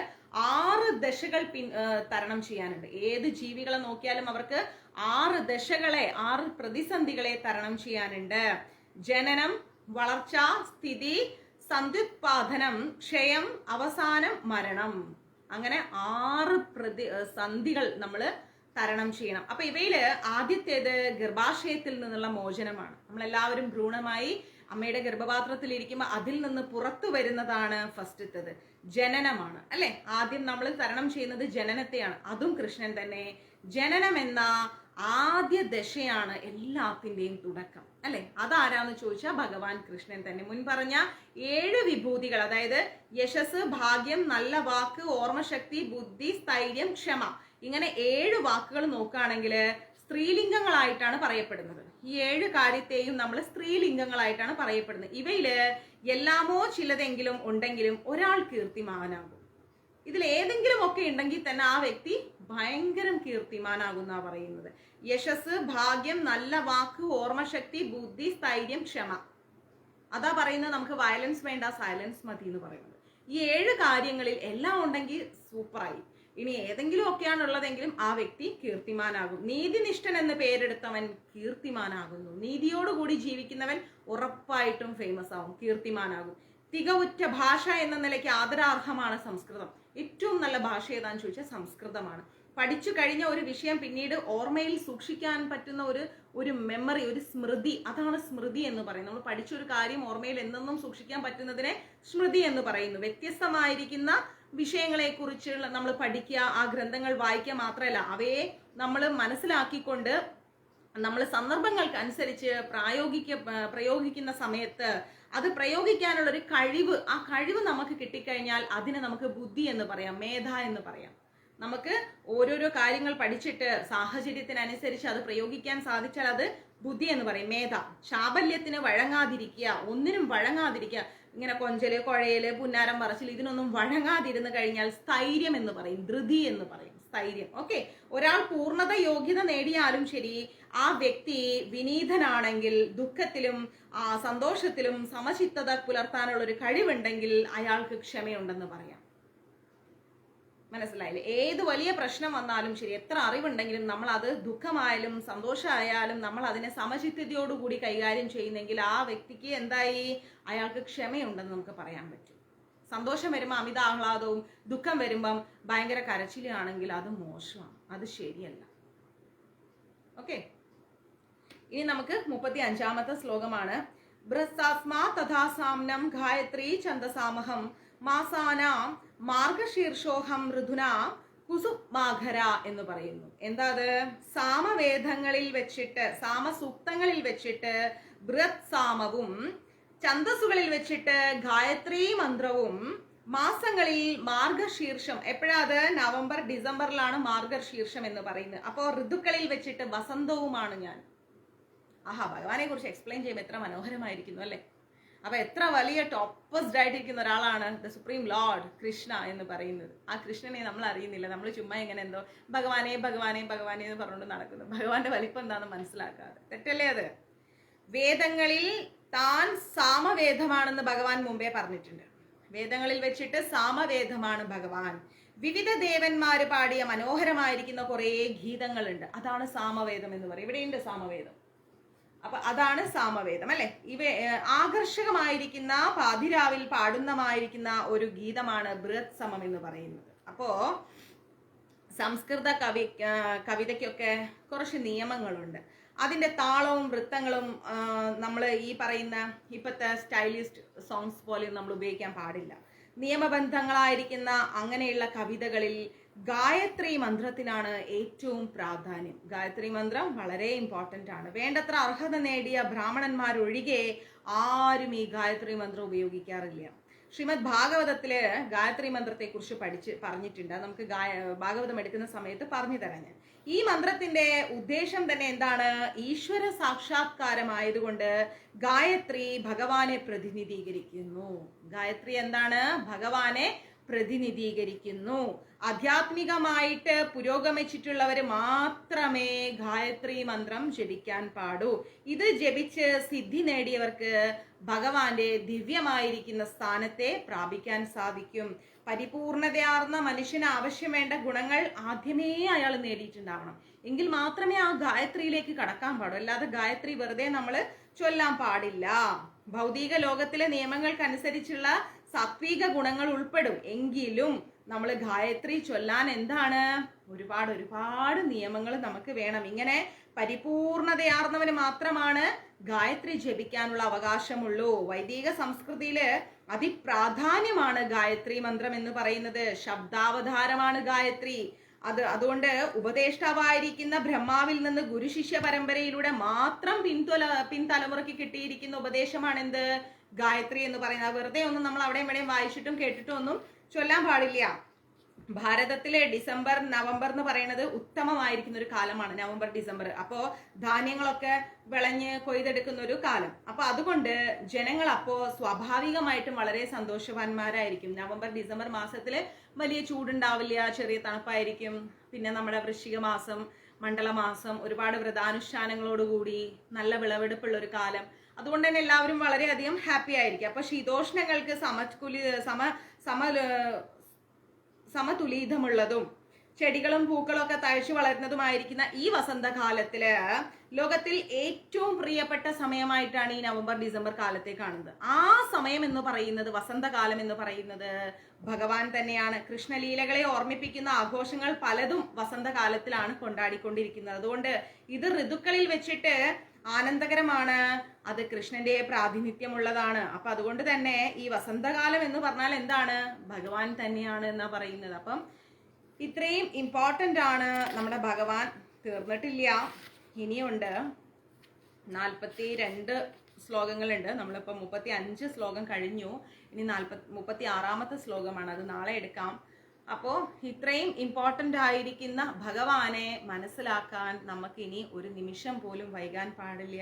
6 ദശകൾ തരണം ചെയ്യാനുണ്ട്. ഏത് ജീവികളെ നോക്കിയാലും അവർക്ക് 6 ദശകളെ, 6 പ്രതിസന്ധികളെ തരണം ചെയ്യാനുണ്ട്. ജനനം, വളർച്ച, സ്ഥിതി, സന്ധ്യുത്പാദനം, ക്ഷയം, അവസാനം മരണം. അങ്ങനെ 6 സന്ധികൾ നമ്മൾ തരണം ചെയ്യണം. അപ്പൊ ഇവയില് ആദ്യത്തേത് ഗർഭാശയത്തിൽ നിന്നുള്ള മോചനമാണ്. നമ്മളെല്ലാവരും ഭ്രൂണമായി അമ്മയുടെ ഗർഭപാത്രത്തിൽ ഇരിക്കുമ്പോൾ അതിൽ നിന്ന് പുറത്തു വരുന്നതാണ് ഫസ്റ്റത്തത്, ജനനമാണ്, അല്ലെ? ആദ്യം നമ്മൾ തരണം ചെയ്യുന്നത് ജനനത്തെയാണ്. അതും കൃഷ്ണൻ തന്നെ. ജനനം എന്ന ആദ്യ ദശയാണ് എല്ലാത്തിന്റെയും തുടക്കം, അല്ലെ? അതാരാന്ന് ചോദിച്ചാൽ ഭഗവാൻ കൃഷ്ണൻ തന്നെ. മുൻ പറഞ്ഞ 7 വിഭൂതികൾ, അതായത് യശസ്, ഭാഗ്യം, നല്ല വാക്ക്, ഓർമ്മശക്തി, ബുദ്ധി, സ്ഥൈര്യം, ക്ഷമ, ഇങ്ങനെ 7 വാക്കുകൾ നോക്കുകയാണെങ്കിൽ സ്ത്രീലിംഗങ്ങളായിട്ടാണ് പറയപ്പെടുന്നത്. ഈ 7 കാര്യത്തെയും നമ്മൾ സ്ത്രീലിംഗങ്ങളായിട്ടാണ് പറയപ്പെടുന്നത്. ഇവയില് എല്ലാമോ ചിലതെങ്കിലും ഉണ്ടെങ്കിലും ഒരാൾ കീർത്തിമാനാകും. ഇതിൽ ഏതെങ്കിലും ഒക്കെ ഉണ്ടെങ്കിൽ തന്നെ ആ വ്യക്തി ഭയങ്കരം കീർത്തിമാനാകുന്ന പറയുന്നത്. യശസ്, ഭാഗ്യം, നല്ല വാക്ക്, ഓർമ്മശക്തി, ബുദ്ധി, സ്ഥൈര്യം, ക്ഷമ. അതാ പറയുന്നത് നമുക്ക് വയലൻസ് വേണ്ട, സൈലൻസ് മതി എന്ന് പറയുന്നത്. ഈ 7 കാര്യങ്ങളിൽ എല്ലാം ഉണ്ടെങ്കിൽ സൂപ്പറായി. ഇനി ഏതെങ്കിലും ഒക്കെയാണ് ഉള്ളതെങ്കിലും ആ വ്യക്തി കീർത്തിമാനാകും. നീതിനിഷ്ഠൻ എന്ന് പേരെടുത്തവൻ കീർത്തിമാനാകുന്നു. നീതിയോടുകൂടി ജീവിക്കുന്നവൻ ഉറപ്പായിട്ടും ഫേമസ് ആവും, കീർത്തിമാനാകും. തികവുറ്റ ഭാഷ എന്ന നിലയ്ക്ക് ആദരാർഹമാണ് സംസ്കൃതം. ഏറ്റവും നല്ല ഭാഷ ഏതാന്ന് ചോദിച്ചാൽ സംസ്കൃതമാണ്. പഠിച്ചു കഴിഞ്ഞ ഒരു വിഷയം പിന്നീട് ഓർമ്മയിൽ സൂക്ഷിക്കാൻ പറ്റുന്ന ഒരു മെമ്മറി, ഒരു സ്മൃതി, അതാണ് സ്മൃതി എന്ന് പറയുന്നത്. നമ്മൾ പഠിച്ചൊരു കാര്യം ഓർമ്മയിൽ എന്നെന്നും സൂക്ഷിക്കാൻ പറ്റുന്നതിനെ സ്മൃതി എന്ന് പറയുന്നു. വ്യത്യസ്തമായിരിക്കുന്ന വിഷയങ്ങളെ കുറിച്ച് നമ്മൾ പഠിക്കുക, ആ ഗ്രന്ഥങ്ങൾ വായിക്കുക മാത്രമല്ല, അവയെ നമ്മൾ മനസ്സിലാക്കിക്കൊണ്ട് നമ്മൾ സന്ദർഭങ്ങൾക്ക് അനുസരിച്ച് പ്രയോഗിക്കുന്ന സമയത്ത് അത് പ്രയോഗിക്കാനുള്ള ഒരു കഴിവ്, ആ കഴിവ് നമുക്ക് കിട്ടിക്കഴിഞ്ഞാൽ അതിനെ നമുക്ക് ബുദ്ധി എന്ന് പറയാം, മേധ എന്ന് പറയാം. നമുക്ക് ഓരോരോ കാര്യങ്ങൾ പഠിച്ചിട്ട് സാഹചര്യത്തിനനുസരിച്ച് അത് പ്രയോഗിക്കാൻ സാധിച്ചാൽ അത് ബുദ്ധി എന്ന് പറയും, മേധ. ചാബല്യത്തിന് വഴങ്ങാതിരിക്കുക, ഒന്നിനും വഴങ്ങാതിരിക്കുക, ഇങ്ങനെ കൊഞ്ചല്, കുഴയല്, പുന്നാരം പറച്ചിൽ, ഇതിനൊന്നും വഴങ്ങാതിരുന്ന് കഴിഞ്ഞാൽ സ്ഥൈര്യം എന്ന് പറയും, ധൃതി എന്ന് പറയും, സ്ഥൈര്യം. ഓക്കെ, ഒരാൾ പൂർണ്ണത യോഗ്യത നേടിയാലും ശരി, ആ വ്യക്തി വിനീതനാണെങ്കിൽ, ദുഃഖത്തിലും സന്തോഷത്തിലും സമചിത്തത പുലർത്താനുള്ള ഒരു കഴിവുണ്ടെങ്കിൽ അയാൾക്ക് ക്ഷമയുണ്ടെന്ന് പറയാം. മനസ്സിലായില്ലേ? ഏത് വലിയ പ്രശ്നം വന്നാലും ശരി, എത്ര അറിവുണ്ടെങ്കിലും നമ്മൾ അത് ദുഃഖമായാലും സന്തോഷമായാലും നമ്മൾ അതിനെ സമചിത്തതയോടുകൂടി കൈകാര്യം ചെയ്യുന്നെങ്കിൽ ആ വ്യക്തിക്ക് എന്തായി, അയാൾക്ക് ക്ഷമയുണ്ടെന്ന് നമുക്ക് പറയാൻ പറ്റും. സന്തോഷം വരുമ്പോൾ അമിത ആഹ്ലാദവും, ദുഃഖം വരുമ്പം ഭയങ്കര കരച്ചിലാണെങ്കിൽ അത് മോശമാണ്, അത് ശരിയല്ല. ഓക്കെ, ഇനി നമുക്ക് 35-ാമത്തെ ശ്ലോകമാണ്. ബൃഹസ്സാസ്മാ തഥാ സാമ്നം ഗായത്രി ഛന്ദസാമഹം മാസാനാം മാർഗശീർഷോഹം ഋതുന കുസുമാഘര എന്ന് പറയുന്നു. എന്താ അത്? സാമവേദങ്ങളിൽ വെച്ചിട്ട്, സാമസൂക്തങ്ങളിൽ വെച്ചിട്ട് ബൃഹത് സാമവും, ഛന്ദസ്സുകളിൽ വെച്ചിട്ട് ഗായത്രി മന്ത്രവും, മാസങ്ങളിൽ മാർഗശീർഷം. എപ്പോഴാ അത്? നവംബർ ഡിസംബറിലാണ് മാർഗശീർഷം എന്ന് പറയുന്നത്. അപ്പോൾ ഋതുക്കളിൽ വെച്ചിട്ട് വസന്തവുമാണ് ഞാൻ. ആഹാ, ഭഗവാനെ കുറിച്ച് എക്സ്പ്ലെയിൻ ചെയ്യുമ്പോൾ എത്ര മനോഹരമായിരിക്കുന്നു അല്ലെ? അപ്പൊ എത്ര വലിയ ടോപ്പസ്റ്റ് ആയിട്ടിരിക്കുന്ന ഒരാളാണ് ദ സുപ്രീം ലോർഡ് കൃഷ്ണ എന്ന് പറയുന്നത്. ആ കൃഷ്ണനെ നമ്മൾ അറിയുന്നില്ല, നമ്മൾ ചുമ്മാ ഇങ്ങനെ എന്തോ ഭഗവാനെ ഭഗവാനെ ഭഗവാനെ എന്ന് പറഞ്ഞുകൊണ്ട് നടക്കുന്നു. ഭഗവാന്റെ വലിപ്പം എന്താണെന്ന് മനസ്സിലാക്കാതെ. തെറ്റല്ലേ അത്? വേദങ്ങളിൽ താൻ സാമവേദമാണെന്ന് ഭഗവാൻ മുമ്പേ പറഞ്ഞിട്ടുണ്ട്. വേദങ്ങളിൽ വെച്ചിട്ട് സാമവേദമാണ് ഭഗവാൻ. വിവിധ ദേവന്മാര് പാടിയ മനോഹരമായിരിക്കുന്ന കുറെ ഗീതങ്ങളുണ്ട്, അതാണ് സാമവേദം എന്ന് പറയും. ഇവിടെയുണ്ട് സാമവേദം. അപ്പൊ അതാണ് സാമവേദം അല്ലെ? ഇവ ആകർഷകമായിരിക്കുന്ന പാതിരാവിൽ പാടുന്നമായിരിക്കുന്ന ഒരു ഗീതമാണ് ബൃഹത് സമം എന്ന് പറയുന്നത്. അപ്പോ സംസ്കൃത കവിതയ്ക്കൊക്കെ കുറച്ച് നിയമങ്ങളുണ്ട്. അതിന്റെ താളവും വൃത്തങ്ങളും നമ്മൾ ഈ പറയുന്ന ഇപ്പോഴത്തെ സ്റ്റൈലിസ്റ്റ് സോങ്സ് പോലെ നമ്മൾ ഉപയോഗിക്കാൻ പാടില്ല. നിയമബന്ധങ്ങളായിരിക്കുന്ന അങ്ങനെയുള്ള കവിതകളിൽ ഗായത്രി മന്ത്രത്തിനാണ് ഏറ്റവും പ്രാധാന്യം. ഗായത്രി മന്ത്രം വളരെ ഇമ്പോർട്ടൻ്റ് ആണ്. വേണ്ടത്ര അർഹത നേടിയ ബ്രാഹ്മണന്മാരൊഴികെ ആരും ഈ ഗായത്രി മന്ത്രം ഉപയോഗിക്കാറില്ല. ശ്രീമദ് ഭാഗവതത്തില് ഗായത്രി മന്ത്രത്തെ കുറിച്ച് പറഞ്ഞിട്ടുണ്ട്. നമുക്ക് ഭാഗവതം എടുക്കുന്ന സമയത്ത് പറഞ്ഞു തരാം ഞാൻ. ഈ മന്ത്രത്തിന്റെ ഉദ്ദേശം തന്നെ എന്താണ്? ഈശ്വര സാക്ഷാത്കാരമായതുകൊണ്ട് ഗായത്രി ഭഗവാനെ പ്രതിനിധീകരിക്കുന്നു. ഗായത്രി എന്താണ്? ഭഗവാനെ പ്രതിനിധീകരിക്കുന്നു. ആധ്യാത്മികമായിട്ട് പുരോഗമിച്ചിട്ടുള്ളവർ മാത്രമേ ഗായത്രി മന്ത്രം ജപിക്കാൻ പാടൂ. ഇത് ജപിച്ച് സിദ്ധി നേടിയവർക്ക് ഭഗവാന്റെ ദിവ്യമായിരിക്കുന്ന സ്ഥാനത്തെ പ്രാപിക്കാൻ സാധിക്കും. പരിപൂർണതയാർന്ന മനുഷ്യന് ആവശ്യം വേണ്ട ഗുണങ്ങൾ ആദ്യമേ അയാൾ നേടിയിട്ടുണ്ടാവണം. എങ്കിൽ മാത്രമേ ആ ഗായത്രിയിലേക്ക് കടക്കാൻ പാടൂ. അല്ലാതെ ഗായത്രി വെറുതെ നമ്മൾ ചൊല്ലാൻ പാടില്ല. ഭൗതിക ലോകത്തിലെ നിയമങ്ങൾക്കനുസരിച്ചുള്ള സാത്വിക ഗുണങ്ങൾ ഉൾപ്പെടും. എങ്കിലും നമ്മൾ ഗായത്രി ചൊല്ലാൻ എന്താണ്? ഒരുപാട് നിയമങ്ങൾ നമുക്ക് വേണം. ഇങ്ങനെ പരിപൂർണതയാർന്നവന് മാത്രമാണ് ഗായത്രി ജപിക്കാനുള്ള അവകാശമുള്ളൂ. വൈദിക സംസ്കൃതിയില് അതിപ്രാധാന്യമാണ് ഗായത്രി മന്ത്രം എന്ന് പറയുന്നത്. ശബ്ദാവതാരമാണ് ഗായത്രി. അതുകൊണ്ട് ഉപദേഷ്ടാവായിരിക്കുന്ന ബ്രഹ്മാവിൽ നിന്ന് ഗുരുശിഷ്യ പരമ്പരയിലൂടെ മാത്രം പിൻതലമുറയ്ക്ക് കിട്ടിയിരിക്കുന്ന ഉപദേശമാണ് എന്ത്? ഗായത്രി എന്ന് പറയുന്നത്. വെറുതെ ഒന്നും നമ്മൾ അവിടെയും ഇവിടെയും വായിച്ചിട്ടും കേട്ടിട്ടും ഒന്നും ചൊല്ലാൻ പാടില്ല. ഭാരതത്തിലെ ഡിസംബർ നവംബർ എന്ന് പറയുന്നത് ഉത്തമമായിരിക്കുന്ന ഒരു കാലമാണ്. November December. അപ്പോ ധാന്യങ്ങളൊക്കെ വിളഞ്ഞ് കൊയ്തെടുക്കുന്ന ഒരു കാലം. അപ്പൊ അതുകൊണ്ട് ജനങ്ങൾ അപ്പോ സ്വാഭാവികമായിട്ടും വളരെ സന്തോഷവാന്മാരായിരിക്കും. നവംബർ ഡിസംബർ മാസത്തില് വലിയ ചൂടുണ്ടാവില്ല, ചെറിയ തണുപ്പായിരിക്കും. പിന്നെ നമ്മുടെ വൃശ്ചിക മാസം, മണ്ഡലമാസം, ഒരുപാട് വ്രതാനുഷ്ഠാനങ്ങളോടുകൂടി നല്ല വിളവെടുപ്പുള്ള ഒരു കാലം. അതുകൊണ്ട് തന്നെ എല്ലാവരും വളരെയധികം ഹാപ്പി ആയിരിക്കും. അപ്പൊ ശീതോഷ്ണങ്ങൾക്ക് സമതുലിതമുള്ളതും ചെടികളും പൂക്കളും ഒക്കെ തഴച്ചു വളരുന്നതുമായിരിക്കുന്ന ഈ വസന്തകാലത്തില് ലോകത്തിൽ ഏറ്റവും പ്രിയപ്പെട്ട സമയമായിട്ടാണ് ഈ നവംബർ ഡിസംബർ കാലത്തെ കാണുന്നത്. ആ സമയം എന്ന് പറയുന്നത്, വസന്തകാലം എന്ന് പറയുന്നത് ഭഗവാൻ തന്നെയാണ്. കൃഷ്ണലീലകളെ ഓർമ്മിപ്പിക്കുന്ന ആഘോഷങ്ങൾ പലതും വസന്തകാലത്തിലാണ് കൊണ്ടാടിക്കൊണ്ടിരിക്കുന്നത്. അതുകൊണ്ട് ഇത് ഋതുക്കളിൽ വെച്ചിട്ട് ആനന്ദകരമാണ്. അത് കൃഷ്ണന്റെ പ്രാതിനിധ്യമുള്ളതാണ്. അപ്പൊ അതുകൊണ്ട് തന്നെ ഈ വസന്തകാലം എന്ന് പറഞ്ഞാൽ എന്താണ്? ഭഗവാൻ തന്നെയാണ് എന്നാ പറയുന്നത്. അപ്പം ഇത്രയും ഇമ്പോർട്ടൻ്റ് ആണ് നമ്മുടെ ഭഗവാൻ. തീർന്നിട്ടില്ല, ഇനിയുണ്ട്. 42 ശ്ലോകങ്ങളുണ്ട്. നമ്മളിപ്പോ 35 ശ്ലോകം കഴിഞ്ഞു. ഇനി 36ാമത്തെ ശ്ലോകമാണ്. അത് നാളെ എടുക്കാം. അപ്പോ ഇത്രയും ഇമ്പോർട്ടൻ്റ് ആയിരിക്കുന്ന ഭഗവാനെ മനസ്സിലാക്കാൻ നമുക്ക് ഇനി ഒരു നിമിഷം പോലും വൈകാൻ പാടില്ല.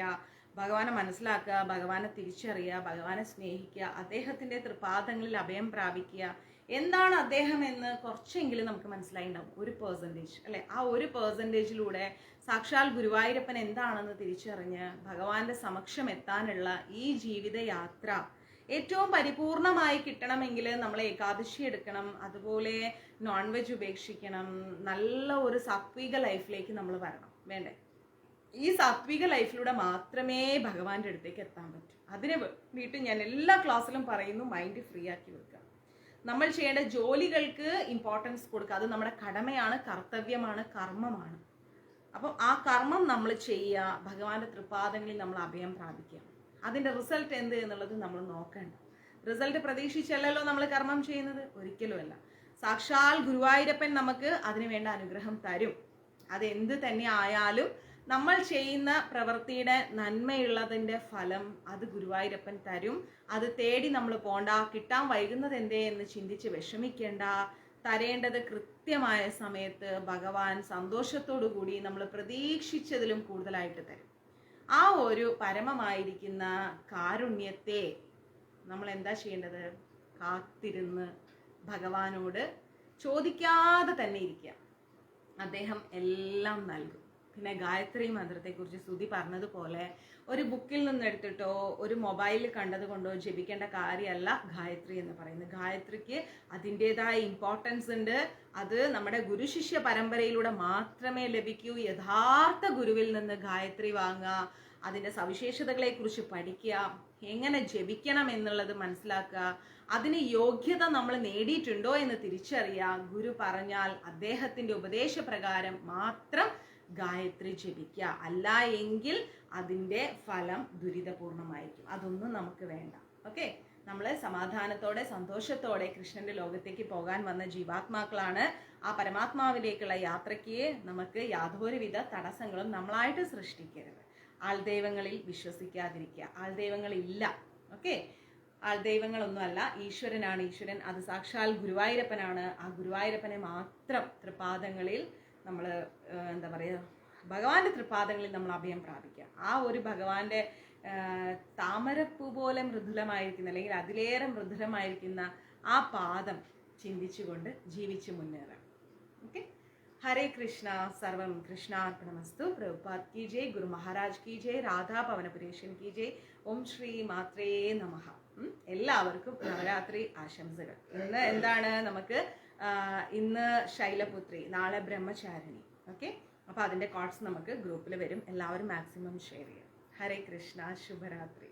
ഭഗവാനെ മനസ്സിലാക്കുക, ഭഗവാനെ തിരിച്ചറിയുക, ഭഗവാനെ സ്നേഹിക്കുക, അദ്ദേഹത്തിന്റെ തൃപാദങ്ങളിൽ അഭയം പ്രാപിക്കുക. എന്താണ് അദ്ദേഹം എന്ന് കുറച്ചെങ്കിലും നമുക്ക് മനസ്സിലായിണ്ടാവും, 1% അല്ലെ. ആ 1%ലൂടെ സാക്ഷാൽ ഗുരുവായൂരപ്പൻ എന്താണെന്ന് തിരിച്ചറിഞ്ഞ് ഭഗവാന്റെ സമക്ഷം എത്താനുള്ള ഈ ജീവിതയാത്ര ഏറ്റവും പരിപൂർണമായി കിട്ടണമെങ്കിൽ നമ്മൾ ഏകാദശി എടുക്കണം, അതുപോലെ നോൺ വെജ് ഉപേക്ഷിക്കണം, നല്ല ഒരു സാത്വിക ലൈഫിലേക്ക് നമ്മൾ വരണം, വേണ്ടേ? ഈ സാത്വിക ലൈഫിലൂടെ മാത്രമേ ഭഗവാന്റെ അടുത്തേക്ക് എത്താൻ പറ്റൂ. അതിന് വേണ്ടിയിട്ട് ഞാൻ എല്ലാ ക്ലാസ്സിലും പറയുന്നു, മൈൻഡ് ഫ്രീ ആക്കി വെക്കുക. നമ്മൾ ചെയ്യേണ്ട ജോലികൾക്ക് ഇമ്പോർട്ടൻസ് കൊടുക്കുക. അത് നമ്മുടെ കടമയാണ്, കർത്തവ്യമാണ്, കർമ്മമാണ്. അപ്പം ആ കർമ്മം നമ്മൾ ചെയ്യുക, ഭഗവാന്റെ തൃപ്പാദങ്ങളിൽ നമ്മൾ അഭയം പ്രാപിക്കുക. അതിന്റെ റിസൾട്ട് എന്ത് എന്നുള്ളത് നമ്മൾ നോക്കണ്ട. റിസൾട്ട് പ്രതീക്ഷിച്ചല്ലോ നമ്മൾ കർമ്മം ചെയ്യുന്നത്, ഒരിക്കലുമല്ല. സാക്ഷാൽ ഗുരുവായൂരപ്പൻ നമുക്ക് അതിനു വേണ്ട അനുഗ്രഹം തരും. അത് എന്ത് തന്നെ ആയാലും നമ്മൾ ചെയ്യുന്ന പ്രവൃത്തിയുടെ നന്മയുള്ളതിന്റെ ഫലം അത് ഗുരുവായൂരപ്പൻ തരും. അത് തേടി നമ്മൾ പോണ്ട, കിട്ടാൻ വൈകുന്നത് എന്തേ എന്ന് ചിന്തിച്ച് വിഷമിക്കേണ്ട. തരേണ്ടത് കൃത്യമായ സമയത്ത് ഭഗവാൻ സന്തോഷത്തോടു കൂടി നമ്മൾ പ്രതീക്ഷിച്ചതിലും കൂടുതലായിട്ട് തരും. ആ ഒരു പരമമായിരിക്കുന്ന കാരുണ്യത്തെ നമ്മൾ എന്താ ചെയ്യേണ്ടത്? കാത്തിരുന്ന് ഭഗവാനോട് ചോദിക്കാതെ തന്നെ ഇരിക്കുക. അദ്ദേഹം എല്ലാം നൽകും. പിന്നെ ഗായത്രി മന്ത്രത്തെക്കുറിച്ച് സ്തുതി പറഞ്ഞതുപോലെ ഒരു ബുക്കിൽ നിന്ന് എടുത്തിട്ടോ ഒരു മൊബൈലിൽ കണ്ടത് കൊണ്ടോ ജപിക്കേണ്ട കാര്യമല്ല ഗായത്രി എന്ന് പറയുന്നത്. ഗായത്രിക്ക് അതിൻ്റെതായ ഇമ്പോർട്ടൻസ് ഉണ്ട്. അത് നമ്മുടെ ഗുരുശിഷ്യ പരമ്പരയിലൂടെ മാത്രമേ ലഭിക്കൂ. യഥാർത്ഥ ഗുരുവിൽ നിന്ന് ഗായത്രി വാങ്ങുക, അതിൻ്റെ സവിശേഷതകളെ കുറിച്ച് പഠിക്കുക, എങ്ങനെ ജപിക്കണം എന്നുള്ളത് മനസ്സിലാക്കുക, അതിന് യോഗ്യത നമ്മൾ നേടിയിട്ടുണ്ടോ എന്ന് തിരിച്ചറിയുക. ഗുരു പറഞ്ഞാൽ അദ്ദേഹത്തിൻ്റെ ഉപദേശപ്രകാരം മാത്രം ഗായത്രി ജപിക്കുക. അല്ല എങ്കിൽ അതിൻ്റെ ഫലം ദുരിതപൂർണമായിരിക്കും. അതൊന്നും നമുക്ക് വേണ്ട. ഓക്കെ, നമ്മൾ സമാധാനത്തോടെ സന്തോഷത്തോടെ കൃഷ്ണന്റെ ലോകത്തേക്ക് പോകാൻ വന്ന ജീവാത്മാക്കളാണ്. ആ പരമാത്മാവിലേക്കുള്ള യാത്രയ്ക്ക് നമുക്ക് യാതൊരുവിധ തടസ്സങ്ങളും നമ്മളായിട്ട് സൃഷ്ടിക്കരുത്. ആൾദൈവങ്ങളിൽ വിശ്വസിക്കാതിരിക്കുക. ആൾദൈവങ്ങളില്ല. ഓക്കെ, ആൾദൈവങ്ങളൊന്നുമല്ല, ഈശ്വരനാണ്. ഈശ്വരൻ അത് സാക്ഷാൽ ഗുരുവായൂരപ്പനാണ്. ആ ഗുരുവായൂരപ്പനെ മാത്രം തൃപാദങ്ങളിൽ നമ്മൾ എന്താ പറയുക, ഭഗവാന്റെ തൃപാദങ്ങളിൽ നമ്മൾ അഭയം പ്രാപിക്കുക. ആ ഒരു ഭഗവാന്റെ താമരപ്പൂ പോലെ മൃദുലമായിരിക്കുന്ന, അല്ലെങ്കിൽ അതിലേറെ മൃദുലമായിരിക്കുന്ന ആ പാദം ചിന്തിച്ചുകൊണ്ട് ജീവിച്ച് മുന്നേറാം. ഓക്കെ, ഹരേ കൃഷ്ണ. സർവം കൃഷ്ണാർപ്പണമസ്തു. പ്രഭുപാദ് കി ജയ്, ഗുരു മഹാരാജ് കി ജയ്, രാധാ പവനപുരേഷൻ കി ജയ്. ഓം ശ്രീ മാത്രേ നമഃ. എല്ലാവർക്കും നവരാത്രി ആശംസകൾ. ഇന്ന് എന്താണ് നമുക്ക്, ഇന്ന് ശൈലപുത്രി, നാളെ ബ്രഹ്മചാരിണി. ഓക്കെ, അപ്പോൾ അതിൻ്റെ കോഡ്സ് നമുക്ക് ഗ്രൂപ്പിൽ വരും. എല്ലാവരും മാക്സിമം ഷെയർ ചെയ്യാം. ഹരേ കൃഷ്ണ, ശുഭരാത്രി.